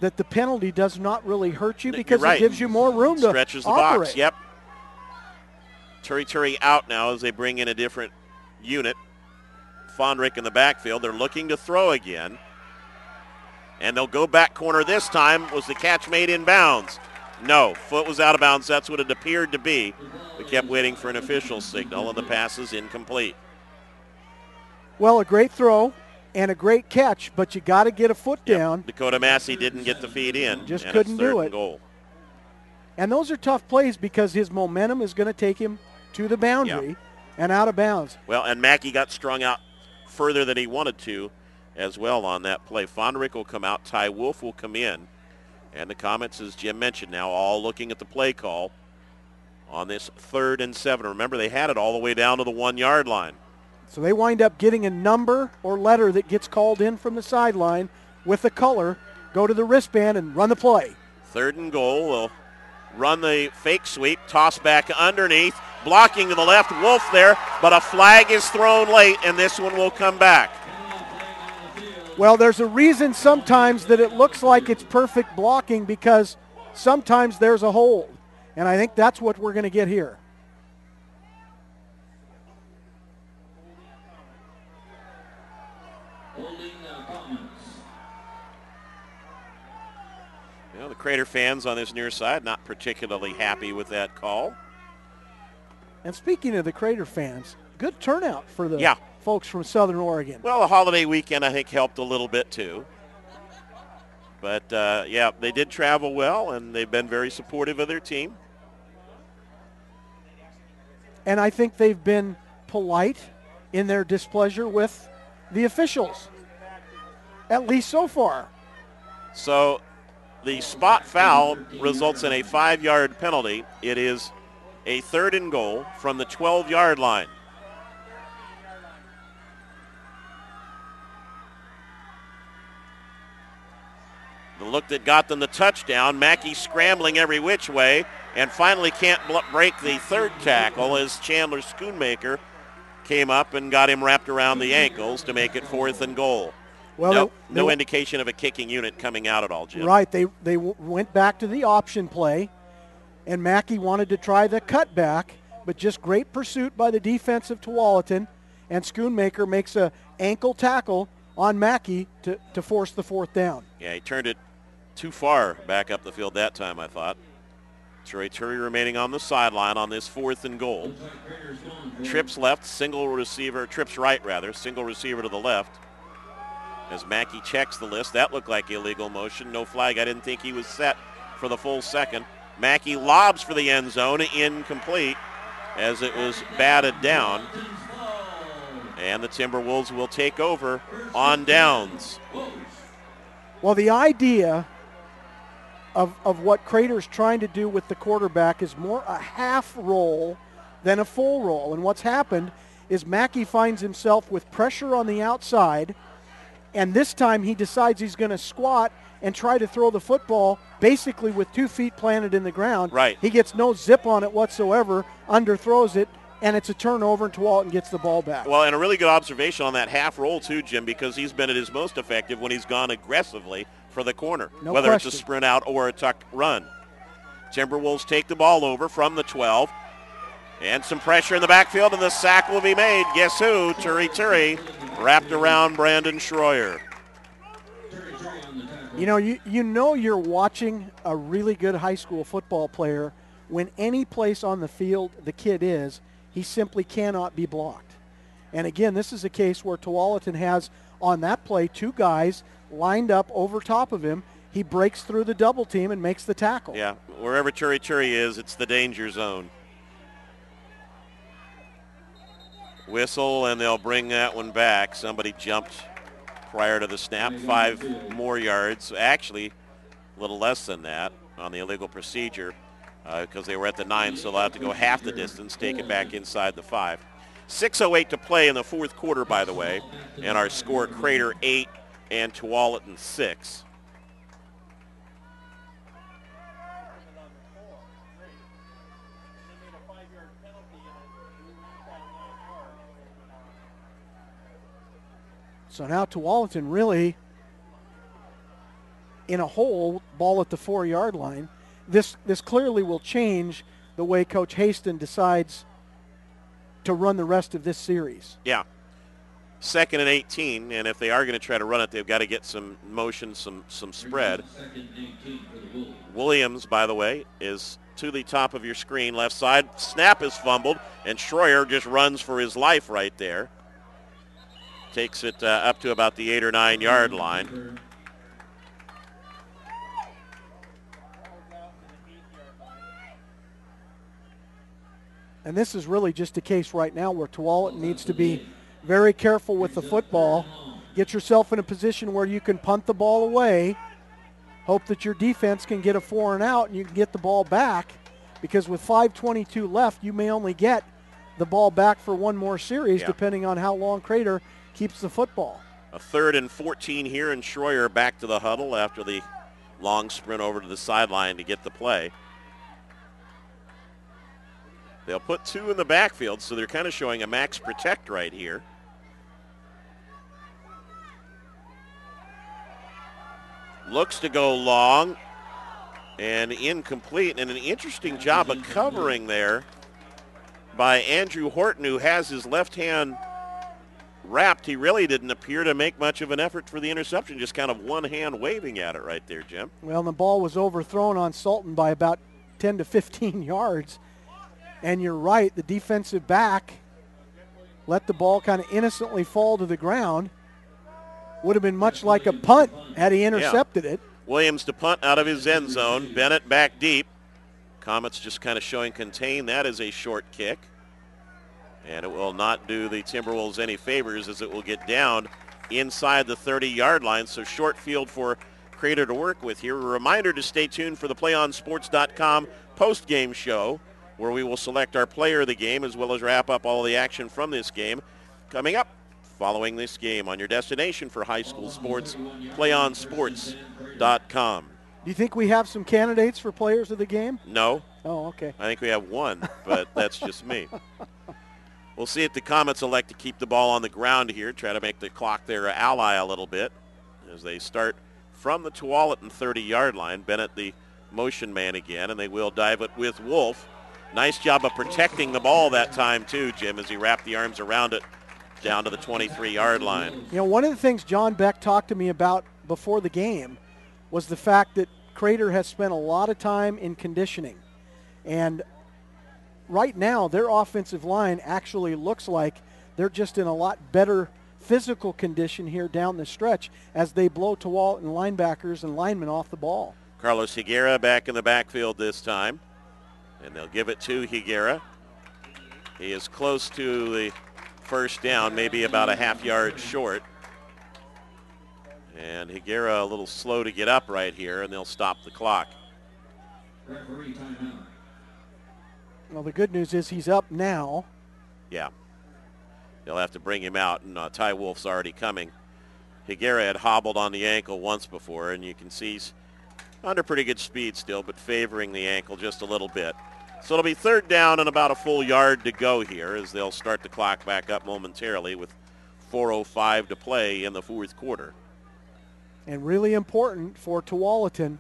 that the penalty does not really hurt you because it gives you more room to stretches the operate. box. Yep. Turi out now as they bring in a different unit. Fondrick in the backfield. They're looking to throw again. And they'll go back corner this time. Was the catch made in bounds? No. Foot was out of bounds. That's what it appeared to be. We kept waiting for an official signal, and the pass is incomplete. Well, a great throw and a great catch, but you got to get a foot down. Dakota Massey didn't get the feed in. Just and couldn't it's third do and it. Goal. And those are tough plays because his momentum is going to take him to the boundary and out of bounds. Well, and Mackey got strung out further than he wanted to as well on that play. Fondrick will come out. Ty Wolf will come in. And the Comets, as Jim mentioned, now all looking at the play call on this 3rd and 7. Remember, they had it all the way down to the 1 yard line. So they wind up getting a number or letter that gets called in from the sideline with the color, go to the wristband and run the play. 3rd and goal. They'll run the fake sweep, toss back underneath, blocking to the left. Wolf there, but a flag is thrown late, and this one will come back. Well, there's a reason sometimes that it looks like it's perfect blocking because sometimes there's a hold. And I think that's what we're going to get here. Well, the Crater fans on this near side not particularly happy with that call. And speaking of the Crater fans, good turnout for the folks from Southern Oregon. Well, the holiday weekend, I think, helped a little bit, too. But, they did travel well, and they've been very supportive of their team. And I think they've been polite in their displeasure with the officials, at least so far. So the spot foul results in a 5-yard penalty. It is a 3rd and goal from the 12-yard line. The look that got them the touchdown, Mackey scrambling every which way and finally can't break the 3rd tackle as Chandler Schoonmaker came up and got him wrapped around the ankles to make it 4th and goal. Well, no indication of a kicking unit coming out at all, Jim. Right, they went back to the option play, and Mackey wanted to try the cutback, but just great pursuit by the defense of Tualatin, and Schoonmaker makes a ankle tackle on Mackey to force the 4th down. Yeah, he turned it too far back up the field that time, I thought. Turi remaining on the sideline on this 4th and goal. Trips left, trips right rather, single receiver to the left. As Mackey checks the list, that looked like illegal motion. No flag. I didn't think he was set for the full second. Mackey lobs for the end zone, incomplete as it was batted down. And the Timberwolves will take over on downs. Well, the idea of what Crater's trying to do with the quarterback is more a half roll than a full roll. And what's happened is Mackey finds himself with pressure on the outside, and this time he decides he's going to squat and try to throw the football basically with 2 feet planted in the ground. Right. He gets no zip on it whatsoever, underthrows it, and it's a turnover, and Tualatin gets the ball back. Well, and a really good observation on that half roll too, Jim, because he's been at his most effective when he's gone aggressively for the corner, no whether question. It's a sprint out or a tuck run. Timberwolves take the ball over from the 12. And some pressure in the backfield, and the sack will be made. Guess who? Turi wrapped around Brandon Schroyer. You know you're watching a really good high school football player when any place on the field the kid is, he simply cannot be blocked. And again, this is a case where Tualatin has on that play 2 guys lined up over top of him. He breaks through the double team and makes the tackle. Yeah, wherever Turi is, it's the danger zone. Whistle, and they'll bring that one back. Somebody jumped prior to the snap. 5 more yards. Actually, a little less than that on the illegal procedure because they were at the 9, so they'll have to go half the distance, take it back inside the 5. 6:08 to play in the 4th quarter, by the way, and our score, Crater 8 and Tualatin 6. So now Tualatin really in a hole, ball at the 4-yard line. This clearly will change the way Coach Haston decides to run the rest of this series. Yeah. 2nd and 18, and if they are going to try to run it, they've got to get some motion, some spread. Williams, by the way, is to the top of your screen, left side. Snap is fumbled, and Schroyer just runs for his life right there. Takes it up to about the 8 or 9 yard line. And this is really just a case right now where Tualatin needs to be very careful with the football. Get yourself in a position where you can punt the ball away. Hope that your defense can get a 4 and out and you can get the ball back, because with 5:22 left, you may only get the ball back for one more series, depending on how long Crater keeps the football. A 3rd and 14 here, and Schroyer back to the huddle after the long sprint over to the sideline to get the play. They'll put 2 in the backfield, so they're kind of showing a max protect right here. Looks to go long and incomplete, and an interesting job of covering there by Andrew Horton, who has his left hand wrapped. He really didn't appear to make much of an effort for the interception, just kind of one hand waving at it right there, Jim. Well, the ball was overthrown on Sultan by about 10 to 15 yards. And you're right, the defensive back let the ball kind of innocently fall to the ground. Would have been much like a punt had he intercepted it. Williams to punt out of his end zone. Bennett back deep. Comets just kind of showing contain. That is a short kick. And it will not do the Timberwolves any favors, as it will get down inside the 30-yard line. So short field for Crater to work with here. A reminder to stay tuned for the PlayOnSports.com post-game show, where we will select our player of the game as well as wrap up all the action from this game. Coming up following this game on your destination for high school sports, PlayOnSports.com. Do you think we have some candidates for players of the game? No. Oh, okay. I think we have one, but that's just me. We'll see if the Comets elect to keep the ball on the ground here, try to make the clock their ally a little bit as they start from the Tualatin 30-yard line. Bennett the motion man again, and they will dive it with Wolf. Nice job of protecting the ball that time too, Jim, as he wrapped the arms around it down to the 23-yard line. You know, one of the things John Beck talked to me about before the game was the fact that Crater has spent a lot of time in conditioning. And right now, their offensive line actually looks like they're just in a lot better physical condition here down the stretch as they blow Tualatin linebackers and linemen off the ball. Carlos Higuera back in the backfield this time. And they'll give it to Higuera. He is close to the first down, maybe about a half yard short. And Higuera a little slow to get up right here, and they'll stop the clock. Referee timeout. Well, the good news is he's up now. Yeah. They'll have to bring him out, and Ty Wolf's already coming. Higuera had hobbled on the ankle once before, and you can see he's under pretty good speed still, but favoring the ankle just a little bit. So it'll be third down and about a full yard to go here as they'll start the clock back up momentarily with 4:05 to play in the fourth quarter. And really important for Tualatin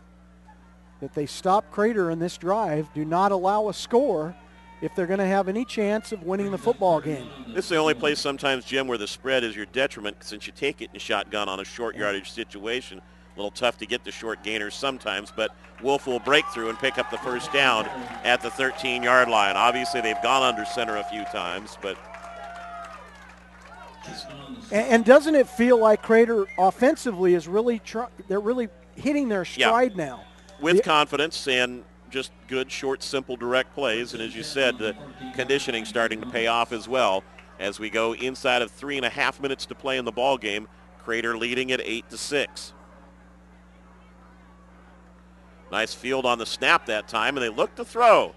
that they stop Crater in this drive, do not allow a score if they're going to have any chance of winning the football game. This is the only place sometimes, Jim, where the spread is your detriment since you take it in shotgun on a short yardage situation. A little tough to get the short gainers sometimes, but Wolf will break through and pick up the first down at the 13-yard line. Obviously, they've gone under center a few times, but... And doesn't it feel like Crater offensively is really they're really hitting their stride now? With confidence and just good, short, simple, direct plays. And as you said, the conditioning starting to pay off as well as we go inside of 3.5 minutes to play in the ball game. Crater leading at 8-6. Nice field on the snap that time, and they look to throw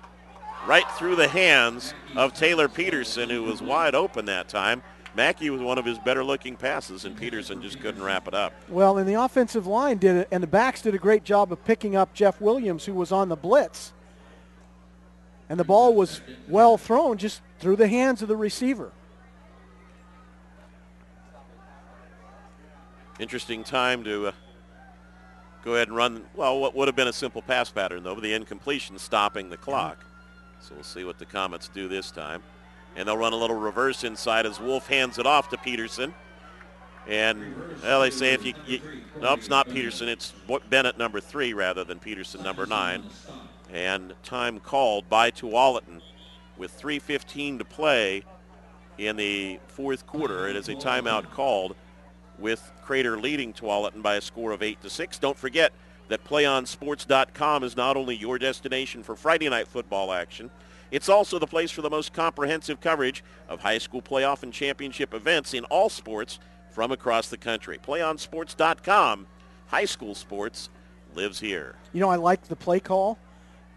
right through the hands of Taylor Peterson, who was wide open that time. Mackey was one of his better-looking passes, and Peterson just couldn't wrap it up. Well, and the offensive line did it, and the backs did a great job of picking up Jeff Williams, who was on the blitz. And the ball was well thrown just through the hands of the receiver. Interesting time to go ahead and run, well, what would have been a simple pass pattern, though, but the incompletion stopping the clock. So we'll see what the Comets do this time. And they'll run a little reverse inside as Wolf hands it off to Peterson. And, well, they say if you no, it's not Peterson. It's Bennett, number 3, rather than Peterson, number 9. And time called by Tualatin with 3:15 to play in the fourth quarter. It is a timeout called with Crater leading Tualatin by a score of 8-6. Don't forget that PlayOnSports.com is not only your destination for Friday night football action, it's also the place for the most comprehensive coverage of high school playoff and championship events in all sports from across the country. PlayOnSports.com, high school sports lives here. You know, I like the play call,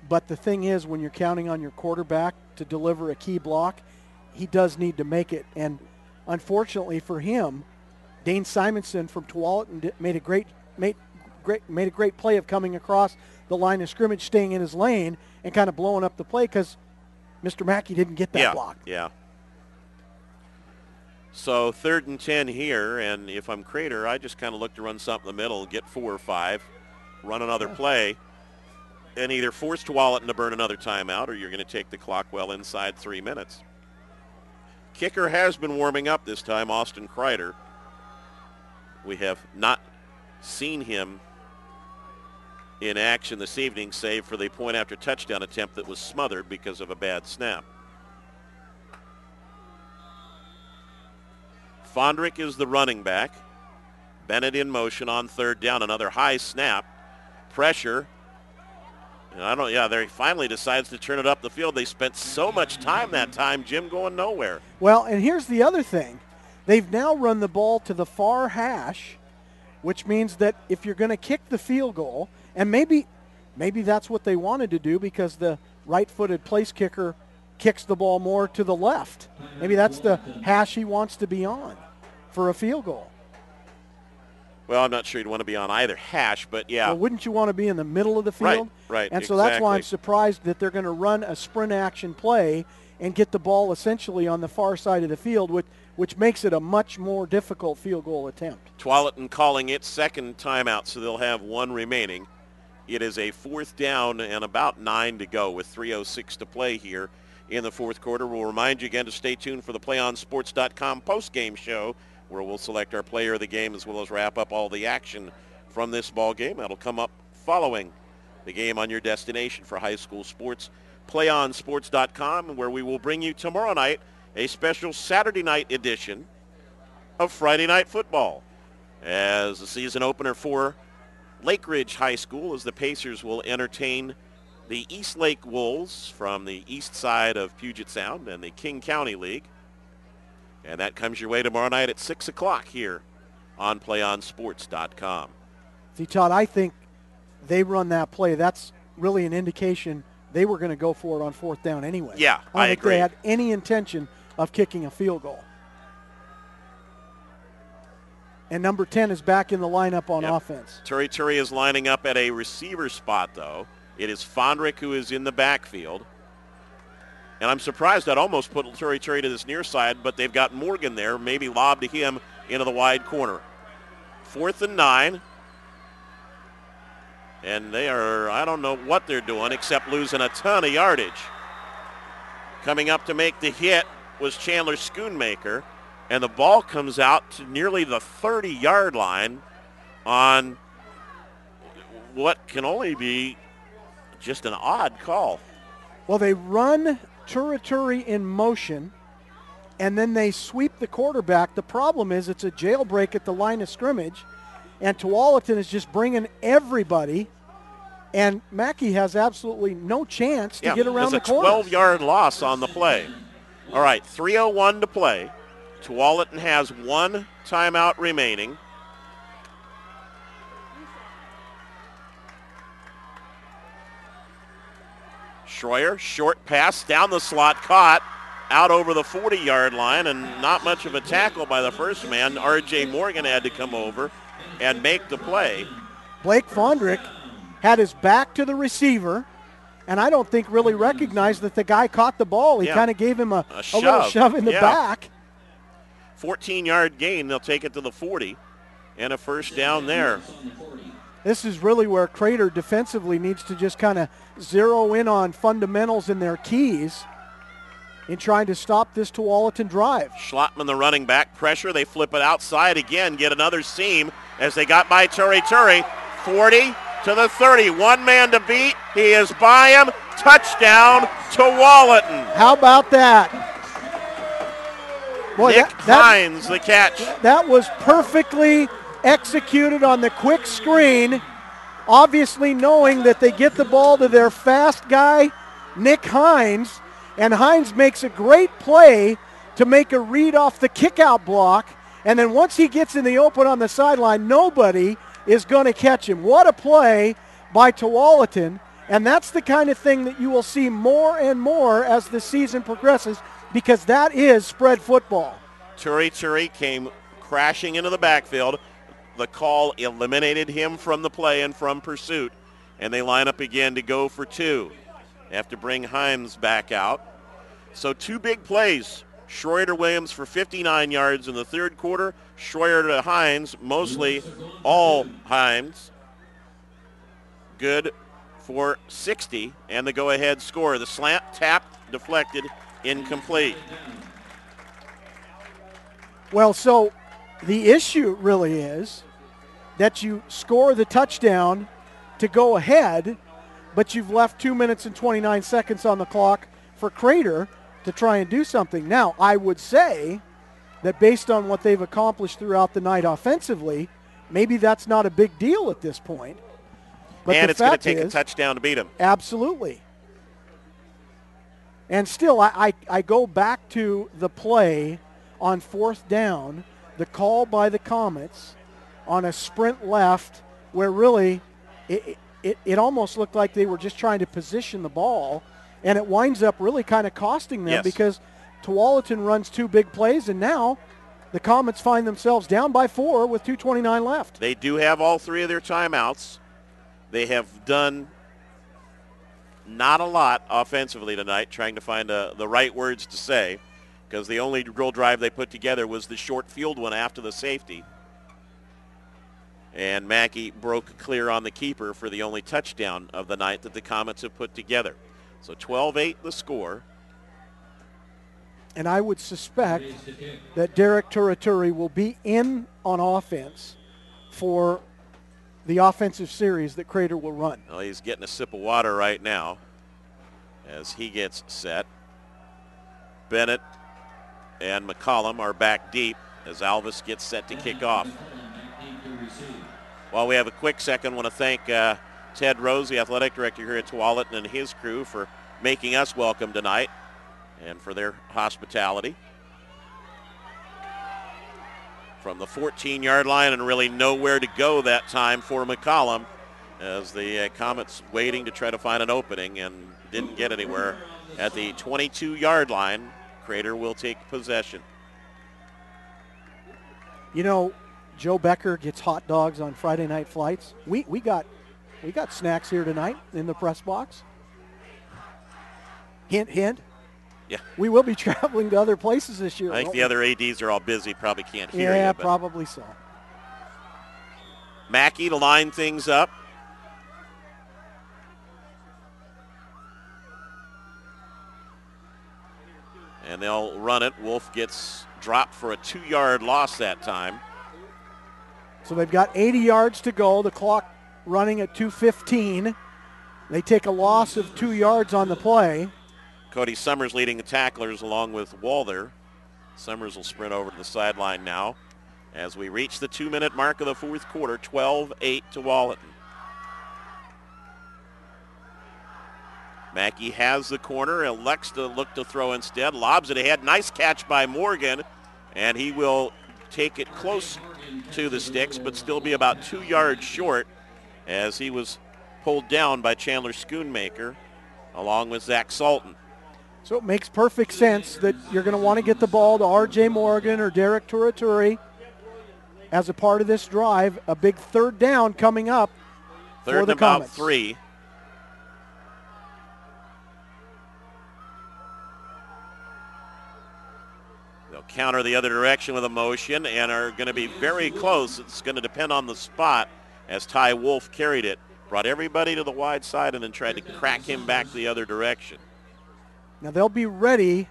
but the thing is when you're counting on your quarterback to deliver a key block, he does need to make it. And unfortunately for him, Dane Simonson from Tualatin made a great play of coming across the line of scrimmage, staying in his lane, and kind of blowing up the play because Mr. Mackey didn't get that block. Yeah. So 3rd and 10 here, and if I'm Crater, I just kind of look to run something in the middle, get 4 or 5, run another play, and either force Tualatin to burn another timeout or you're going to take the clock well inside 3 minutes. Kicker has been warming up this time, Austin Kreider. We have not seen him in action this evening, save for the point after touchdown attempt that was smothered because of a bad snap. Fondrick is the running back. Bennett in motion on 3rd down. Another high snap. Pressure. And they finally decides to turn it up the field. They spent so much time that time, Jim, going nowhere. Well, and here's the other thing. They've now run the ball to the far hash, which means that if you're going to kick the field goal, and maybe that's what they wanted to do because the right-footed place kicker kicks the ball more to the left. Maybe that's the hash he wants to be on for a field goal. Well, I'm not sure you'd want to be on either hash, but yeah. Well, wouldn't you want to be in the middle of the field? Right, And so that's why I'm surprised that they're going to run a sprint action play and get the ball essentially on the far side of the field, which makes it a much more difficult field goal attempt. Tualatin calling its second timeout, so they'll have 1 remaining. It is a 4th down and about 9 to go with 3:06 to play here in the fourth quarter. We'll remind you again to stay tuned for the PlayOnSports.com post-game show where we'll select our player of the game as well as wrap up all the action from this ball game. That'll come up following the game on your destination for high school sports, PlayOnSports.com, where we will bring you tomorrow night a special Saturday night edition of Friday Night Football as the season opener for Lake Ridge High School as the Pacers will entertain the East Lake Wolves from the east side of Puget Sound and the King County League. And that comes your way tomorrow night at 6 o'clock here on PlayOnSports.com. See, Todd, I think they run that play. That's really an indication they were going to go for it on 4th down anyway. Yeah, I don't think agree. they had any intention of kicking a field goal. And number 10 is back in the lineup on offense. Turi is lining up at a receiver spot, though. It is Fondrick who is in the backfield. And I'm surprised I'd almost put Turi to this near side, but they've got Morgan there, maybe lob to him into the wide corner. 4th and 9. And they are, I don't know what they're doing except losing a ton of yardage. Coming up to make the hit was Chandler Schoonmaker, and the ball comes out to nearly the 30-yard line on what can only be just an odd call. Well, they run Turi in motion, and then they sweep the quarterback. The problem is it's a jailbreak at the line of scrimmage, and Tualatin is just bringing everybody, and Mackey has absolutely no chance to get around the corner. It's a 12-yard loss on the play. All right, 3:01 to play. Tualatin has 1 timeout remaining. Schroyer, short pass down the slot, caught out over the 40-yard line, and not much of a tackle by the first man. R.J. Morgan had to come over and make the play. Blake Fondrick had his back to the receiver, and I don't think really recognized that the guy caught the ball. He kind of gave him a little shove in the back. 14-yard gain. They'll take it to the 40, and a first down there. This is really where Crater defensively needs to just kind of zero in on fundamentals and their keys in trying to stop this Tualatin drive. Schlottman, the running back, pressure. They flip it outside again, get another seam as they got by Turi. 40 to the 30. One man to beat. He is by him. Touchdown, Tualatin. How about that? Boy, Nick Hines, the catch. That was perfectly executed on the quick screen, obviously knowing that they get the ball to their fast guy, Nick Hines, and Hines makes a great play to make a read off the kickout block, and then once he gets in the open on the sideline, nobody is going to catch him. What a play by Tualatin, and that's the kind of thing that you will see more and more as the season progresses, because that is spread football. Turi came crashing into the backfield. The call eliminated him from the play and from pursuit, and they line up again to go for 2. They have to bring Himes back out. So 2 big plays. Schroyer to Williams for 59 yards in the third quarter. Schroyer to Hines, mostly all Himes. Good for 60, and the go-ahead score. The slant, tapped, deflected, incomplete. Well, so the issue really is that you score the touchdown to go ahead, but you've left 2 minutes and 29 seconds on the clock for Crater to try and do something. Now, I would say that based on what they've accomplished throughout the night offensively, maybe that's not a big deal at this point. But and it's going to take a touchdown to beat them. Absolutely. And still, I go back to the play on 4th down, the call by the Comets on a sprint left where really it almost looked like they were just trying to position the ball, and it winds up really kind of costing them because Tualatin runs 2 big plays, and now the Comets find themselves down by 4 with 2:29 left. They do have all 3 of their timeouts. They have done not a lot offensively tonight, trying to find the right words to say, because the only drill drive they put together was the short field one after the safety. And Mackey broke clear on the keeper for the only touchdown of the night that the Comets have put together. So 12-8 the score. And I would suspect that Derek Turaturi will be in on offense for the offensive series that Crater will run. Well, he's getting a sip of water right now as he gets set. Bennett and McCollum are back deep as Alvis gets set to kick off. While we have a quick second, I want to thank Ted Rose, the athletic director here at Tualatin, and his crew for making us welcome tonight and for their hospitality. from the 14-yard line, and really nowhere to go that time for McCollum as the Comets waiting to try to find an opening and didn't get anywhere. At the 22-yard line, Crater will take possession. You know, Joe Becker gets hot dogs on Friday night flights. We got snacks here tonight in the press box. Hint, hint. Yeah. We will be traveling to other places this year. I think the other ADs are all busy, probably can't hear you. Yeah, probably so. Mackey to line things up. And they'll run it. Wolf gets dropped for a 2-yard loss that time. So they've got 80 yards to go. The clock running at 2:15. They take a loss of 2 yards on the play. Cody Summers leading the tacklers along with Walther. Summers will sprint over to the sideline now as we reach the 2-minute mark of the fourth quarter, 12-8 to Tualatin. Mackey has the corner, elects to look to throw instead, lobs it ahead. Nice catch by Morgan, and he will take it close to the sticks, but still be about 2 yards short as he was pulled down by Chandler Schoonmaker along with Zach Sultan. So it makes perfect sense that you're going to want to get the ball to R.J. Morgan or Derek Turaturi as a part of this drive. A big third down coming up Third for the and about Comets. 3. They'll counter the other direction with a motion and are going to be very close. It's going to depend on the spot as Ty Wolf carried it. Brought everybody to the wide side and then tried to crack him back the other direction. Now they'll be ready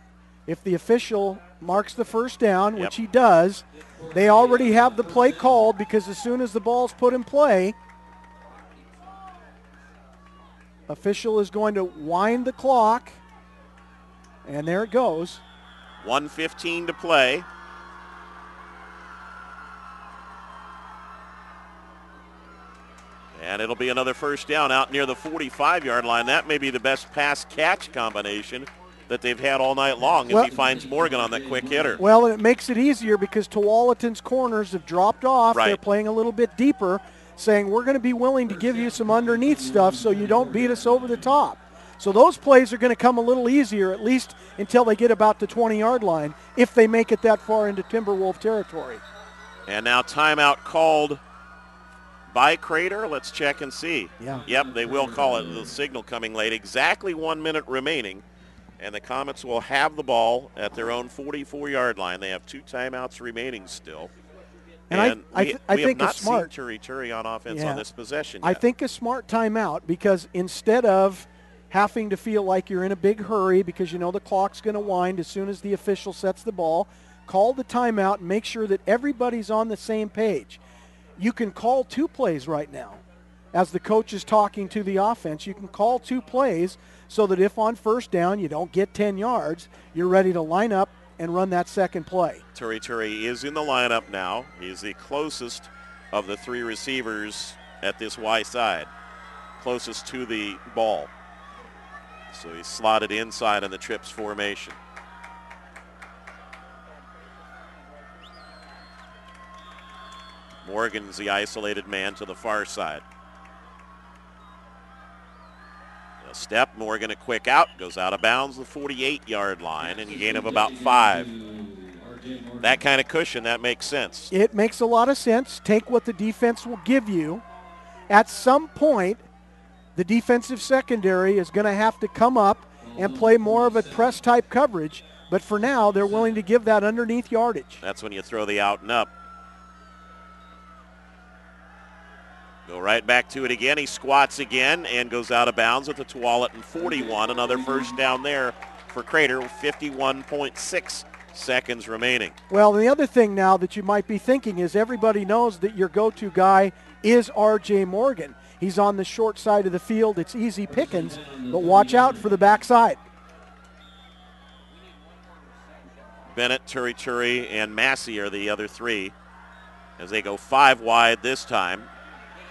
if the official marks the first down, which he does. They already have the play called because as soon as the ball's put in play, official is going to wind the clock, and there it goes. 1:15 to play. And it'll be another first down out near the 45-yard line. That may be the best pass-catch combination that they've had all night long as he finds Morgan on that quick hitter. Well, it makes it easier because Tualatin's corners have dropped off. Right. They're playing a little bit deeper, saying we're going to be willing to give you some underneath stuff so you don't beat us over the top. So those plays are going to come a little easier, at least until they get about the 20-yard line, if they make it that far into Timberwolf territory. And now timeout called by Crater. Let's check and see. Yeah. Yep, they will call it. The signal coming late. Exactly 1 minute remaining. And the Comets will have the ball at their own 44-yard line. They have 2 timeouts remaining still. And I think have not a smart seen Turaturi on offense on this possession yet. I think a smart timeout because instead of having to feel like you're in a big hurry because you know the clock's going to wind as soon as the official sets the ball, call the timeout and make sure that everybody's on the same page. You can call 2 plays right now. As the coach is talking to the offense, you can call 2 plays so that if on first down you don't get 10 yards, you're ready to line up and run that second play. Turaturi is in the lineup now. He's the closest of the 3 receivers at this Y side, closest to the ball. So he's slotted inside in the trips formation. Morgan's the isolated man to the far side. A step, Morgan a quick out, goes out of bounds the 48-yard line and a gain of about 5. That kind of cushion, that makes sense. It makes a lot of sense. Take what the defense will give you. At some point, the defensive secondary is going to have to come up and play more of a press-type coverage. But for now, they're willing to give that underneath yardage. That's when you throw the out and up. Go right back to it again. He squats again and goes out of bounds at the Tualatin 41. Another first down there for Crater, 51.6 seconds remaining. Well, the other thing now that you might be thinking is everybody knows that your go-to guy is R.J. Morgan. He's on the short side of the field. It's easy pickings, but watch out for the backside. Bennett, Turaturi, and Massey are the other 3 as they go 5 wide this time.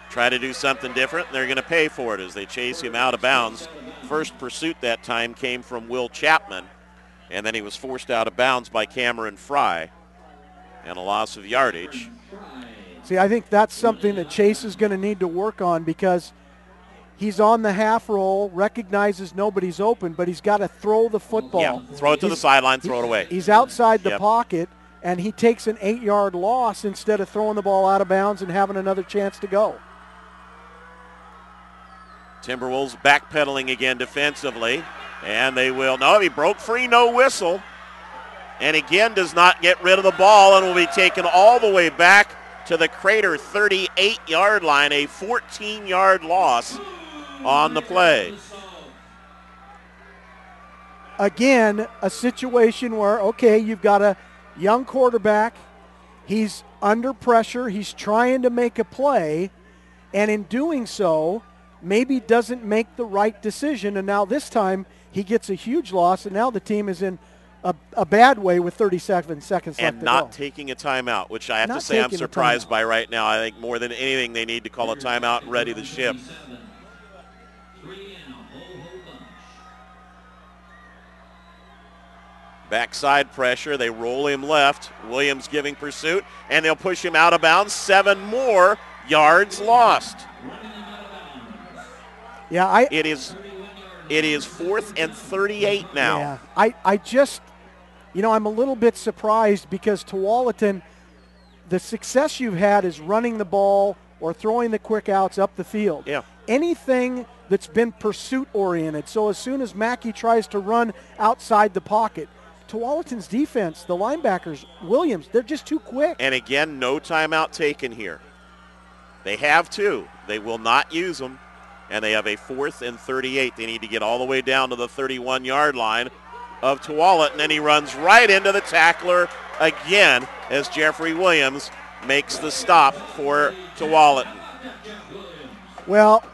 Try to do something different, and they're going to pay for it as they chase him out of bounds. First pursuit that time came from Will Chapman, and then he was forced out of bounds by Cameron Fry. and a loss of yardage. See, I think that's something that Chase is going to need to work on because he's on the half roll, recognizes nobody's open, but he's got to throw the football. Yeah, throw it to the sideline, throw it away. He's outside the pocket, and he takes an 8-yard loss instead of throwing the ball out of bounds and having another chance to go. Timberwolves backpedaling again defensively, and they will. No, he broke free, no whistle, and again does not get rid of the ball and will be taken all the way back to the Crater 38-yard line, a 14-yard loss on the play. Again, a situation where, okay, you've got a young quarterback. He's under pressure. He's trying to make a play, and in doing so, maybe doesn't make the right decision, and now this time he gets a huge loss, and now the team is in a bad way with 37 seconds left to go. And not taking a timeout, which I have to say I'm surprised by right now. I think more than anything they need to call a timeout and ready the ship. Backside pressure, they roll him left. Williams giving pursuit, and they'll push him out of bounds. 7 more yards lost. Yeah, it is 4th and 38 now. Yeah, I just, I'm a little bit surprised because Tualatin, the success you've had is running the ball or throwing the quick outs up the field. Yeah. Anything that's been pursuit oriented. So as soon as Mackey tries to run outside the pocket, Tualatin's defense, the linebackers, Williams, they're just too quick. And again, no timeout taken here. They have 2. They will not use them. And they have a 4th and 38. They need to get all the way down to the 31-yard line of Tualatin, and he runs right into the tackler again as Jeffrey Williams makes the stop for Tualatin. Well,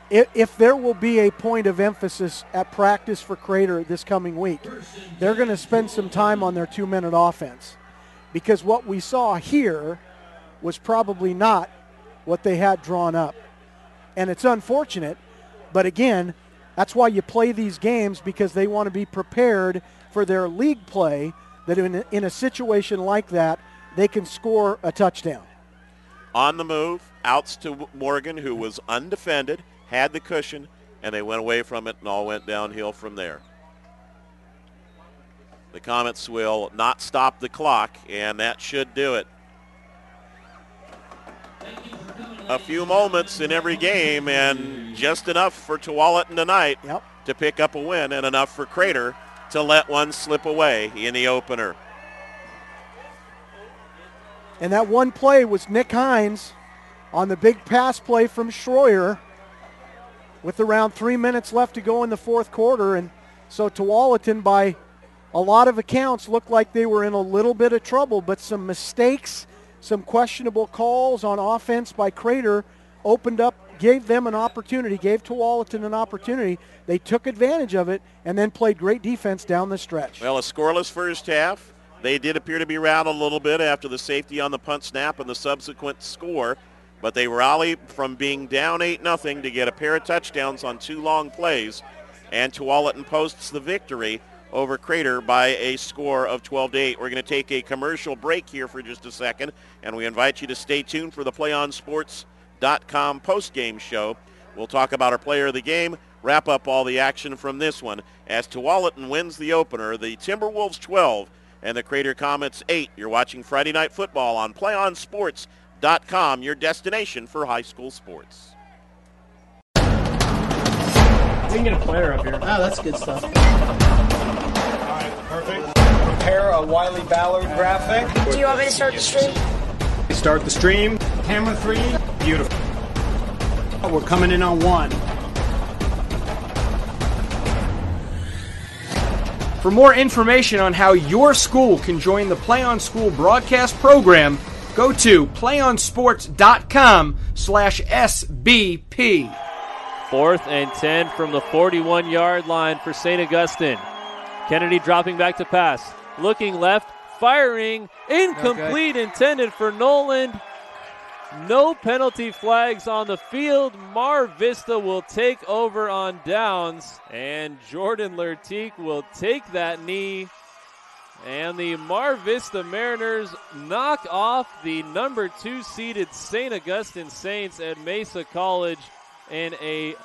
if there will be a point of emphasis at practice for Crater this coming week, they're going to spend some time on their 2-minute offense because what we saw here was probably not what they had drawn up. And it's unfortunate, but again, that's why you play these games because they want to be prepared for their league play, that in a situation like that, they can score a touchdown. On the move, outs to Morgan, who was undefended, had the cushion, and they went away from it and all went downhill from there. The Comets will not stop the clock, and that should do it. A few moments in every game, and just enough for Tualatin tonight to pick up a win, and enough for Crater to let one slip away in the opener. And that one play was Nick Hines on the big pass play from Schroyer with around 3 minutes left to go in the fourth quarter. And so Tualatin, by a lot of accounts, looked like they were in a little bit of trouble, but some mistakes, some questionable calls on offense by Crater opened up, gave them an opportunity, gave Tualatin an opportunity. They took advantage of it and then played great defense down the stretch. Well, a scoreless first half. They did appear to be rattled a little bit after the safety on the punt snap and the subsequent score, but they rallied from being down 8-0 to get a pair of touchdowns on 2 long plays, and Tualatin posts the victory over Crater by a score of 12-8. We're going to take a commercial break here for just a second, and we invite you to stay tuned for the PlayOnSports.com postgame show. We'll talk about our player of the game, wrap up all the action from this one as Tualatin wins the opener, the Timberwolves 12 and the Crater Comets 8. You're watching Friday Night Football on PlayOnSports.com, your destination for high school sports. We can get a player up here. Oh, that's good stuff. Perfect. Prepare a Wiley Ballard graphic. Do you want me to start the stream? Start the stream. Camera 3. Beautiful. We're coming in on 1. For more information on how your school can join the Play On School broadcast program, go to playonsports.com/SBP. 4th and 10 from the 41-yard line for St. Augustine. Kennedy dropping back to pass. Looking left, firing, incomplete, intended for Noland. No penalty flags on the field. Mar Vista will take over on downs, and Jordan Lertique will take that knee. And the Mar Vista Mariners knock off the number 2 seeded St. Augustine Saints at Mesa College in a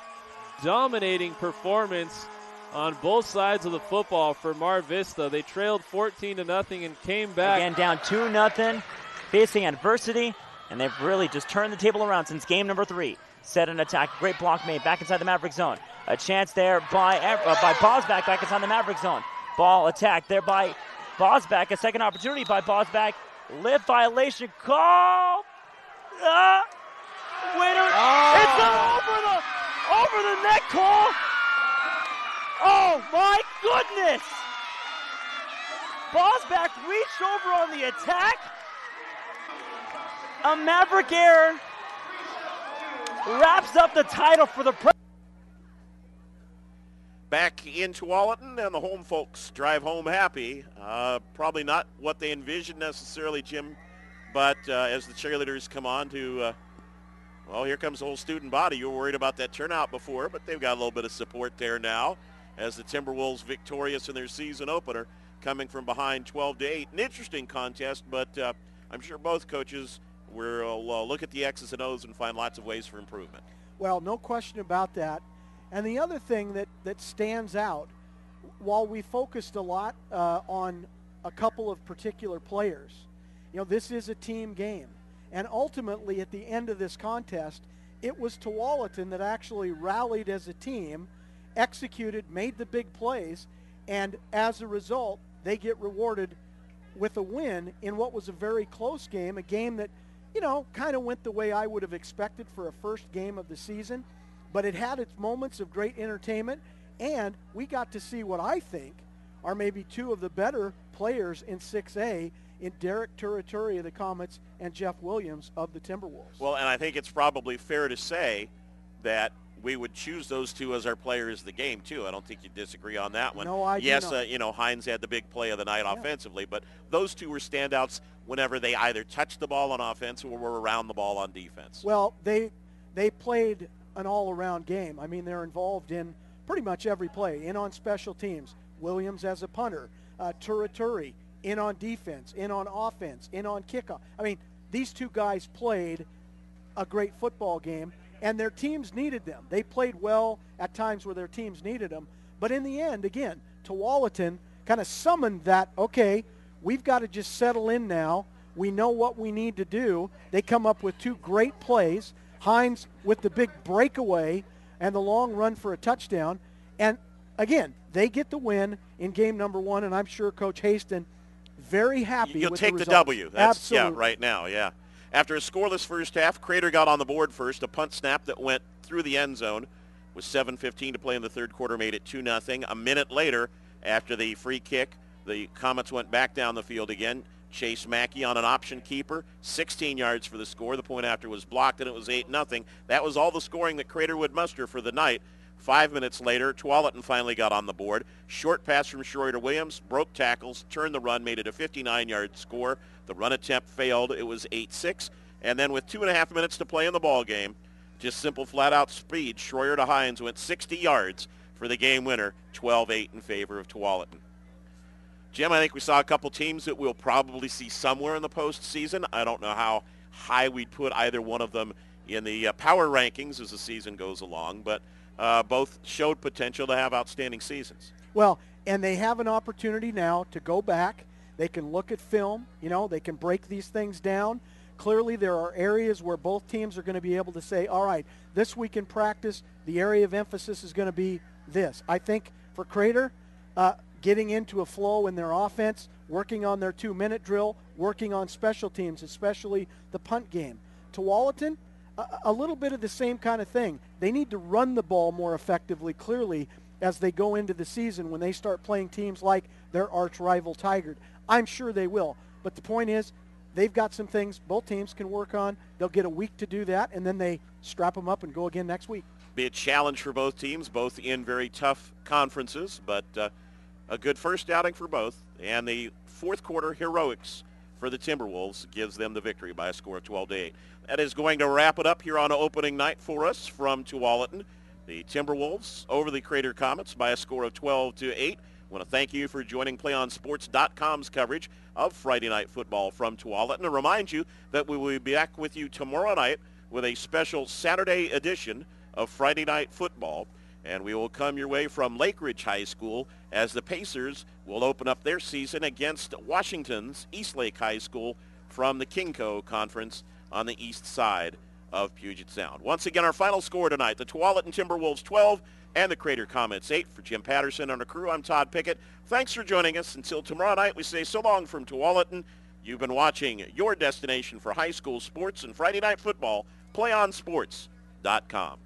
dominating performance on both sides of the football for Mar Vista. They trailed 14-0 and came back. Again, down 2-0, facing adversity, and they've really just turned the table around since game number 3. Set an attack, great block made back inside the Maverick zone. A chance there by Bosback back inside the Maverick zone. Ball attacked there by Bosback, a second opportunity by Bosback. Lift violation call. Winner. It's over the net call. Oh my goodness. Bosback reached over on the attack. A Maverick error wraps up the title for the Back in Tualatin, and the home folks drive home happy. Probably not what they envisioned necessarily, Jim, but as the cheerleaders come on to, well, here comes the whole student body. You were worried about that turnout before, but they've got a little bit of support there now as the Timberwolves victorious in their season opener, coming from behind 12-8. An interesting contest, but I'm sure both coaches will look at the X's and O's and find lots of ways for improvement. Well, no question about that. And the other thing that stands out, while we focused a lot on a couple of particular players, this is a team game. And ultimately, at the end of this contest, it was Tualatin that actually rallied as a team, executed, made the big plays, and as a result, they get rewarded with a win in what was a very close game, a game that, kind of went the way I would have expected for a first game of the season. But it had its moments of great entertainment, and we got to see what I think are maybe two of the better players in 6A in Derek Turaturi of the Comets and Jeff Williams of the Timberwolves. Well, and I think it's probably fair to say that we would choose those two as our players of the game, too. I don't think you disagree on that one. No, I do not. Hines had the big play of the night offensively, but those two were standouts whenever they either touched the ball on offense or were around the ball on defense. Well, they played an all-around game. I mean, they're involved in pretty much every play. In on special teams, Williams as a punter, Turaturi in on defense, in on offense, in on kickoff. I mean, these two guys played a great football game, and their teams needed them. They played well at times where their teams needed them. But in the end, again, Tualatin kind of summoned that, okay, we've got to just settle in now. We know what we need to do. They come up with two great plays. Hines with the big breakaway and the long run for a touchdown. And, again, they get the win in game number 1, and I'm sure Coach Haston very happy You'll with take the the results. W. That's, Absolutely. Yeah, right now, yeah. After a scoreless first half, Crater got on the board first. A punt snap that went through the end zone with 7:15 to play in the third quarter made it 2-0. A minute later, after the free kick, the Comets went back down the field again. Chase Mackey on an option keeper, 16 yards for the score. The point after was blocked, and it was 8-0. That was all the scoring that Crater would muster for the night. 5 minutes later, Tualatin finally got on the board. Short pass from Schroeder Williams, broke tackles, turned the run, made it a 59-yard score. The run attempt failed. It was 8-6. And then with 2.5 minutes to play in the ball game, just simple flat-out speed, Schroeder to Hines went 60 yards for the game winner, 12-8 in favor of Tualatin. Jim, I think we saw a couple teams that we'll probably see somewhere in the postseason. I don't know how high we'd put either one of them in the power rankings as the season goes along, but both showed potential to have outstanding seasons. Well, and they have an opportunity now to go back. They can look at film. They can break these things down. Clearly, there are areas where both teams are going to be able to say, all right, this week in practice, the area of emphasis is going to be this. I think for Crater, getting into a flow in their offense, working on their 2-minute drill, working on special teams, especially the punt game. Tualatin, a little bit of the same kind of thing. They need to run the ball more effectively, clearly, as they go into the season when they start playing teams like their arch rival Tigard. I'm sure they will. But the point is, they've got some things both teams can work on. They'll get a week to do that, and then they strap them up and go again next week. Be a challenge for both teams, both in very tough conferences, but a good first outing for both. And the fourth quarter heroics for the Timberwolves gives them the victory by a score of 12-8. That is going to wrap it up here on opening night for us from Tualatin. The Timberwolves over the Crater Comets by a score of 12-8. I want to thank you for joining PlayOnSports.com's coverage of Friday Night Football from Tualatin, and remind you that we will be back with you tomorrow night with a special Saturday edition of Friday Night Football, and we will come your way from Lake Ridge High School as the Pacers will open up their season against Washington's Eastlake High School from the KingCo Conference on the east side of Puget Sound. Once again, our final score tonight, the Tualatin Timberwolves 12 and the Crater Comets 8. For Jim Patterson and our crew, I'm Todd Pickett. Thanks for joining us. Until tomorrow night, we say so long from Tualatin. You've been watching your destination for high school sports and Friday Night Football, PlayOnSports.com.